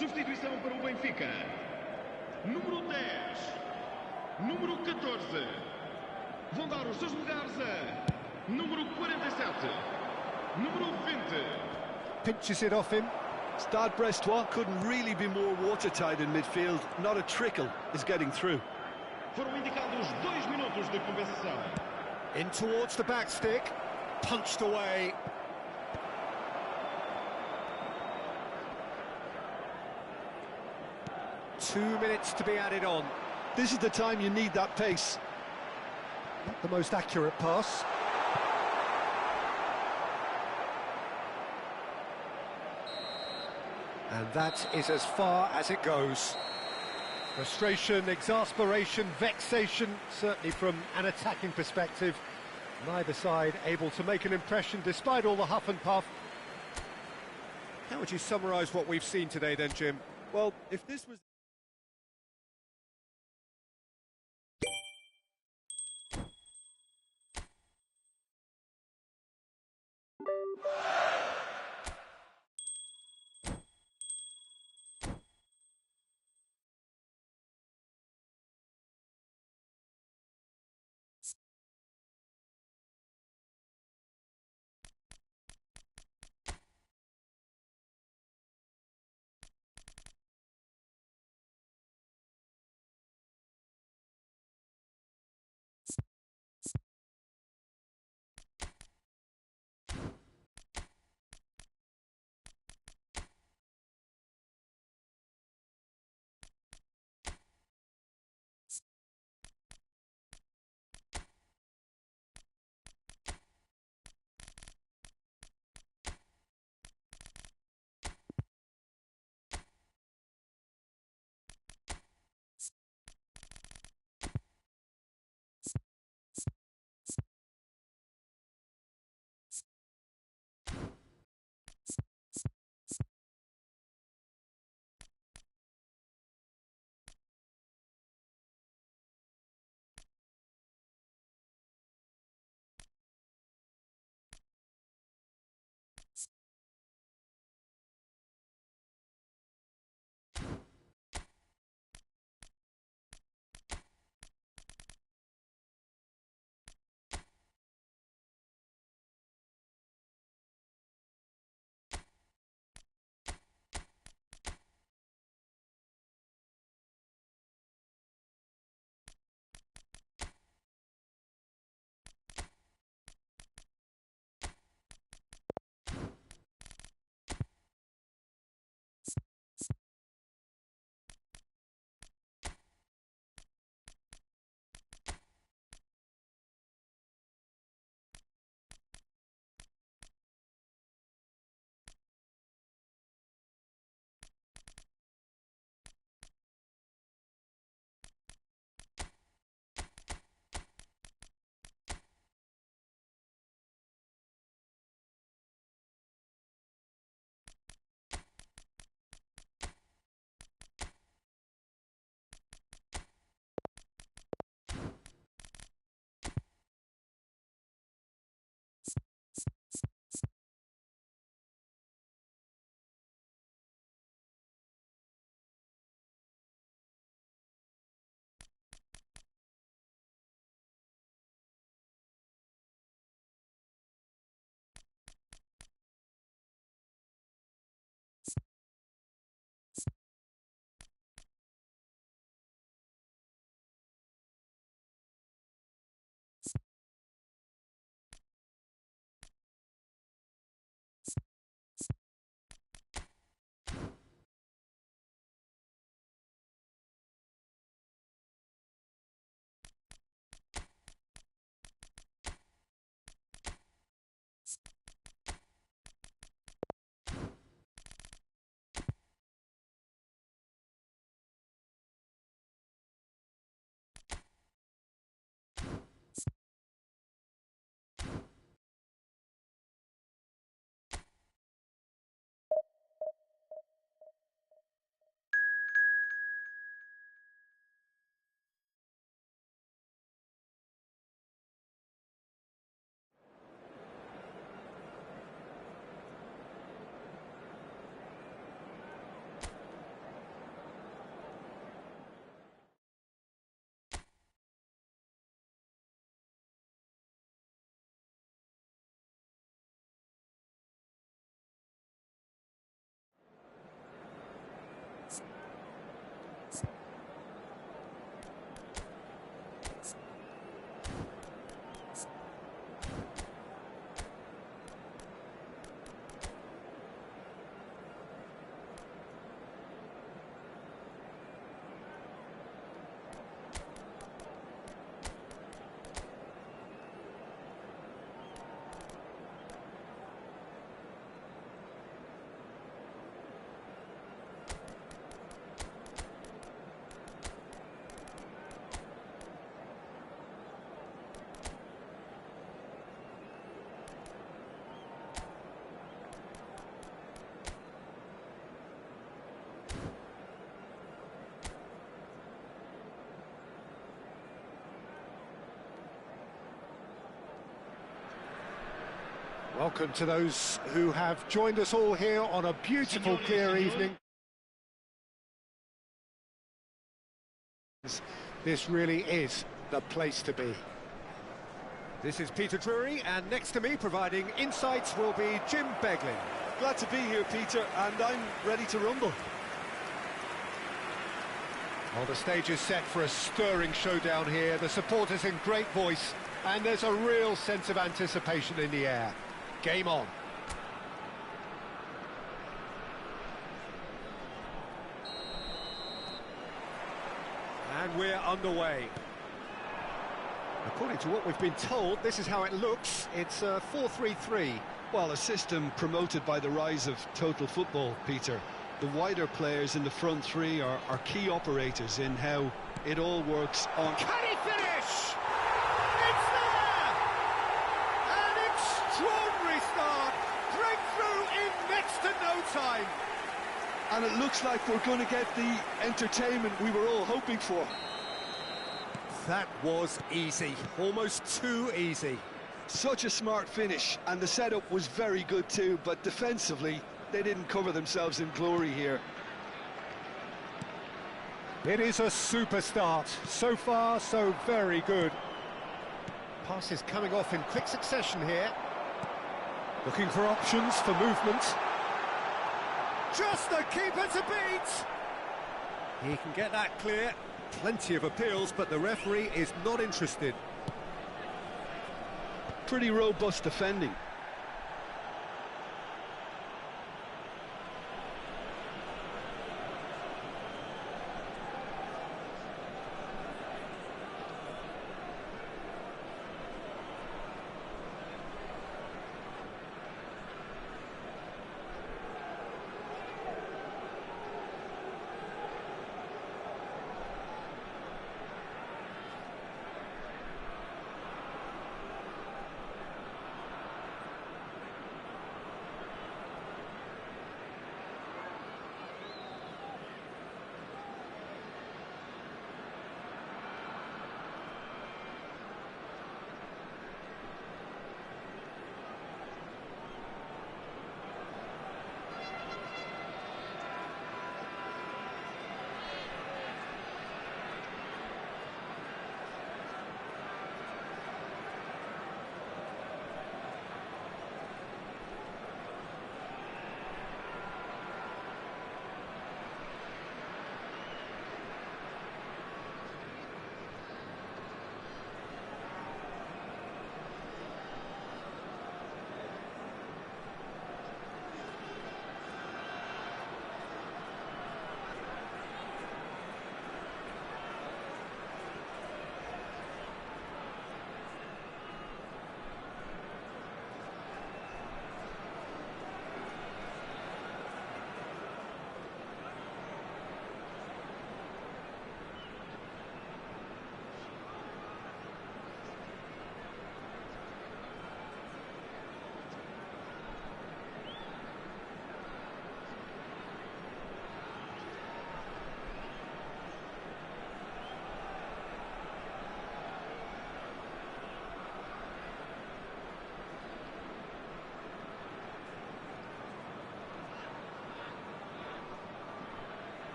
Substituição para o Benfica. Número 10. Número 14. Vão dar os seus lugares a número 47. Número 20. Pinches it off him. Stade Brestois couldn't really be more watertight in midfield. Not a trickle is getting through. Foram indicados 2 minutos de compensação. In towards the back stick. Punched away. Two minutes to be added on. This is the time you need that pace. Not the most accurate pass. And that is as far as it goes. Frustration, exasperation, vexation, certainly from an attacking perspective. Neither side able to make an impression despite all the huff and puff. How would you summarise what we've seen today then, Jim? Well, if this was welcome to those who have joined us all here on a beautiful, clear evening. This really is the place to be. This is Peter Drury, and next to me, providing insights, will be Jim Beglin. Glad to be here, Peter, and I'm ready to rumble. Well, the stage is set for a stirring showdown here. The supporters in great voice, and there's a real sense of anticipation in the air. Game on. And we're underway. According to what we've been told, this is how it looks. It's a 4-3-3. Well, a system promoted by the rise of total football, Peter. The wider players in the front three are key operators in how it all works on... Can he finish? It's there! An extraordinary start. Breakthrough in next to no time. And it looks like we're going to get the entertainment we were all hoping for. That was easy, almost too easy. Such a smart finish, and the setup was very good too, but defensively, they didn't cover themselves in glory here. It is a super start. So far, so very good. Passes coming off in quick succession here. Looking for options for movement. Just the keeper to beat! He can get that clear. Plenty of appeals, but the referee is not interested. Pretty robust defending.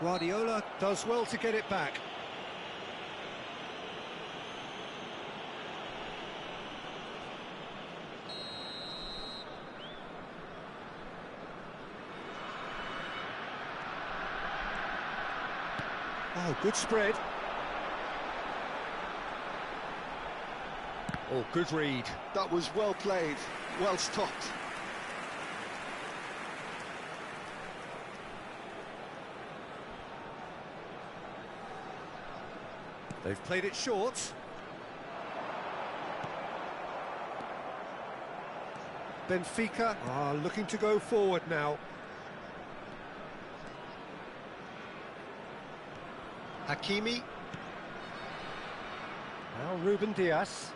Guardiola does well to get it back. Oh, good spread. Oh, good read. That was well played, well stopped. They've played it short. Benfica are looking to go forward now. Hakimi. Now Ruben Diaz.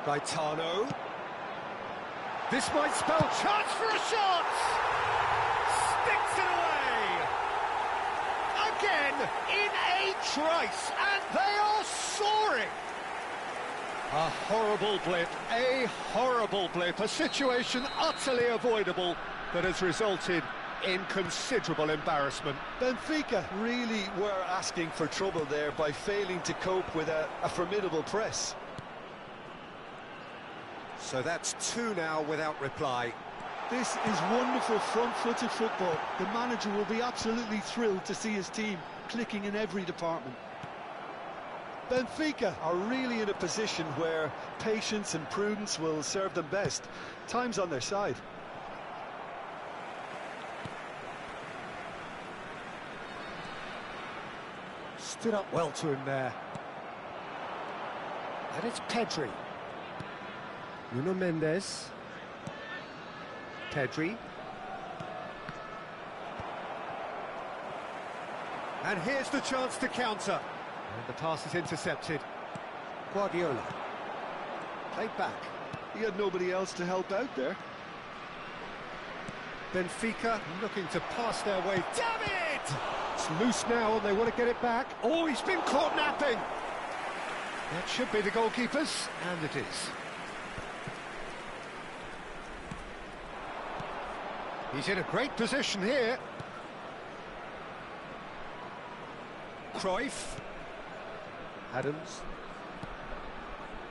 Gaetano. This might spell chance for a shot! Sticks it away! Again, in a trice, and they are soaring! A horrible blip, a situation utterly avoidable that has resulted in considerable embarrassment. Benfica really were asking for trouble there by failing to cope with a formidable press. So that's 2 now without reply. This is wonderful front-footed football. The manager will be absolutely thrilled to see his team clicking in every department. Benfica are really in a position where patience and prudence will serve them best. Time's on their side. Stood up well to him there. And it's Pedri. Nuno Mendes. Pedri. And here's the chance to counter. And the pass is intercepted. Guardiola. Played back. He had nobody else to help out there. Benfica looking to pass their way. Damn it! It's loose now and they want to get it back. Oh, he's been caught napping. That should be the goalkeepers, and it is. He's in a great position here. Cruyff. Adams.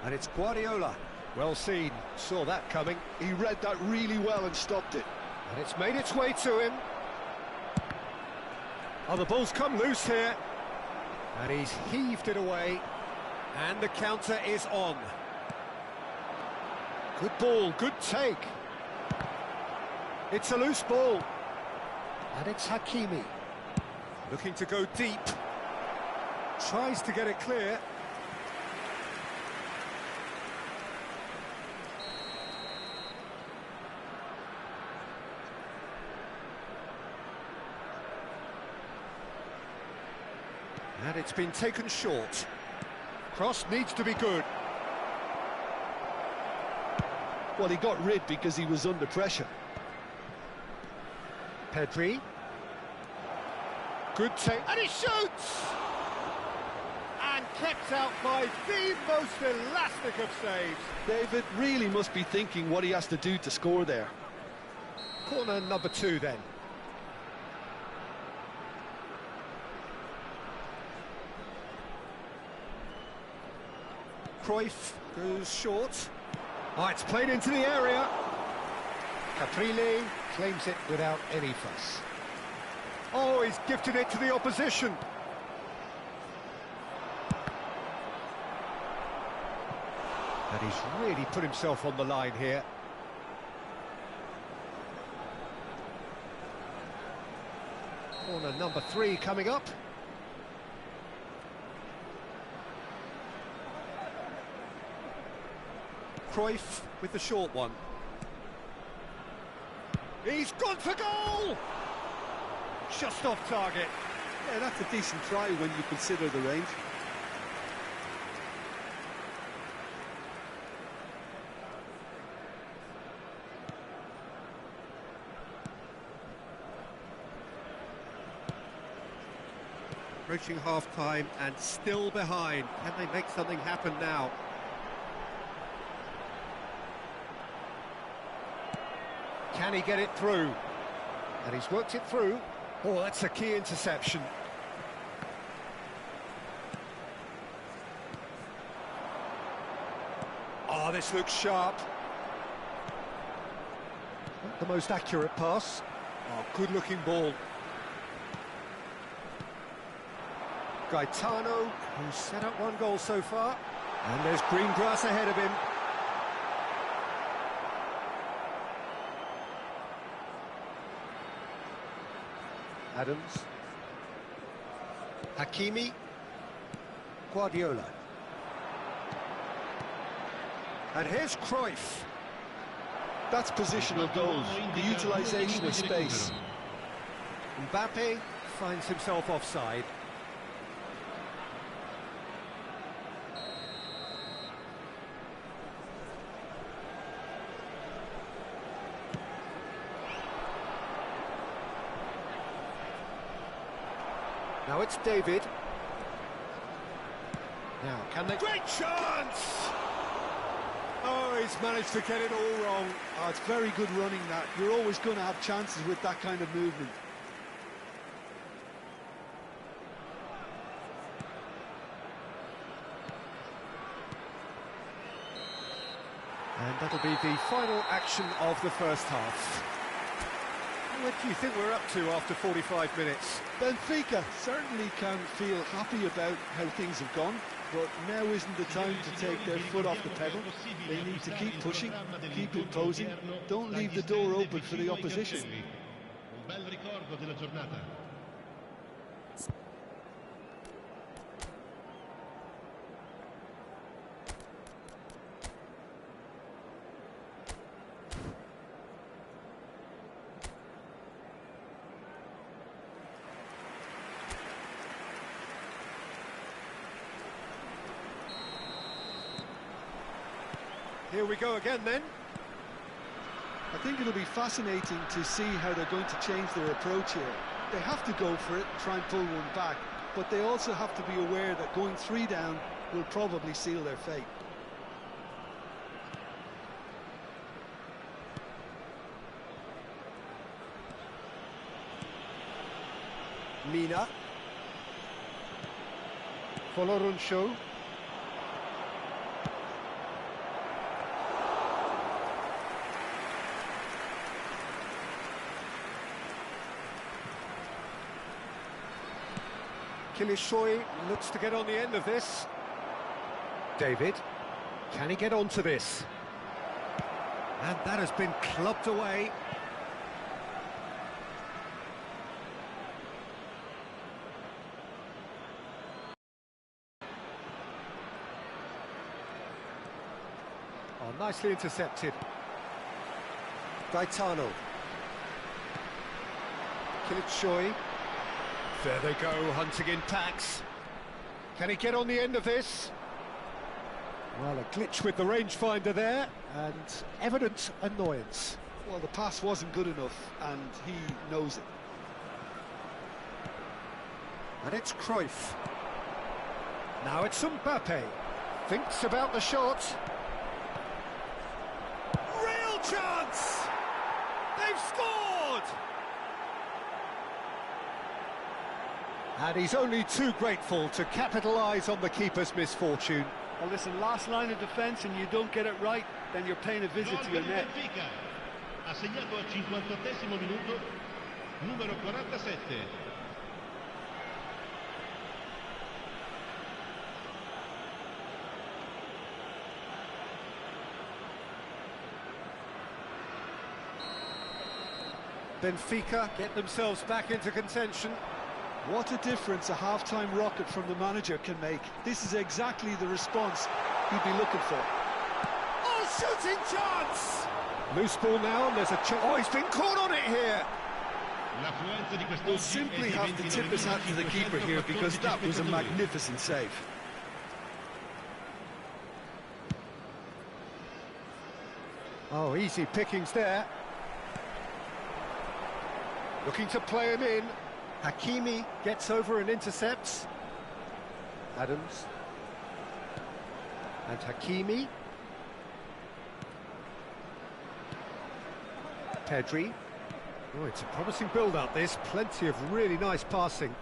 And it's Guardiola. Well seen, saw that coming. He read that really well and stopped it. And it's made its way to him. Oh, the ball's come loose here. And he's heaved it away. And the counter is on. Good ball, good take. It's a loose ball. And it's Hakimi. Looking to go deep. Tries to get it clear. And it's been taken short. Cross needs to be good. Well, he got rid because he was under pressure. Pedri. Good take. And he shoots! And kept out by the most elastic of saves. David really must be thinking what he has to do to score there. Corner number 2 then. Cruyff goes short. Oh, it's played into the area. Caprile claims it without any fuss. Oh, he's gifted it to the opposition. And he's really put himself on the line here. Corner number 3 coming up. Cruyff with the short one. He's gone for goal! Just off target. Yeah, that's a decent try when you consider the range. Approaching half-time and still behind. Can they make something happen now? Can he get it through? And he's worked it through. Oh, that's a key interception. Oh, this looks sharp. Not the most accurate pass. Oh, good-looking ball. Gaetano, who's set up 1 goal so far. And there's green grass ahead of him. Adams. Hakimi. Guardiola. And here's Cruyff. That's positional goal, the utilisation of space. Mbappe finds himself offside. Now it's David. Now, can they... Great chance! Oh, he's managed to get it all wrong. Oh, it's very good running, that. You're always going to have chances with that kind of movement. And that'll be the final action of the first half. What do you think we're up to after 45 minutes? Benfica certainly can feel happy about how things have gone, but now isn't the time to take their foot off the pedal. They need to keep pushing, keep imposing, don't leave the door open for the opposition. Here we go again then. I think it'll be fascinating to see how they're going to change their approach here. They have to go for it and try and pull one back, but they also have to be aware that going 3 down will probably seal their fate. Mina. Folorunsho. Kilishoi looks to get on the end of this. David, can he get onto this? And that has been clubbed away. Oh, nicely intercepted. Gaetano. Kilishoi. There they go, hunting in packs. Can he get on the end of this? Well, a glitch with the rangefinder there, and evident annoyance. Well, the pass wasn't good enough, and he knows it. And it's Cruyff. Now it's Mbappe. Thinks about the shot. Real chance! They've scored! And he's only too grateful to capitalise on the keeper's misfortune. Well, listen, last line of defence and you don't get it right, then you're paying a visit to your net. Ha segnato al 58esimo minuto, numero 47. Benfica get themselves back into contention. What a difference a half-time rocket from the manager can make. This is exactly the response he'd be looking for. Oh, shooting chance! Loose ball now, and there's a chance. Oh, he's been caught on it here. We'll simply have to tip his hat to the keeper here because that was a magnificent save. Oh, easy pickings there. Looking to play him in. Hakimi gets over and intercepts. Adams. And Hakimi. Pedri. Oh, it's a promising build-up, this. Plenty of really nice passing.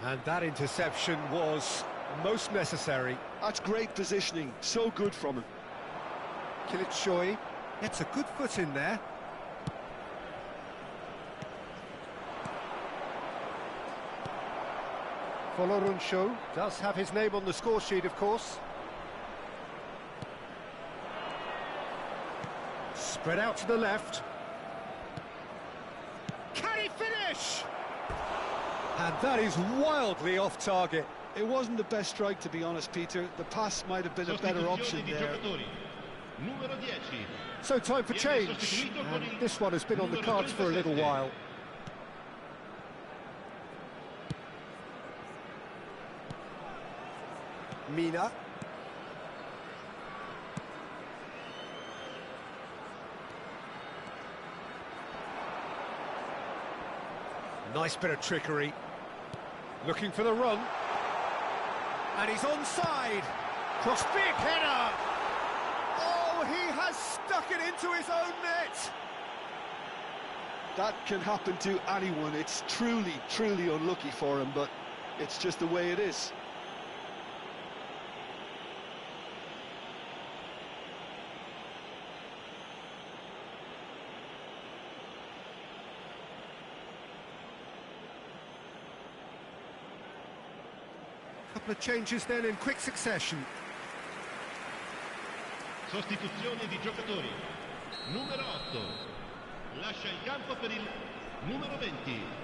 And that interception was most necessary. That's great positioning, so good from him. Kilitshoy gets a good foot in there. Folorunsho does have his name on the score sheet, of course. Spread out to the left. Can he finish? And that is wildly off target. It wasn't the best strike, to be honest, Peter. The pass might have been a better option there. So time for change, and this one has been on the cards for a little while. Mina. Nice bit of trickery. Looking for the run. And he's onside. Cross, big header. Oh, he has stuck it into his own net. That can happen to anyone. It's truly, truly unlucky for him, but it's just the way it is. Couple of changes then in quick succession. Sostituzione di giocatori. Numero 8. Lascia il campo per il numero 20.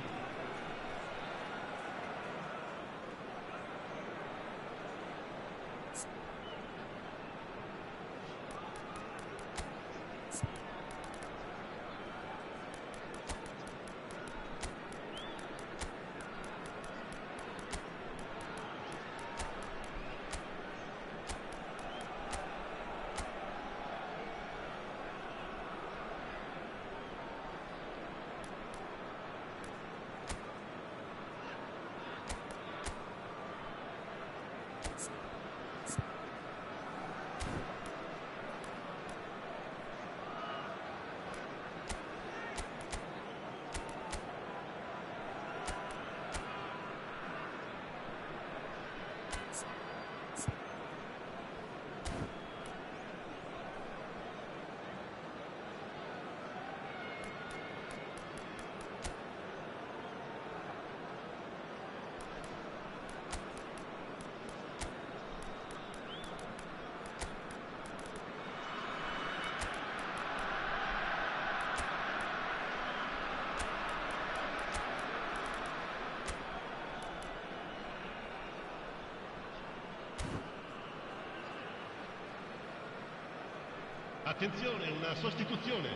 Attenzione, una sostituzione.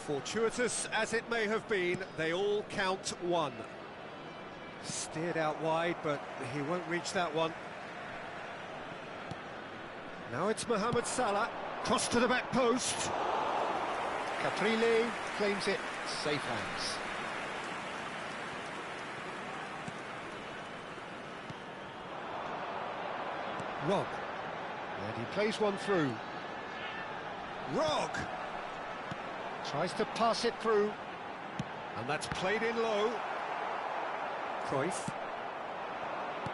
Fortuitous as it may have been, they all count one. Steered out wide, but he won't reach that one. Now it's Mohamed Salah, cross to the back post. Caprile claims it, safe hands. Rog. And he plays one through. Rog! Tries to pass it through. And that's played in low. Cruyff.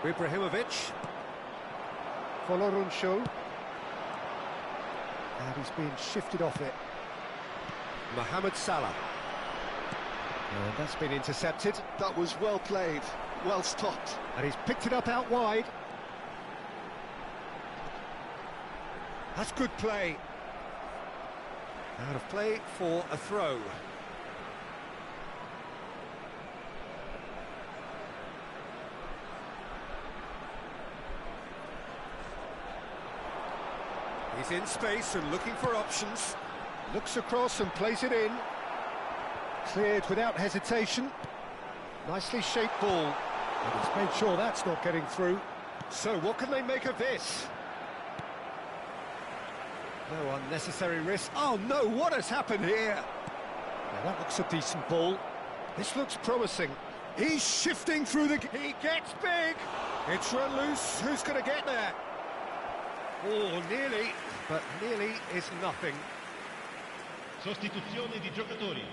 Ibrahimovic. Folorunsho. And he's being shifted off it. Mohamed Salah. And that's been intercepted. That was well played, well stopped. And he's picked it up out wide. That's good play. Out of play for a throw. He's in space and looking for options. Looks across and plays it in. Cleared without hesitation. Nicely shaped ball. And he's made sure that's not getting through. So what can they make of this? No unnecessary risk. Oh no, what has happened here? Now that looks a decent ball. This looks promising. He's shifting through the... He gets big! It's run loose. Who's going to get there? Oh, nearly. But nearly is nothing. Sostituzione di giocatori.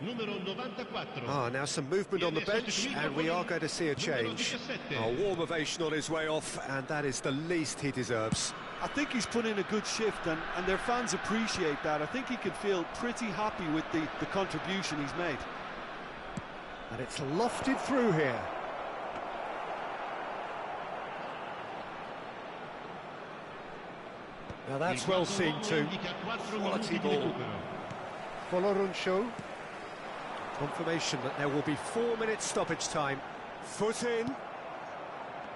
Numero 94. Ah, now some movement on the bench, and we are going to see a change. A warm ovation on his way off, and that is the least he deserves. I think he's put in a good shift, and their fans appreciate that. I think he can feel pretty happy with the contribution he's made. And it's lofted through here. Now that's well seen too. Quality ball. Folorunsho. Confirmation that there will be 4 minutes stoppage time. Foot in.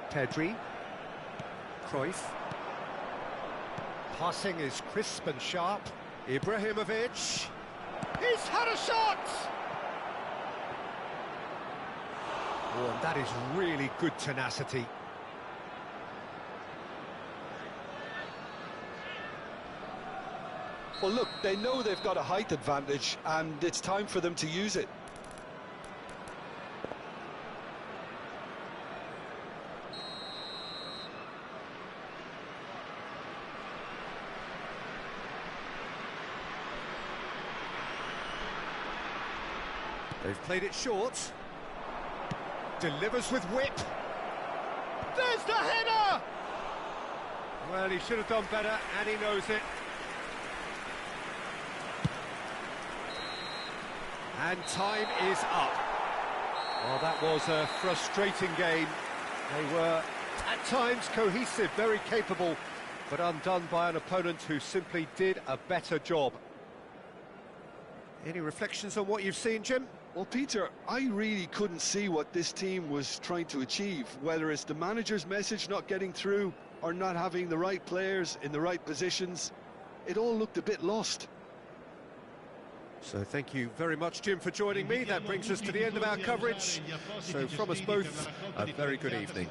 Pedri. Cruyff. Passing is crisp and sharp. Ibrahimovic. He's had a shot! Oh, and that is really good tenacity. Well, look, they know they've got a height advantage, and it's time for them to use it. They've played it short. Delivers with whip. There's the header! Well, he should have done better, and he knows it. And time is up. Well, that was a frustrating game. They were, at times, cohesive, very capable, but undone by an opponent who simply did a better job. Any reflections on what you've seen, Jim? Well, Peter, I really couldn't see what this team was trying to achieve, whether it's the manager's message not getting through or not having the right players in the right positions. It all looked a bit lost. So thank you very much, Jim, for joining me. That brings us to the end of our coverage. So from us both, a very good evening.